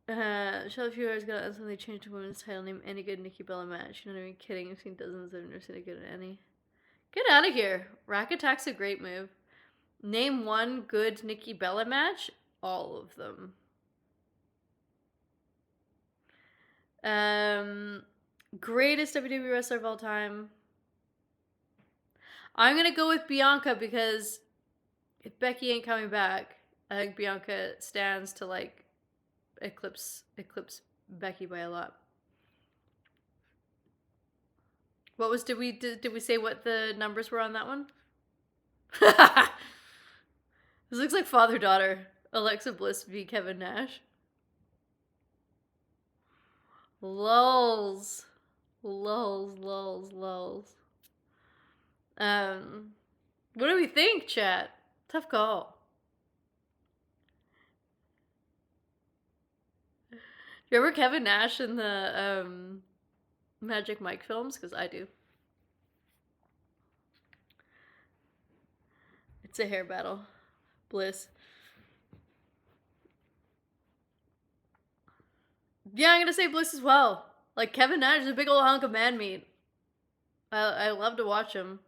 Charlotte Flair is gonna instantly change the women's title name any good Nikki Bella match. You're not even kidding. I've seen dozens. I've never seen a good at any. Get out of here. Rack Attack's a great move. Name one good Nikki Bella match. All of them. Greatest WWE wrestler of all time. I'm gonna go with Bianca because if Becky ain't coming back, I think Bianca stands to like eclipse Becky by a lot. What was did we say what the numbers were on that one? This looks like father-daughter. Alexa Bliss v Kevin Nash. Lols. What do we think, chat? Tough call. Do you remember Kevin Nash in the Magic Mike films? Because I do. It's a hair battle. Bliss. Yeah, I'm gonna say Bliss as well. Like, Kevin Nash is a big old hunk of man meat. I love to watch him.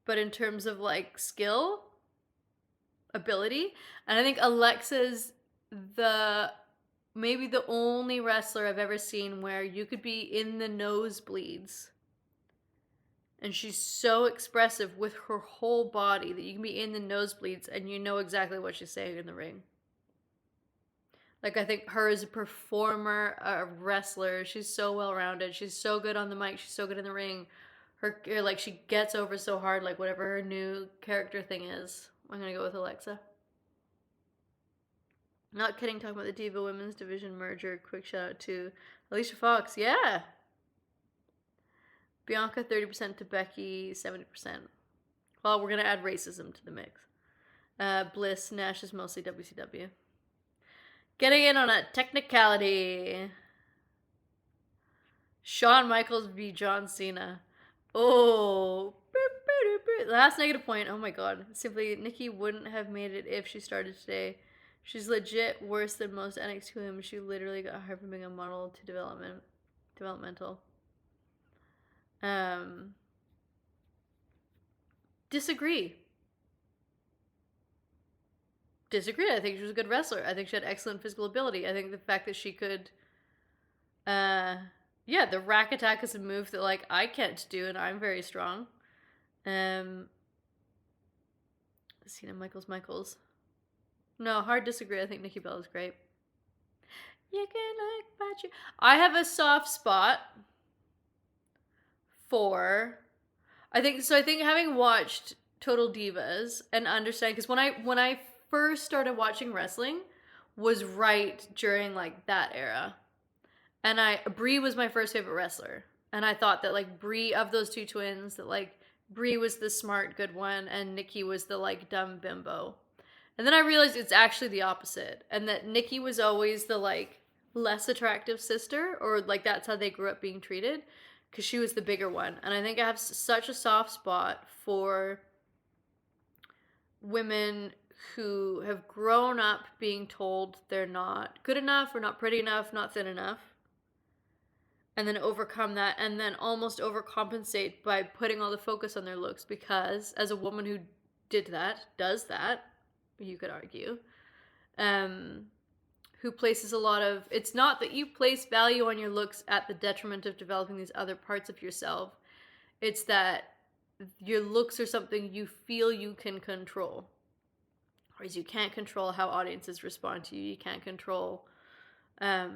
But in terms of, like, skill, ability, and I think Alexa's maybe the only wrestler I've ever seen where you could be in the nosebleeds and she's so expressive with her whole body that you can be in the nosebleeds and you know exactly what she's saying in the ring. Like, I think her as a performer, a wrestler, she's so well-rounded. She's so good on the mic. She's so good in the ring. Like, she gets over so hard, like, whatever her new character thing is. I'm gonna go with Alexa. Not kidding, talking about the Diva Women's Division merger. Quick shout out to Alicia Fox. Yeah! Bianca, 30% to Becky, 70%. Well, we're gonna add racism to the mix. Bliss, Nash is mostly WCW. Getting in on a technicality. Shawn Michaels v. John Cena. Oh. Last negative point. Oh my god. Simply, Nikki wouldn't have made it if she started today. She's legit worse than most NXT women. She literally got hired from being a model to developmental. Disagree. I think she was a good wrestler. I think she had excellent physical ability. I think the fact that she could the rack attack is a move that like I can't do and I'm very strong. Cena Michaels. No, hard disagree. I think Nikki Bella is great. You can look but you. I have a soft spot for I think having watched Total Divas and understand, because when I first started watching wrestling was right during like that era, and Brie was my first favorite wrestler, and I thought that like Brie, of those two twins, that like Brie was the smart good one and Nikki was the like dumb bimbo. And then I realized it's actually the opposite, and that Nikki was always the like less attractive sister, or like that's how they grew up being treated, because she was the bigger one. And I think I have such a soft spot for women who have grown up being told they're not good enough or not pretty enough, not thin enough, and then overcome that and then almost overcompensate by putting all the focus on their looks, because as a woman who does that, you could argue. Who places a lot of... It's not that you place value on your looks at the detriment of developing these other parts of yourself. It's that your looks are something you feel you can control. Whereas you can't control how audiences respond to you. You can't control, I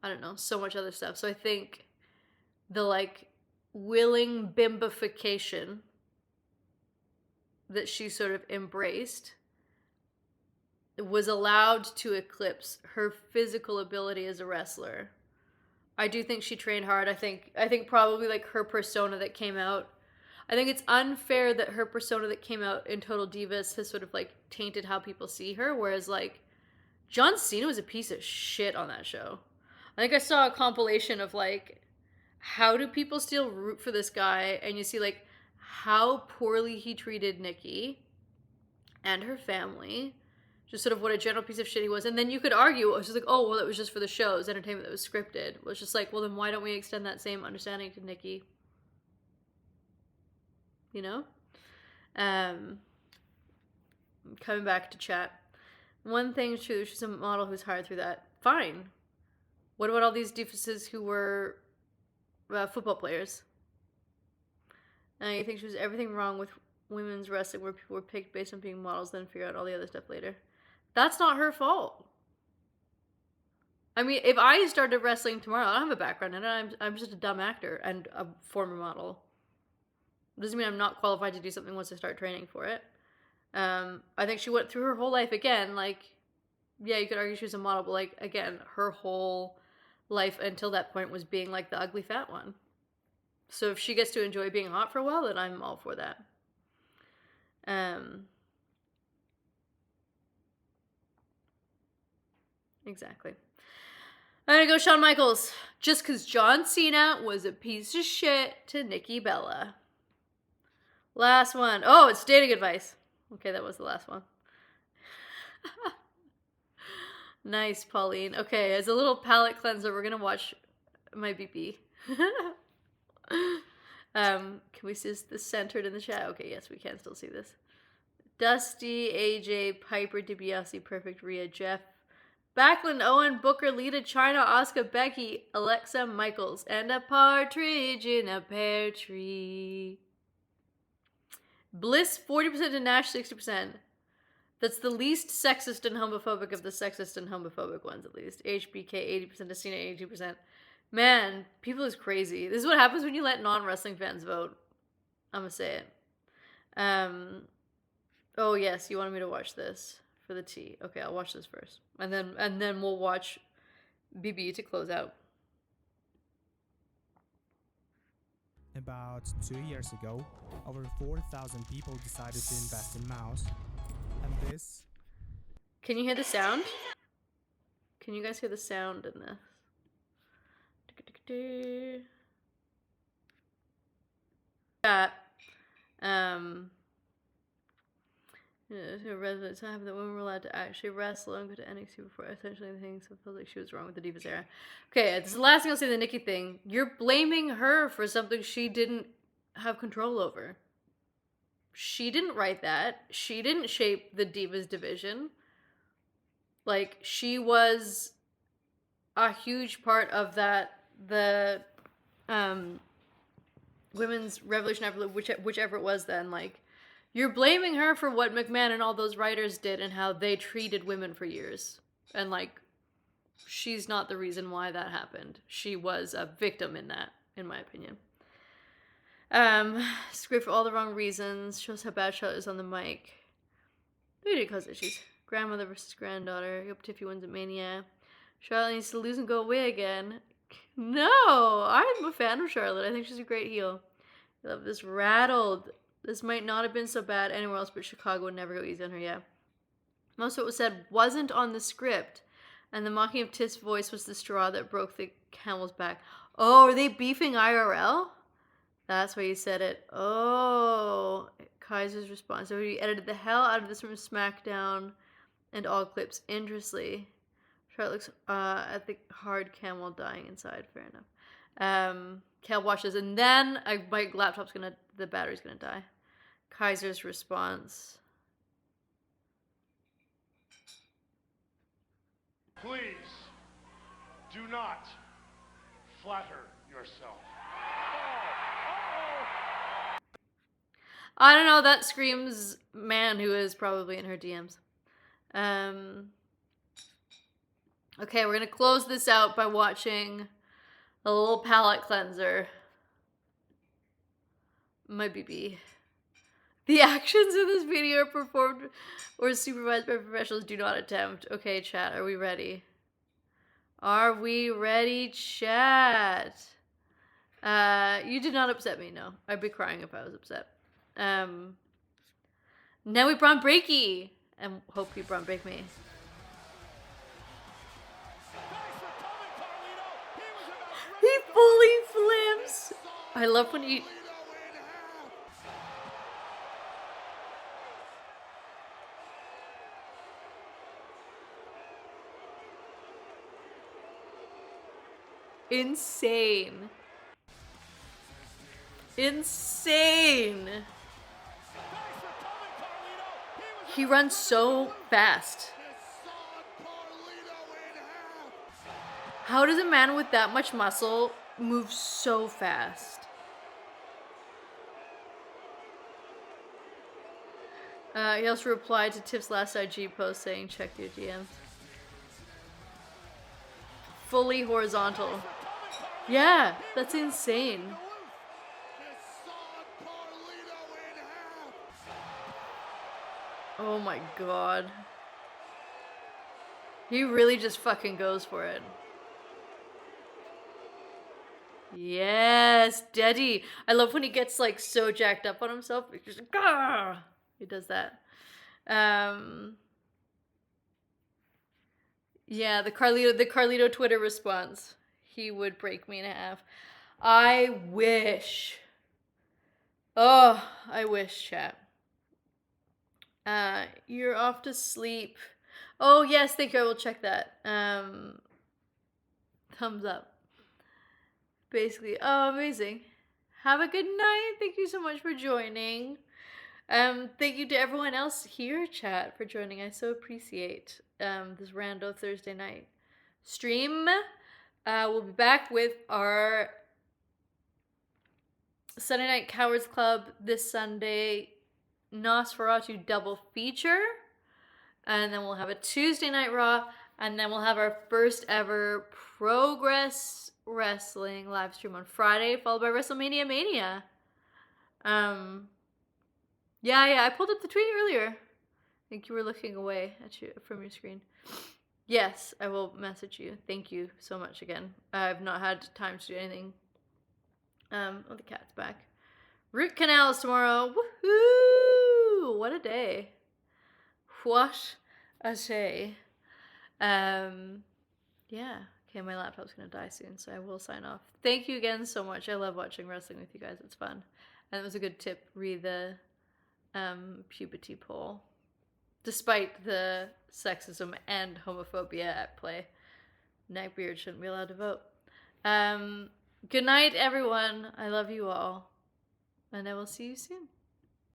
don't know, so much other stuff. So I think the, like, willing bimbification that she sort of embraced was allowed to eclipse her physical ability as a wrestler. I do think she trained hard. I think probably, like, her persona that came out, I think it's unfair that her persona that came out in Total Divas has sort of, like, tainted how people see her, whereas, like, John Cena was a piece of shit on that show. I think I saw a compilation of, like, how do people still root for this guy, and you see, like, how poorly he treated Nikki and her family, just sort of what a general piece of shit he was. And then you could argue, it was just like, oh, well, it was just for the show, it was entertainment that was scripted. It was just like, well, then why don't we extend that same understanding to Nikki? You know? Coming back to chat. One thing is true, she's a model who's hired through that. Fine. What about all these doofuses who were football players? You think she was everything wrong with women's wrestling where people were picked based on being models, then figure out all the other stuff later. That's not her fault. I mean, if I started wrestling tomorrow, I don't have a background in it. I'm just a dumb actor and a former model. Doesn't mean I'm not qualified to do something once I start training for it. I think she went through her whole life again. Like, yeah, you could argue she was a model, but, like, again, her whole life until that point was being, like, the ugly fat one. So if she gets to enjoy being hot for a while, then I'm all for that. Exactly. I'm gonna go Shawn Michaels. Just because John Cena was a piece of shit to Nikki Bella. Last one. Oh, it's dating advice. Okay, that was the last one. Nice, Pauline. Okay, as a little palate cleanser, we're gonna watch my BP. Can we see this centered in the chat? Okay, yes, we can still see this. Dusty, AJ, Piper, DiBiase, Perfect, Rhea, Jeff, Backlund, Owen, Booker, Lita, Chyna, Asuka, Becky, Alexa, Michaels, and a partridge in a pear tree. Bliss, 40% to Nash, 60%. That's the least sexist and homophobic of the sexist and homophobic ones, at least. HBK, 80% to Cena, 82%. Man, people is crazy. This is what happens when you let non-wrestling fans vote. I'm gonna say it. Oh yes, you wanted me to watch this for the tea. Okay, I'll watch this first. And then we'll watch BB to close out. About 2 years ago, over 4,000 people decided to invest in mouse. And this... Can you hear the sound? Can you guys hear the sound in this? That residents have that women were allowed to actually wrestle and go to NXT before essentially things, so it feels like she was wrong with the Divas era. Okay, this is the last thing I'll say, the Nikki thing. You're blaming her for something she didn't have control over. She didn't write that. She didn't shape the Divas division. Like, she was a huge part of that, the women's revolution, whichever it was then. Like, you're blaming her for what McMahon and all those writers did and how they treated women for years. And, like, she's not the reason why that happened. She was a victim in that, in my opinion. Script for all the wrong reasons. Shows how bad Charlotte is on the mic. Maybe did cause issues. Grandmother versus granddaughter. Hope Tiffy wins at Mania. Charlotte needs to lose and go away again. No! I'm a fan of Charlotte. I think she's a great heel. I love this. Rattled. This might not have been so bad anywhere else, but Chicago would never go easy on her, yeah. Most of what was said wasn't on the script, and the mocking of Tiff's voice was the straw that broke the camel's back. Oh, are they beefing IRL? That's why you said it. Oh, Kaiser's response. So he edited the hell out of this from SmackDown and all clips. Interestingly, Charlotte looks at the hard camel dying inside. Fair enough. Cal watches, and then my laptop's the battery's gonna die. Kaiser's response. Please do not flatter yourself. I don't know, that screams man who is probably in her DMs. Okay, we're gonna close this out by watching a little palate cleanser. My BB. The actions in this video are performed or supervised by professionals. Do not attempt. Okay, chat, are we ready? Are we ready, chat? You did not upset me, no. I'd be crying if I was upset. Now we Braun Breaky! And hope you Braun Break me. He fully flips! I love when he... Insane. Insane. He runs so fast. How does a man with that much muscle move so fast? He also replied to Tiff's last IG post saying, check your DMs. Fully horizontal. Yeah, that's insane. Oh my god. He really just fucking goes for it. Yes, Daddy. I love when he gets like so jacked up on himself. He's just like, Gah! He does that. Yeah, the Carlito Twitter response. He would break me in half. I wish. Oh, I wish, chat. You're off to sleep. Oh, yes, thank you. I will check that. Thumbs up. Basically. Oh, amazing. Have a good night. Thank you so much for joining. Thank you to everyone else here, chat, for joining. I so appreciate this rando Thursday night stream. We'll be back with our Sunday Night Cowards Club this Sunday Nosferatu double feature, and then we'll have a Tuesday Night Raw, and then we'll have our first ever Progress Wrestling live stream on Friday, followed by WrestleMania Mania. Yeah, I pulled up the tweet earlier. I think you were looking away from your screen. Yes, I will message you. Thank you so much again. I've not had time to do anything. Oh, the cat's back. Root canals tomorrow. Woohoo! What a day. What a day. Yeah. Okay, my laptop's gonna die soon, so I will sign off. Thank you again so much. I love watching wrestling with you guys. It's fun. And it was a good tip. Read the puberty poll. Despite the sexism and homophobia at play. Neckbeard shouldn't be allowed to vote. Good night, everyone. I love you all. And I will see you soon.